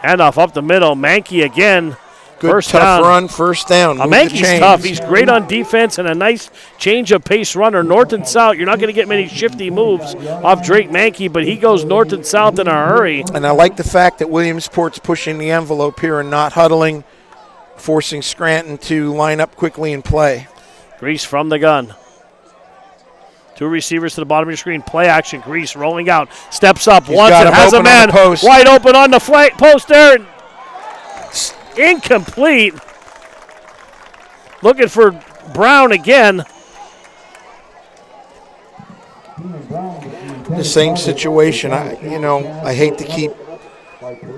Speaker 1: Handoff up the middle. Mankey again.
Speaker 2: Good
Speaker 1: first
Speaker 2: tough
Speaker 1: down.
Speaker 2: run, first down.
Speaker 1: Mankey's tough. He's great on defense and a nice change of pace runner. North and south, you're not going to get many shifty moves off Drake Mankey, but he goes north and south in a hurry.
Speaker 2: And I like the fact that Williamsport's pushing the envelope here and not huddling, forcing Scranton to line up quickly and play.
Speaker 1: Grease from the gun. 2 receivers to the bottom of your screen. Play action. Grease rolling out. Steps up. Wants it. Has a man wide open on the flank post there. Incomplete. Looking for Brown again.
Speaker 2: The same situation. I hate to keep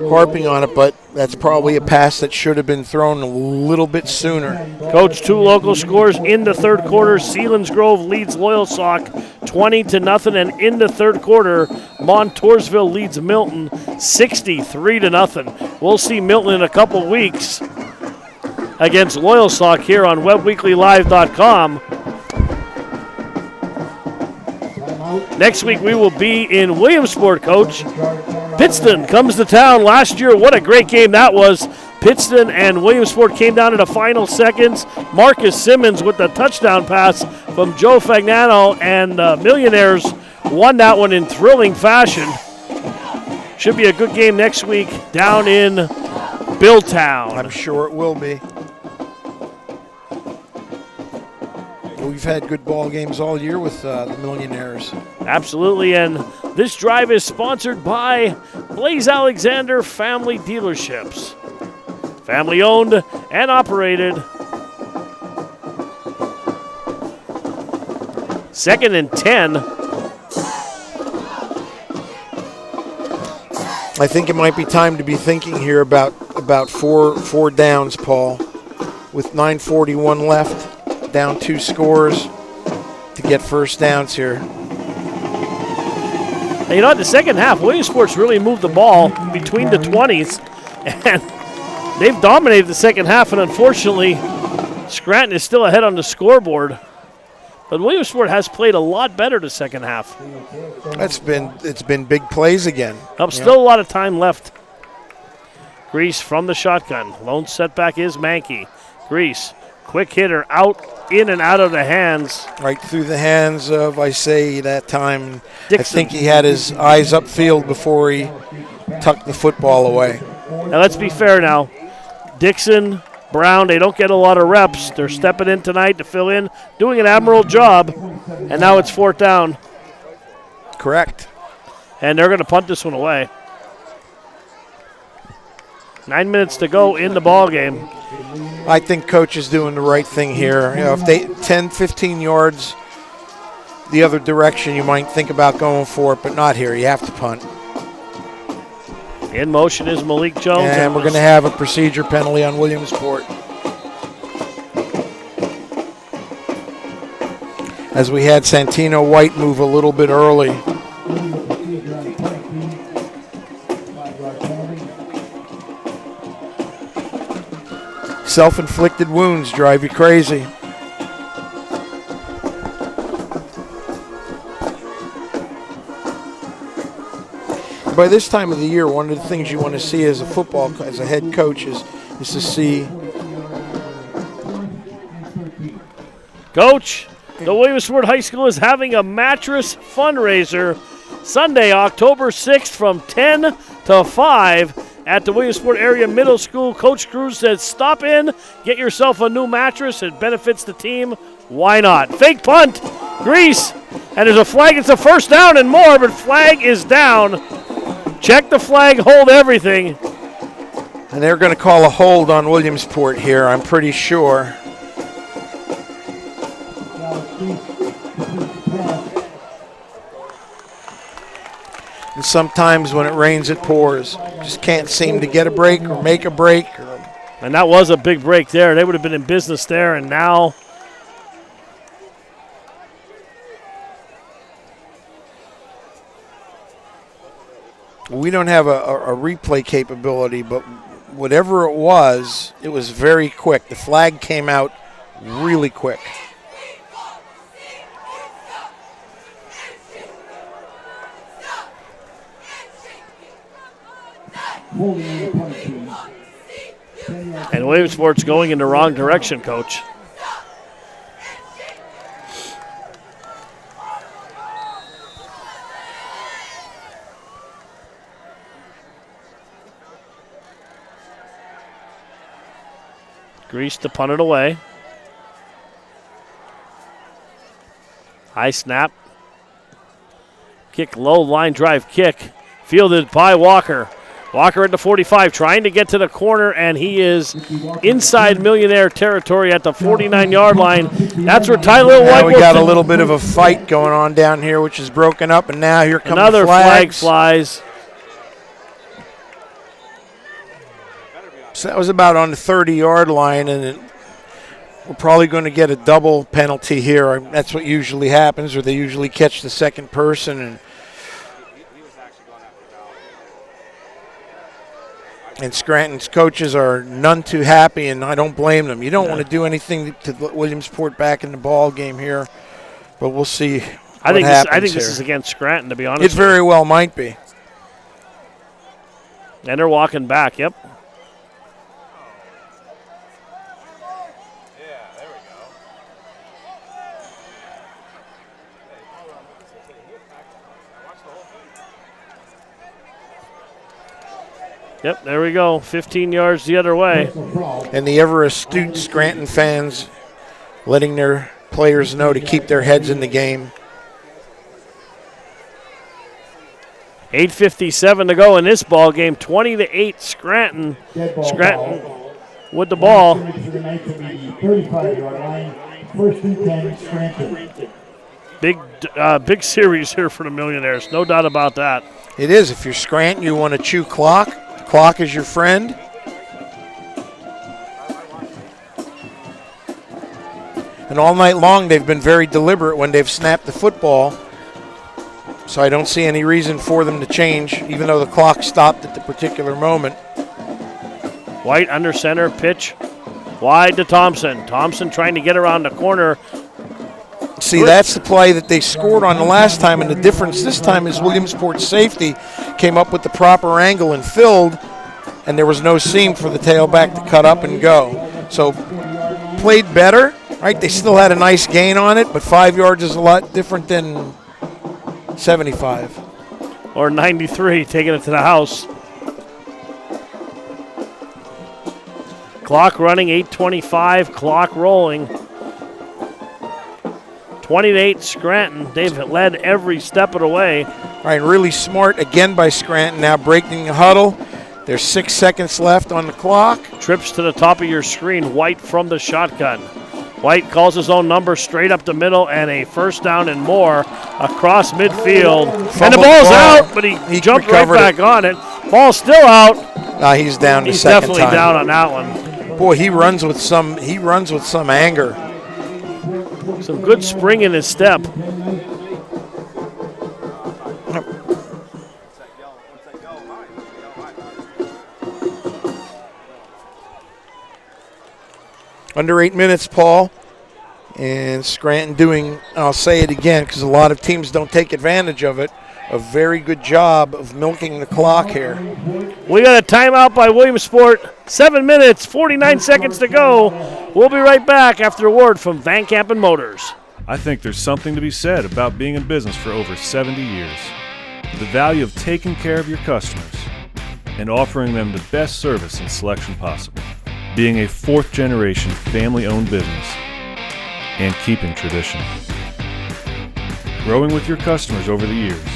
Speaker 2: harping on it, but that's probably a pass that should have been thrown a little bit sooner.
Speaker 1: Coach, 2 local scores in the third quarter. Selinsgrove leads Loyalsock 20-0, and in the third quarter, Montoursville leads Milton 63-0. We'll see Milton in a couple weeks against Loyalsock here on WebWeeklyLive.com. Next week we will be in Williamsport, Coach. Pittston comes to town last year. What a great game that was. Pittston and Williamsport came down to the final seconds. Marcus Simmons with the touchdown pass from Joe Fagnano, and Millionaires won that one in thrilling fashion. Should be a good game next week down in Billtown.
Speaker 2: I'm sure it will be. We've had good ball games all year with the Millionaires.
Speaker 1: Absolutely, and this drive is sponsored by Blaze Alexander Family Dealerships. Family owned and operated. 2nd and 10.
Speaker 2: I think it might be time to be thinking here about four downs, Paul. With 9:41 left. Down 2 scores to get first downs here.
Speaker 1: And in the second half, Williamsport's really moved the ball between the 20s, and they've dominated the second half, and unfortunately, Scranton is still ahead on the scoreboard. But Williamsport has played a lot better the second half.
Speaker 2: It's been big plays again.
Speaker 1: Still a lot of time left. Grease from the shotgun. Lone setback is Mankey. Grease, quick hitter, in and out of the hands.
Speaker 2: Right through the hands of, I say, that time.
Speaker 1: Dixon.
Speaker 2: I think he had his eyes upfield before he tucked the football away.
Speaker 1: Now let's be fair now. Dixon, Brown, they don't get a lot of reps. They're stepping in tonight to fill in, doing an admirable job, and now it's 4th down.
Speaker 2: Correct.
Speaker 1: And they're going to punt this one away. 9 minutes to go in the ball game.
Speaker 2: I think Coach is doing the right thing here. If they 10, 15 yards the other direction, you might think about going for it, but not here. You have to punt.
Speaker 1: In motion is Malik Jones.
Speaker 2: And we're going to have a procedure penalty on Williamsport. As we had Santino White move a little bit early. Self-inflicted wounds drive you crazy. By this time of the year, one of the things you want to see as a head coach is to see.
Speaker 1: Coach, the Williamsport High School is having a mattress fundraiser Sunday, October 6th from 10 to 5 at the Williamsport Area Middle School. Coach Cruz says, stop in, get yourself a new mattress. It benefits the team. Why not? Fake punt, Grease, and there's a flag. It's a 1st down and more, but flag is down. Check the flag, hold everything.
Speaker 2: And they're going to call a hold on Williamsport here, I'm pretty sure. And sometimes when it rains, it pours. Just can't seem to get a break or make a break.
Speaker 1: And that was a big break there. They would have been in business there, and now
Speaker 2: we don't have a replay capability, but whatever it was very quick. The flag came out really quick.
Speaker 1: And Williamsport's going in the wrong direction, Coach. Grease to punt it away. High snap. Kick low, line drive kick. Fielded by Walker. Walker at the 45, trying to get to the corner, and he is inside Millionaire territory at the 49-yard line. That's where Tyler White.
Speaker 2: We got a little bit of a fight going on down here, which is broken up, and now here comes
Speaker 1: another
Speaker 2: the flag
Speaker 1: flies.
Speaker 2: So that was about on the 30-yard line, and we're probably going to get a double penalty here. That's what usually happens, or they usually catch the second person. And Scranton's coaches are none too happy, and I don't blame them. You don't want to do anything to Williamsport back in the ball game here, but we'll see what happens
Speaker 1: I think
Speaker 2: here.
Speaker 1: this is against Scranton, to be honest.
Speaker 2: It very well might be.
Speaker 1: And they're walking back, yep. Yep, there we go. 15 yards the other way.
Speaker 2: And the ever astute Scranton fans letting their players know to keep their heads in the game.
Speaker 1: 8:57 to go in this ball game. 20-8 Scranton. Scranton with the ball.
Speaker 3: 35-yard line. 1st and 10, Scranton.
Speaker 1: Big series here for the Millionaires. No doubt about that.
Speaker 2: It is. If you're Scranton, you want to chew clock. Clock is your friend. And all night long, they've been very deliberate when they've snapped the football. So I don't see any reason for them to change, even though the clock stopped at the particular moment.
Speaker 1: White under center, pitch wide to Thompson. Thompson trying to get around the corner.
Speaker 2: See, that's the play that they scored on the last time, and the difference this time is Williamsport's safety came up with the proper angle and filled, and there was no seam for the tailback to cut up and go. So played better, right? They still had a nice gain on it, but 5 yards is a lot different than 75.
Speaker 1: Or 93, taking it to the house. Clock running, 8:25, clock rolling. 28 Scranton. They've led every step of the way.
Speaker 2: Right, really smart again by Scranton, now breaking the huddle. There's 6 seconds left on the clock.
Speaker 1: Trips to the top of your screen, White from the shotgun. White calls his own number straight up the middle, and a first down and more across midfield. And the ball's out, but he jumped right back on it. Ball's still out.
Speaker 2: He's down the
Speaker 1: He's
Speaker 2: second time.
Speaker 1: definitely down on that one.
Speaker 2: Boy, he runs with some anger.
Speaker 1: Some good spring in his step.
Speaker 2: Under 8 minutes, Paul. And Scranton doing, I'll say it again because a lot of teams don't take advantage of it, a very good job of milking the clock here.
Speaker 1: We got a timeout by Williamsport. 7 minutes, 49 seconds to go. We'll be right back after a word from Van Kampen Motors.
Speaker 11: I think there's something to be said about being in business for over 70 years. The value of taking care of your customers and offering them the best service and selection possible. Being a fourth-generation family-owned business and keeping tradition. Growing with your customers over the years.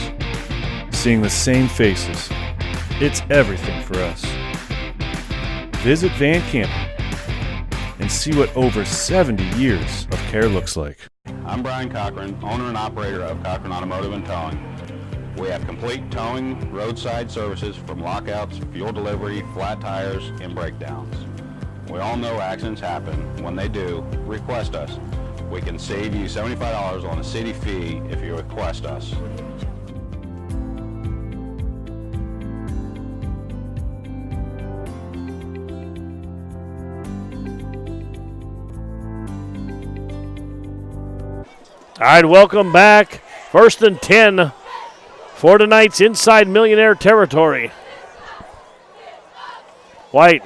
Speaker 11: Seeing the same faces. It's everything for us. Visit Van Kampen and see what over 70 years of care looks like.
Speaker 8: I'm Brian Cochran, owner and operator of Cochran Automotive and Towing. We have complete towing, roadside services from lockouts, fuel delivery, flat tires, and breakdowns. We all know accidents happen. When they do, request us. We can save you $75 on a city fee if you request us.
Speaker 1: All right, welcome back. 1st and 10 for tonight's Inside Millionaire territory. White,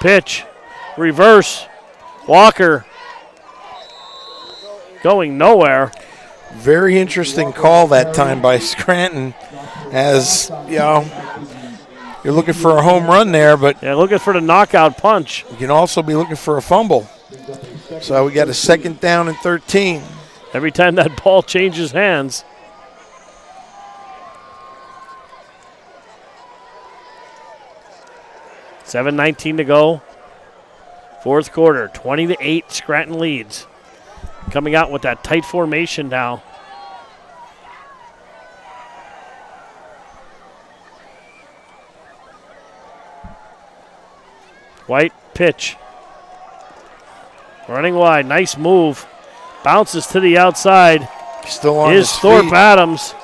Speaker 1: pitch, reverse, Walker going nowhere.
Speaker 2: Very interesting call that time by Scranton, as, you know, you're looking for a home run there, but
Speaker 1: yeah, looking for the knockout punch.
Speaker 2: You can also be looking for a fumble. So we got a 2nd down and 13.
Speaker 1: Every time that ball changes hands. $7:19 to go. 4th quarter, 20-8, Scranton leads. Coming out with that tight formation now. White, pitch. Running wide, nice move. Bounces to the outside.
Speaker 2: Still on
Speaker 1: his Thorpe
Speaker 2: feet.
Speaker 1: Adams.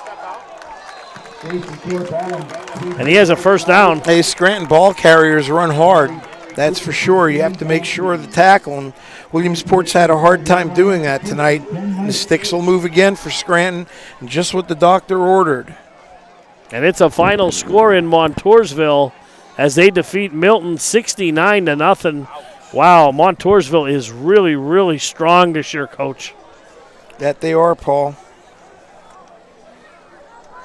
Speaker 1: And he has a first down.
Speaker 2: Hey, Scranton ball carriers run hard. That's for sure. You have to make sure of the tackle. And Williamsport's had a hard time doing that tonight. The sticks will move again for Scranton, and just what the doctor ordered.
Speaker 1: And it's a final score in Montoursville as they defeat Milton 69-0. Wow, Montoursville is really, really strong this year, Coach.
Speaker 2: That they are, Paul.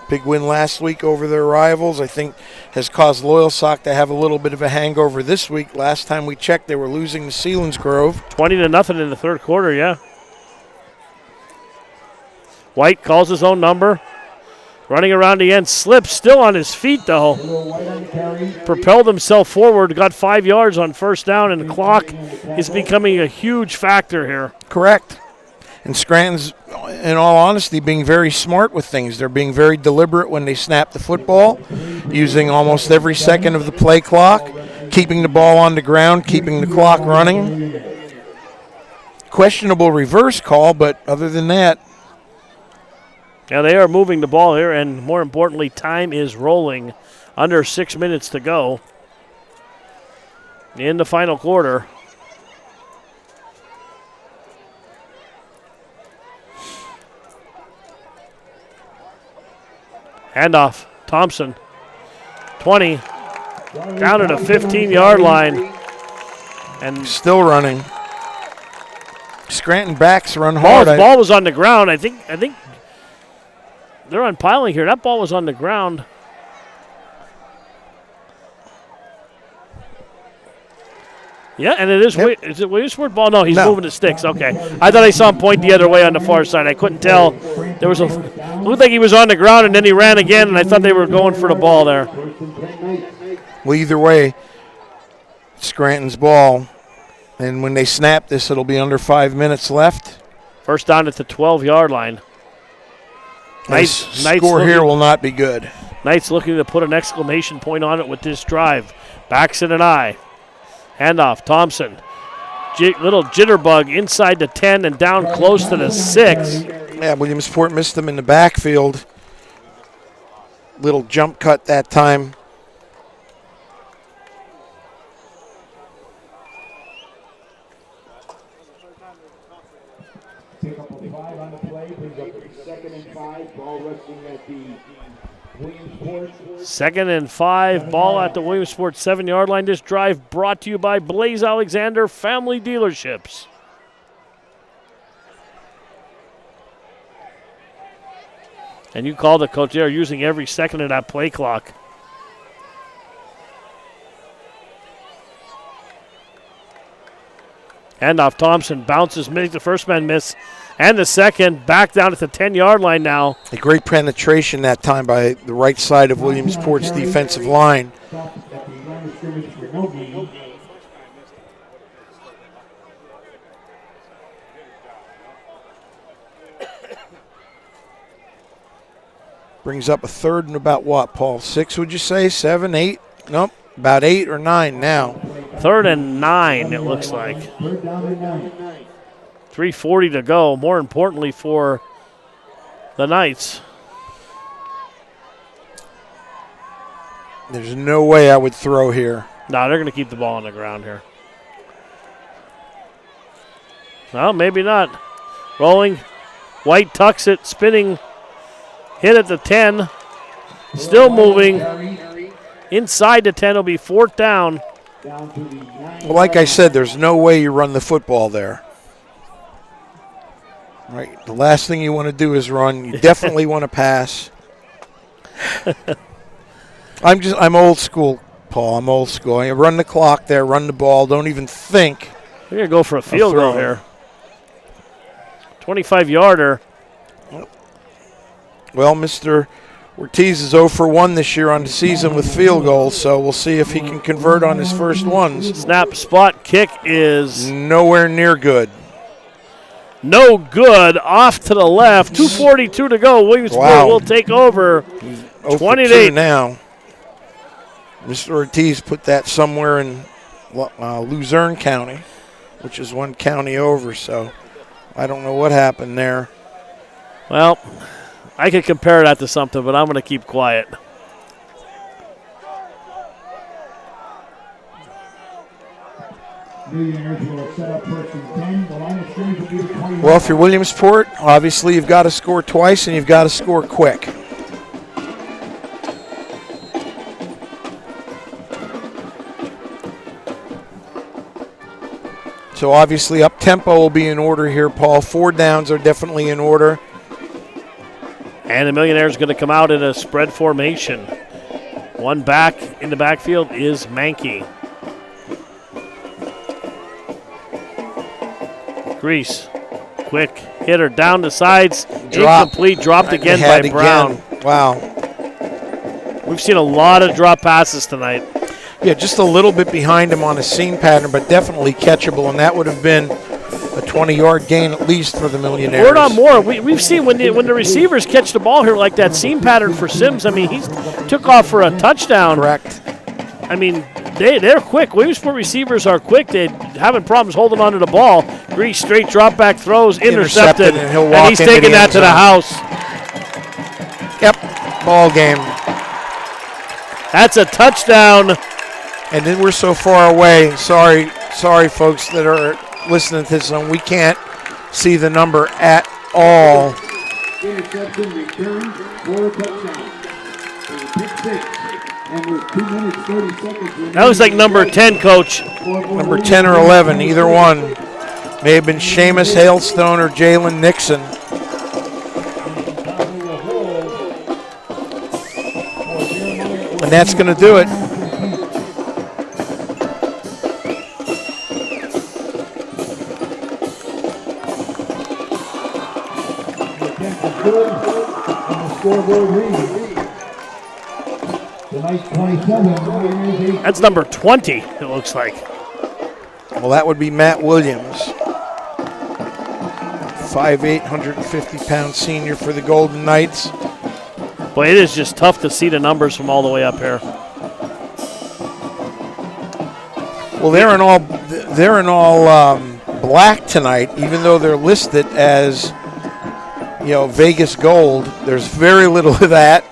Speaker 2: Big win last week over their rivals, I think, has caused Loyalsock to have a little bit of a hangover this week. Last time we checked, they were losing to Selinsgrove.
Speaker 1: 20-0 in the 3rd quarter, yeah. White calls his own number. Running around the end, slips, still on his feet, though. Propelled himself forward, got 5 yards on first down, and the clock is becoming a huge factor here.
Speaker 2: Correct. And Scranton's, in all honesty, being very smart with things. They're being very deliberate when they snap the football, using almost every second of the play clock, keeping the ball on the ground, keeping the clock running. Questionable reverse call, but other than that.
Speaker 1: Now they are moving the ball here, and more importantly, time is rolling. Under 6 minutes to go in the final quarter. Handoff. Thompson. 20. Down at the 15-yard line. And
Speaker 2: still running. Scranton backs run hard.
Speaker 1: Ball was on the ground. I think they're unpiling here. That ball was on the ground. Yeah, and it is.
Speaker 2: Yep.
Speaker 1: Is it Williamsport ball? No, he's moving the sticks. Okay, I thought I saw him point the other way on the far side. I couldn't tell. There was it looked like he was on the ground, and then he ran again, and I thought they were going for the ball there.
Speaker 2: Well, either way, Scranton's ball. And when they snap this, it'll be under 5 minutes left.
Speaker 1: First down at the 12-yard line.
Speaker 2: Nice score here will not be good.
Speaker 1: Knight's looking to put an exclamation point on it with this drive. Backs in an eye. Handoff, Thompson. Little jitterbug inside the 10 and down close to the 6.
Speaker 2: Yeah, Williamsport missed them in the backfield. Little jump cut that time.
Speaker 3: Pick up a 5 on the play, brings up 2nd and 5, ball resting at the Williamsport.
Speaker 1: 2nd and 5, ball at the Williamsport 7-yard line. This drive brought to you by Blaze Alexander Family Dealerships. And you called it, Coach. They are using every second of that play clock. Handoff, Thompson bounces, makes the first man miss, and the second back down at the 10-yard line now.
Speaker 2: A great penetration that time by the right side of Williamsport's defensive line. Brings up a 3rd and about what, Paul? 6, would you say? 7, 8? Nope, about 8 or 9 now.
Speaker 1: 3rd and 9, it looks like. 3:40 to go. More importantly for the Knights.
Speaker 2: There's no way I would throw here.
Speaker 1: No, they're going to keep the ball on the ground here. Well, maybe not. Rolling. White tucks it, spinning. Hit at the 10. Still moving. Inside the 10 will be 4th down.
Speaker 2: Well, like I said, there's no way you run the football there. Right. The last thing you want to do is run. You definitely want to pass. I'm old school, Paul. I'm old school. I run the clock there, run the ball. Don't even think.
Speaker 1: We're going to go for a field goal here. 25-yarder.
Speaker 2: Well, Mr. Ortiz is 0 for 1 this year on the season with field goals, so we'll see if he can convert on his first ones.
Speaker 1: Snap, spot, kick is
Speaker 2: nowhere near good.
Speaker 1: No good. Off to the left. 2:42 to go. Williamsport will take over. 20-8
Speaker 2: now. Mr. Ortiz put that somewhere in Luzerne County, which is one county over, so I don't know what happened there.
Speaker 1: Well, I could compare that to something, but I'm going to keep quiet.
Speaker 2: Well, if you're Williamsport, obviously you've got to score twice and you've got to score quick. So obviously up-tempo will be in order here, Paul. 4 downs are definitely in order.
Speaker 1: And the Millionaires going to come out in a spread formation. One back in the backfield is Mankey. Grease, quick hitter down the sides, incomplete, dropped again by Brown.
Speaker 2: Wow.
Speaker 1: We've seen a lot of drop passes tonight.
Speaker 2: Yeah, just a little bit behind him on a seam pattern, but definitely catchable, and that would have been a 20-yard gain at least for the Millionaires.
Speaker 1: Word on more. We've seen when the receivers catch the ball here like that seam pattern for Sims. I mean, he took off for a touchdown.
Speaker 2: Correct.
Speaker 1: I mean, they're quick. Williamsport receivers are quick. They're having problems holding onto the ball. Grease straight drop back throws, intercepted, and he's taking that to the house.
Speaker 2: Yep, ball game.
Speaker 1: That's a touchdown.
Speaker 2: And then we're so far away. Sorry, folks that are listening to this, and we can't see the number at all.
Speaker 3: Interception return for a touchdown.
Speaker 1: That looks like number 10, Coach.
Speaker 2: Number 10 or 11, either one. May have been Seamus Hailstone or Jalen Nixon. And that's going to do it.
Speaker 1: That's number 20, it looks like.
Speaker 2: Well, that would be Matt Williams. 5'8", 150-pound senior for the Golden Knights.
Speaker 1: Boy, it is just tough to see the numbers from all the way up here.
Speaker 2: Well, they're in all black tonight, even though they're listed as, Vegas gold. There's very little of that.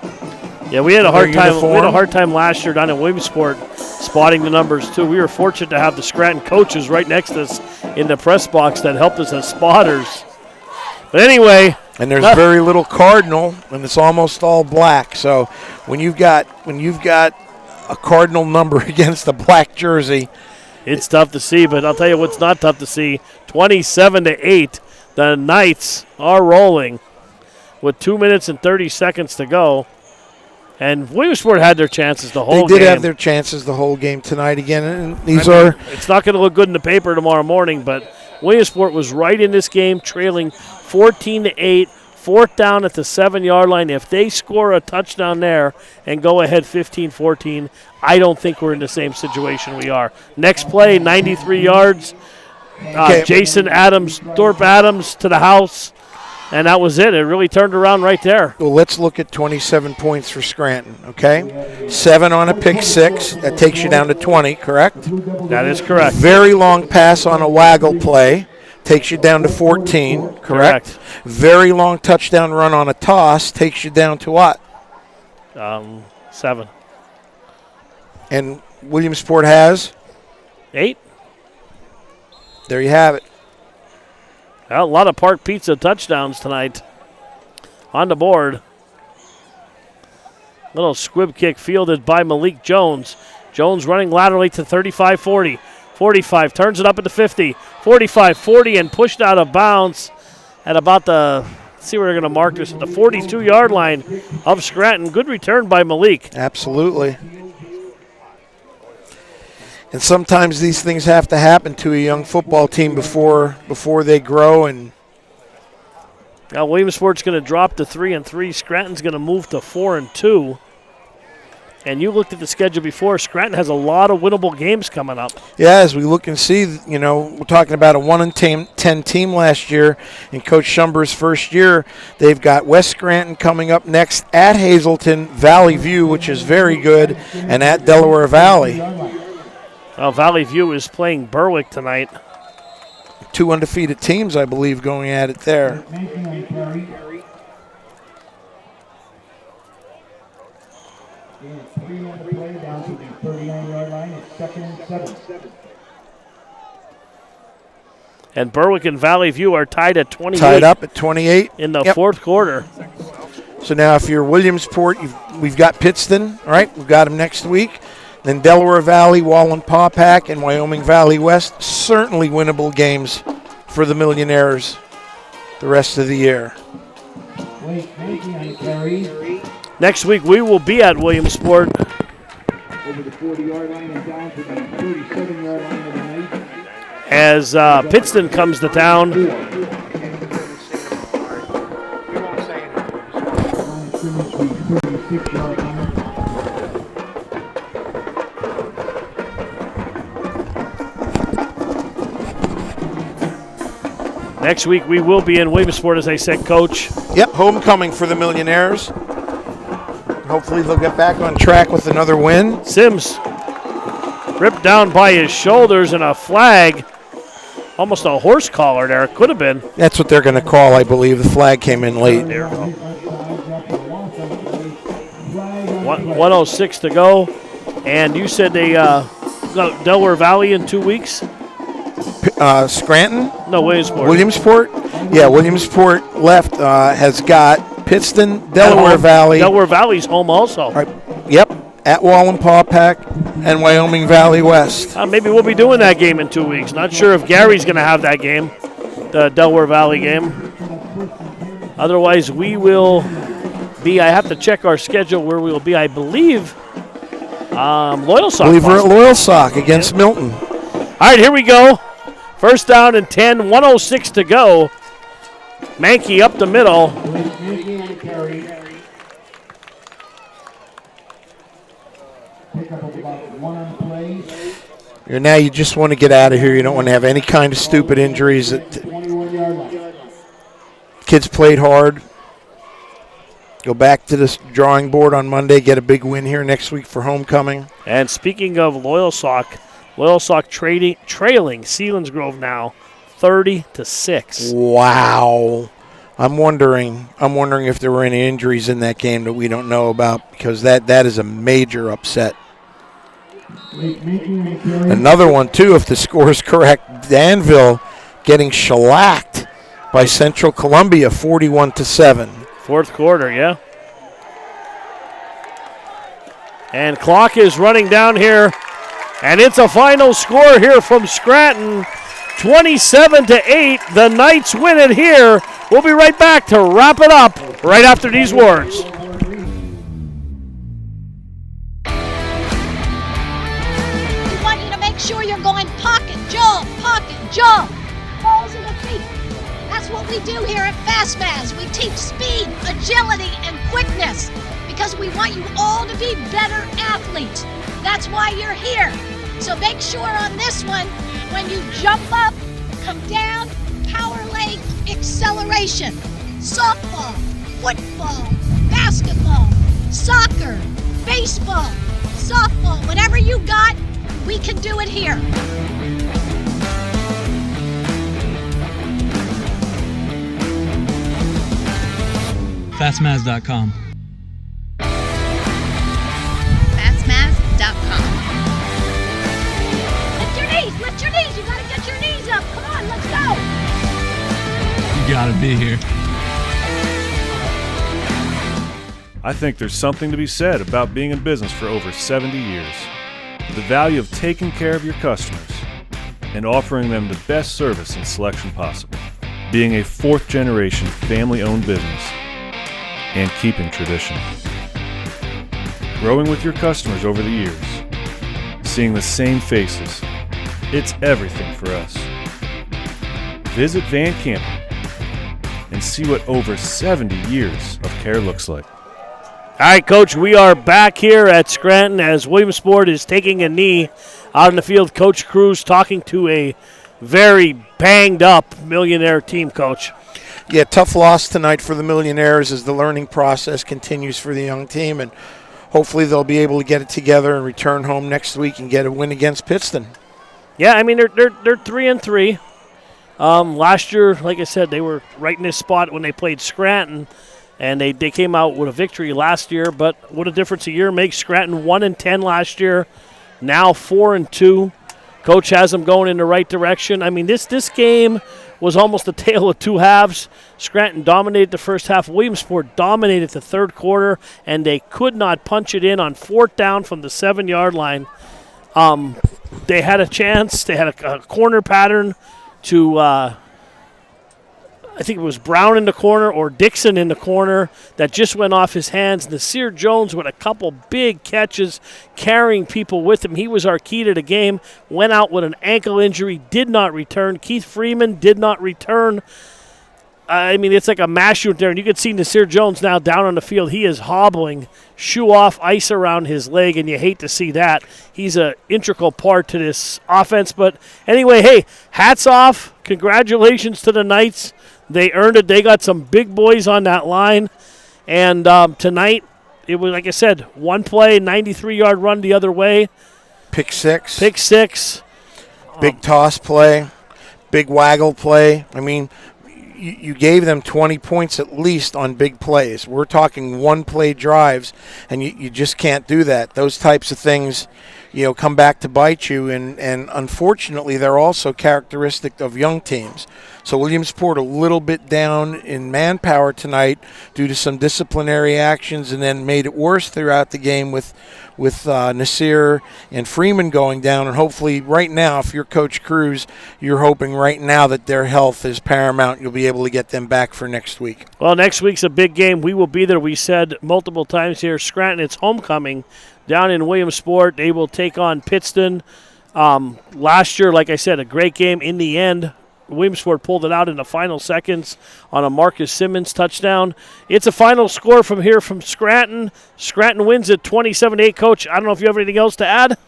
Speaker 1: Yeah, we had a hard time. We had a hard time last year down in Williamsport spotting the numbers too. We were fortunate to have the Scranton coaches right next to us in the press box that helped us as spotters. But anyway,
Speaker 2: and there's very little cardinal, and it's almost all black. So when you've got a cardinal number against a black jersey,
Speaker 1: it's tough to see. But I'll tell you what's not tough to see: 27-8. The Knights are rolling with 2 minutes and 30 seconds to go. And Williamsport had their chances the whole game.
Speaker 2: They did have their chances the whole game tonight again. And
Speaker 1: it's not going to look good in the paper tomorrow morning, but Williamsport was right in this game, trailing 14-8, fourth down at the 7-yard line. If they score a touchdown there and go ahead 15-14, I don't think we're in the same situation we are. Next play, 93 yards. Jason Thorpe Adams to the house. And that was it. It really turned around right there.
Speaker 2: Well, let's look at 27 points for Scranton, okay? 7 on a pick six. That takes you down to 20, correct?
Speaker 1: That is correct.
Speaker 2: Very long pass on a waggle play. Takes you down to 14, correct? Very long touchdown run on a toss. Takes you down to what?
Speaker 1: 7.
Speaker 2: And Williamsport has?
Speaker 1: 8.
Speaker 2: There you have it.
Speaker 1: Well, a lot of Park Pizza touchdowns tonight on the board. Little squib kick fielded by Malik Jones. Jones running laterally to 35-40. 45, turns it up at the 50. 45-40 and pushed out of bounds at about the, let's see where they're going to mark this, at the 42-yard line of Scranton. Good return by Malik.
Speaker 2: Absolutely. And sometimes these things have to happen to a young football team before they grow. And
Speaker 1: now Williamsport's going to drop to 3-3. Scranton's going to move to 4-2. And you looked at the schedule before. Scranton has a lot of winnable games coming up.
Speaker 2: Yeah, as we look and see, we're talking about a 1-10 team last year in Coach Schumber's first year. They've got West Scranton coming up next at Hazleton, Valley View, which is very good, and at Delaware Valley.
Speaker 1: Well, Valley View is playing Berwick tonight.
Speaker 2: 2 undefeated teams, I believe, going at it there.
Speaker 1: And Berwick and Valley View are tied at 28.
Speaker 2: Tied up at 28.
Speaker 1: In the fourth quarter.
Speaker 2: So now if you're Williamsport, we've got Pittston, all right? We've got them next week. Then Delaware Valley, Wallen-Paupack, and Wyoming Valley West. Certainly winnable games for the Millionaires the rest of the year.
Speaker 1: Next week we will be at Williamsport.
Speaker 3: Over the 40-yard line and down to the 37-yard line of the night.
Speaker 1: As Pittston comes to town. Next week we will be in Williamsport, as I said, Coach.
Speaker 2: Yep, homecoming for the Millionaires. Hopefully they'll get back on track with another win.
Speaker 1: Sims ripped down by his shoulders and a flag. Almost a horse collar there. It could have been.
Speaker 2: That's what they're going to call, I believe. The flag came in late.
Speaker 1: 1:06 to go. And you said they got Delaware Valley in 2 weeks?
Speaker 2: Scranton?
Speaker 1: No, Williamsport.
Speaker 2: Williamsport? Yeah, Williamsport left, has got Pittston, Delaware Valley.
Speaker 1: Delaware Valley's home also.
Speaker 2: Yep, at Wallenpaupack and Wyoming Valley West.
Speaker 1: Maybe we'll be doing that game in 2 weeks. Not sure if Gary's going to have that game, the Delaware Valley game. Otherwise, we will be, I have to check our schedule where we will be. I believe Loyalsock.
Speaker 2: I believe we're at Loyalsock against Milton.
Speaker 1: All right, here we go. First down and 10, 1:06 to go. Mankey up the middle.
Speaker 2: Now you just want to get out of here. You don't want to have any kind of stupid injuries. Kids played hard. Go back to the drawing board on Monday, get a big win here next week for homecoming.
Speaker 1: And speaking of Loyalsock trailing Selinsgrove now 30-6.
Speaker 2: Wow. I'm wondering if there were any injuries in that game that we don't know about, because that is a major upset. Another one, too, if the score is correct. Danville getting shellacked by Central Columbia, 41-7.
Speaker 1: Fourth quarter, yeah. And clock is running down here. And it's a final score here from Scranton, 27-8. The Knights win it here. We'll be right back to wrap it up right after these words.
Speaker 4: Sure you're going pocket, jump, balls in the feet. That's what we do here at FastMaz. We teach speed, agility, and quickness because we want you all to be better athletes. That's why you're here. So make sure on this one, when you jump up, come down, power leg, acceleration. Softball, football, basketball, soccer, baseball, softball, whatever you got, we can do it here.
Speaker 16: Fastmaz.com.
Speaker 4: Fastmaz.com. Lift your knees. You gotta get your knees up. Come on, let's go.
Speaker 16: You gotta be here.
Speaker 11: I think there's something to be said about being in business for over 70 years. The value of taking care of your customers and offering them the best service and selection possible. Being a fourth-generation family-owned business and keeping tradition. Growing with your customers over the years. Seeing the same faces. It's everything for us. Visit Van Campen and see what over 70 years of care looks like.
Speaker 1: All right, Coach, we are back here at Scranton as Williamsport is taking a knee out in the field. Coach Cruz talking to a very banged-up Millionaire team, Coach.
Speaker 2: Yeah, tough loss tonight for the Millionaires as the learning process continues for the young team, and hopefully they'll be able to get it together and return home next week and get a win against Pittston.
Speaker 1: Yeah, I mean, they're 3-3. Last year, like I said, they were right in this spot when they played Scranton. And they came out with a victory last year, but what a difference a year makes. Scranton 1-10 last year, now 4-2. Coach has them going in the right direction. I mean, this game was almost a tale of two halves. Scranton dominated the first half. Williamsport dominated the third quarter, and they could not punch it in on fourth down from the 7-yard line. They had a chance. They had a corner pattern to I think it was Brown in the corner or Dixon in the corner that just went off his hands. Nasir Jones with a couple big catches, carrying people with him. He was our key to the game. Went out with an ankle injury, did not return. Keith Freeman did not return. I mean, it's like a mash unit there, and you can see Nasir Jones now down on the field. He is hobbling, shoe off, ice around his leg, and you hate to see that. He's an integral part to this offense. But anyway, hey, hats off. Congratulations to the Knights. They earned it. They got some big boys on that line. And tonight, it was, like I said, one play, 93-yard run the other way.
Speaker 2: Pick six.
Speaker 1: Big
Speaker 2: toss play. Big waggle play. I mean, you gave them 20 points at least on big plays. We're talking one-play drives, and you just can't do that. Those types of things, come back to bite you. And unfortunately, they're also characteristic of young teams. So Williamsport a little bit down in manpower tonight due to some disciplinary actions, and then made it worse throughout the game with Nasir and Freeman going down. And hopefully right now, if you're Coach Cruz, you're hoping right now that their health is paramount. You'll be able to get them back for next week.
Speaker 1: Well, next week's a big game. We will be there. We said multiple times here, Scranton, it's homecoming down in Williamsport. They will take on Pittston. Last year, like I said, a great game. In the end, Williamsport pulled it out in the final seconds on a Marcus Simmons touchdown. It's a final score from here from Scranton. Scranton wins at 27-8. Coach, I don't know if you have anything else to add?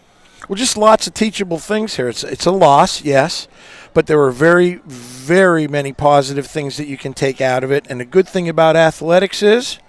Speaker 2: Well, just lots of teachable things here. It's a loss, yes, but there were very, very many positive things that you can take out of it. And the good thing about athletics is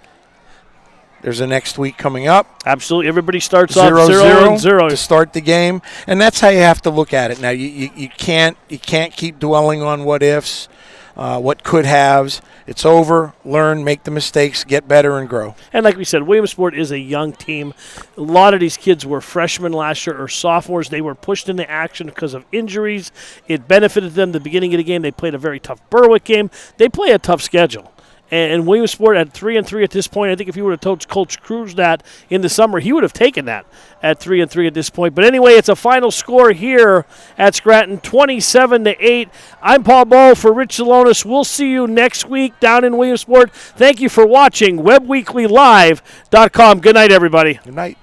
Speaker 2: there's a next week coming up.
Speaker 1: Absolutely. Everybody starts off
Speaker 2: 0-0 to start the game, and that's how you have to look at it. Now, you can't keep dwelling on what ifs, what could haves. It's over. Learn, make the mistakes, get better, and grow.
Speaker 1: And like we said, Williamsport is a young team. A lot of these kids were freshmen last year or sophomores. They were pushed into action because of injuries. It benefited them the beginning of the game. They played a very tough Berwick game. They play a tough schedule. And Williamsport at 3-3 at this point. I think if you would have told Coach Cruz that in the summer, he would have taken that at 3-3 at this point. But anyway, it's a final score here at Scranton, 27-8. I'm Paul Ball for Rich Salonis. We'll see you next week down in Williamsport. Thank you for watching WebWeeklyLive.com. Good night, everybody.
Speaker 2: Good night.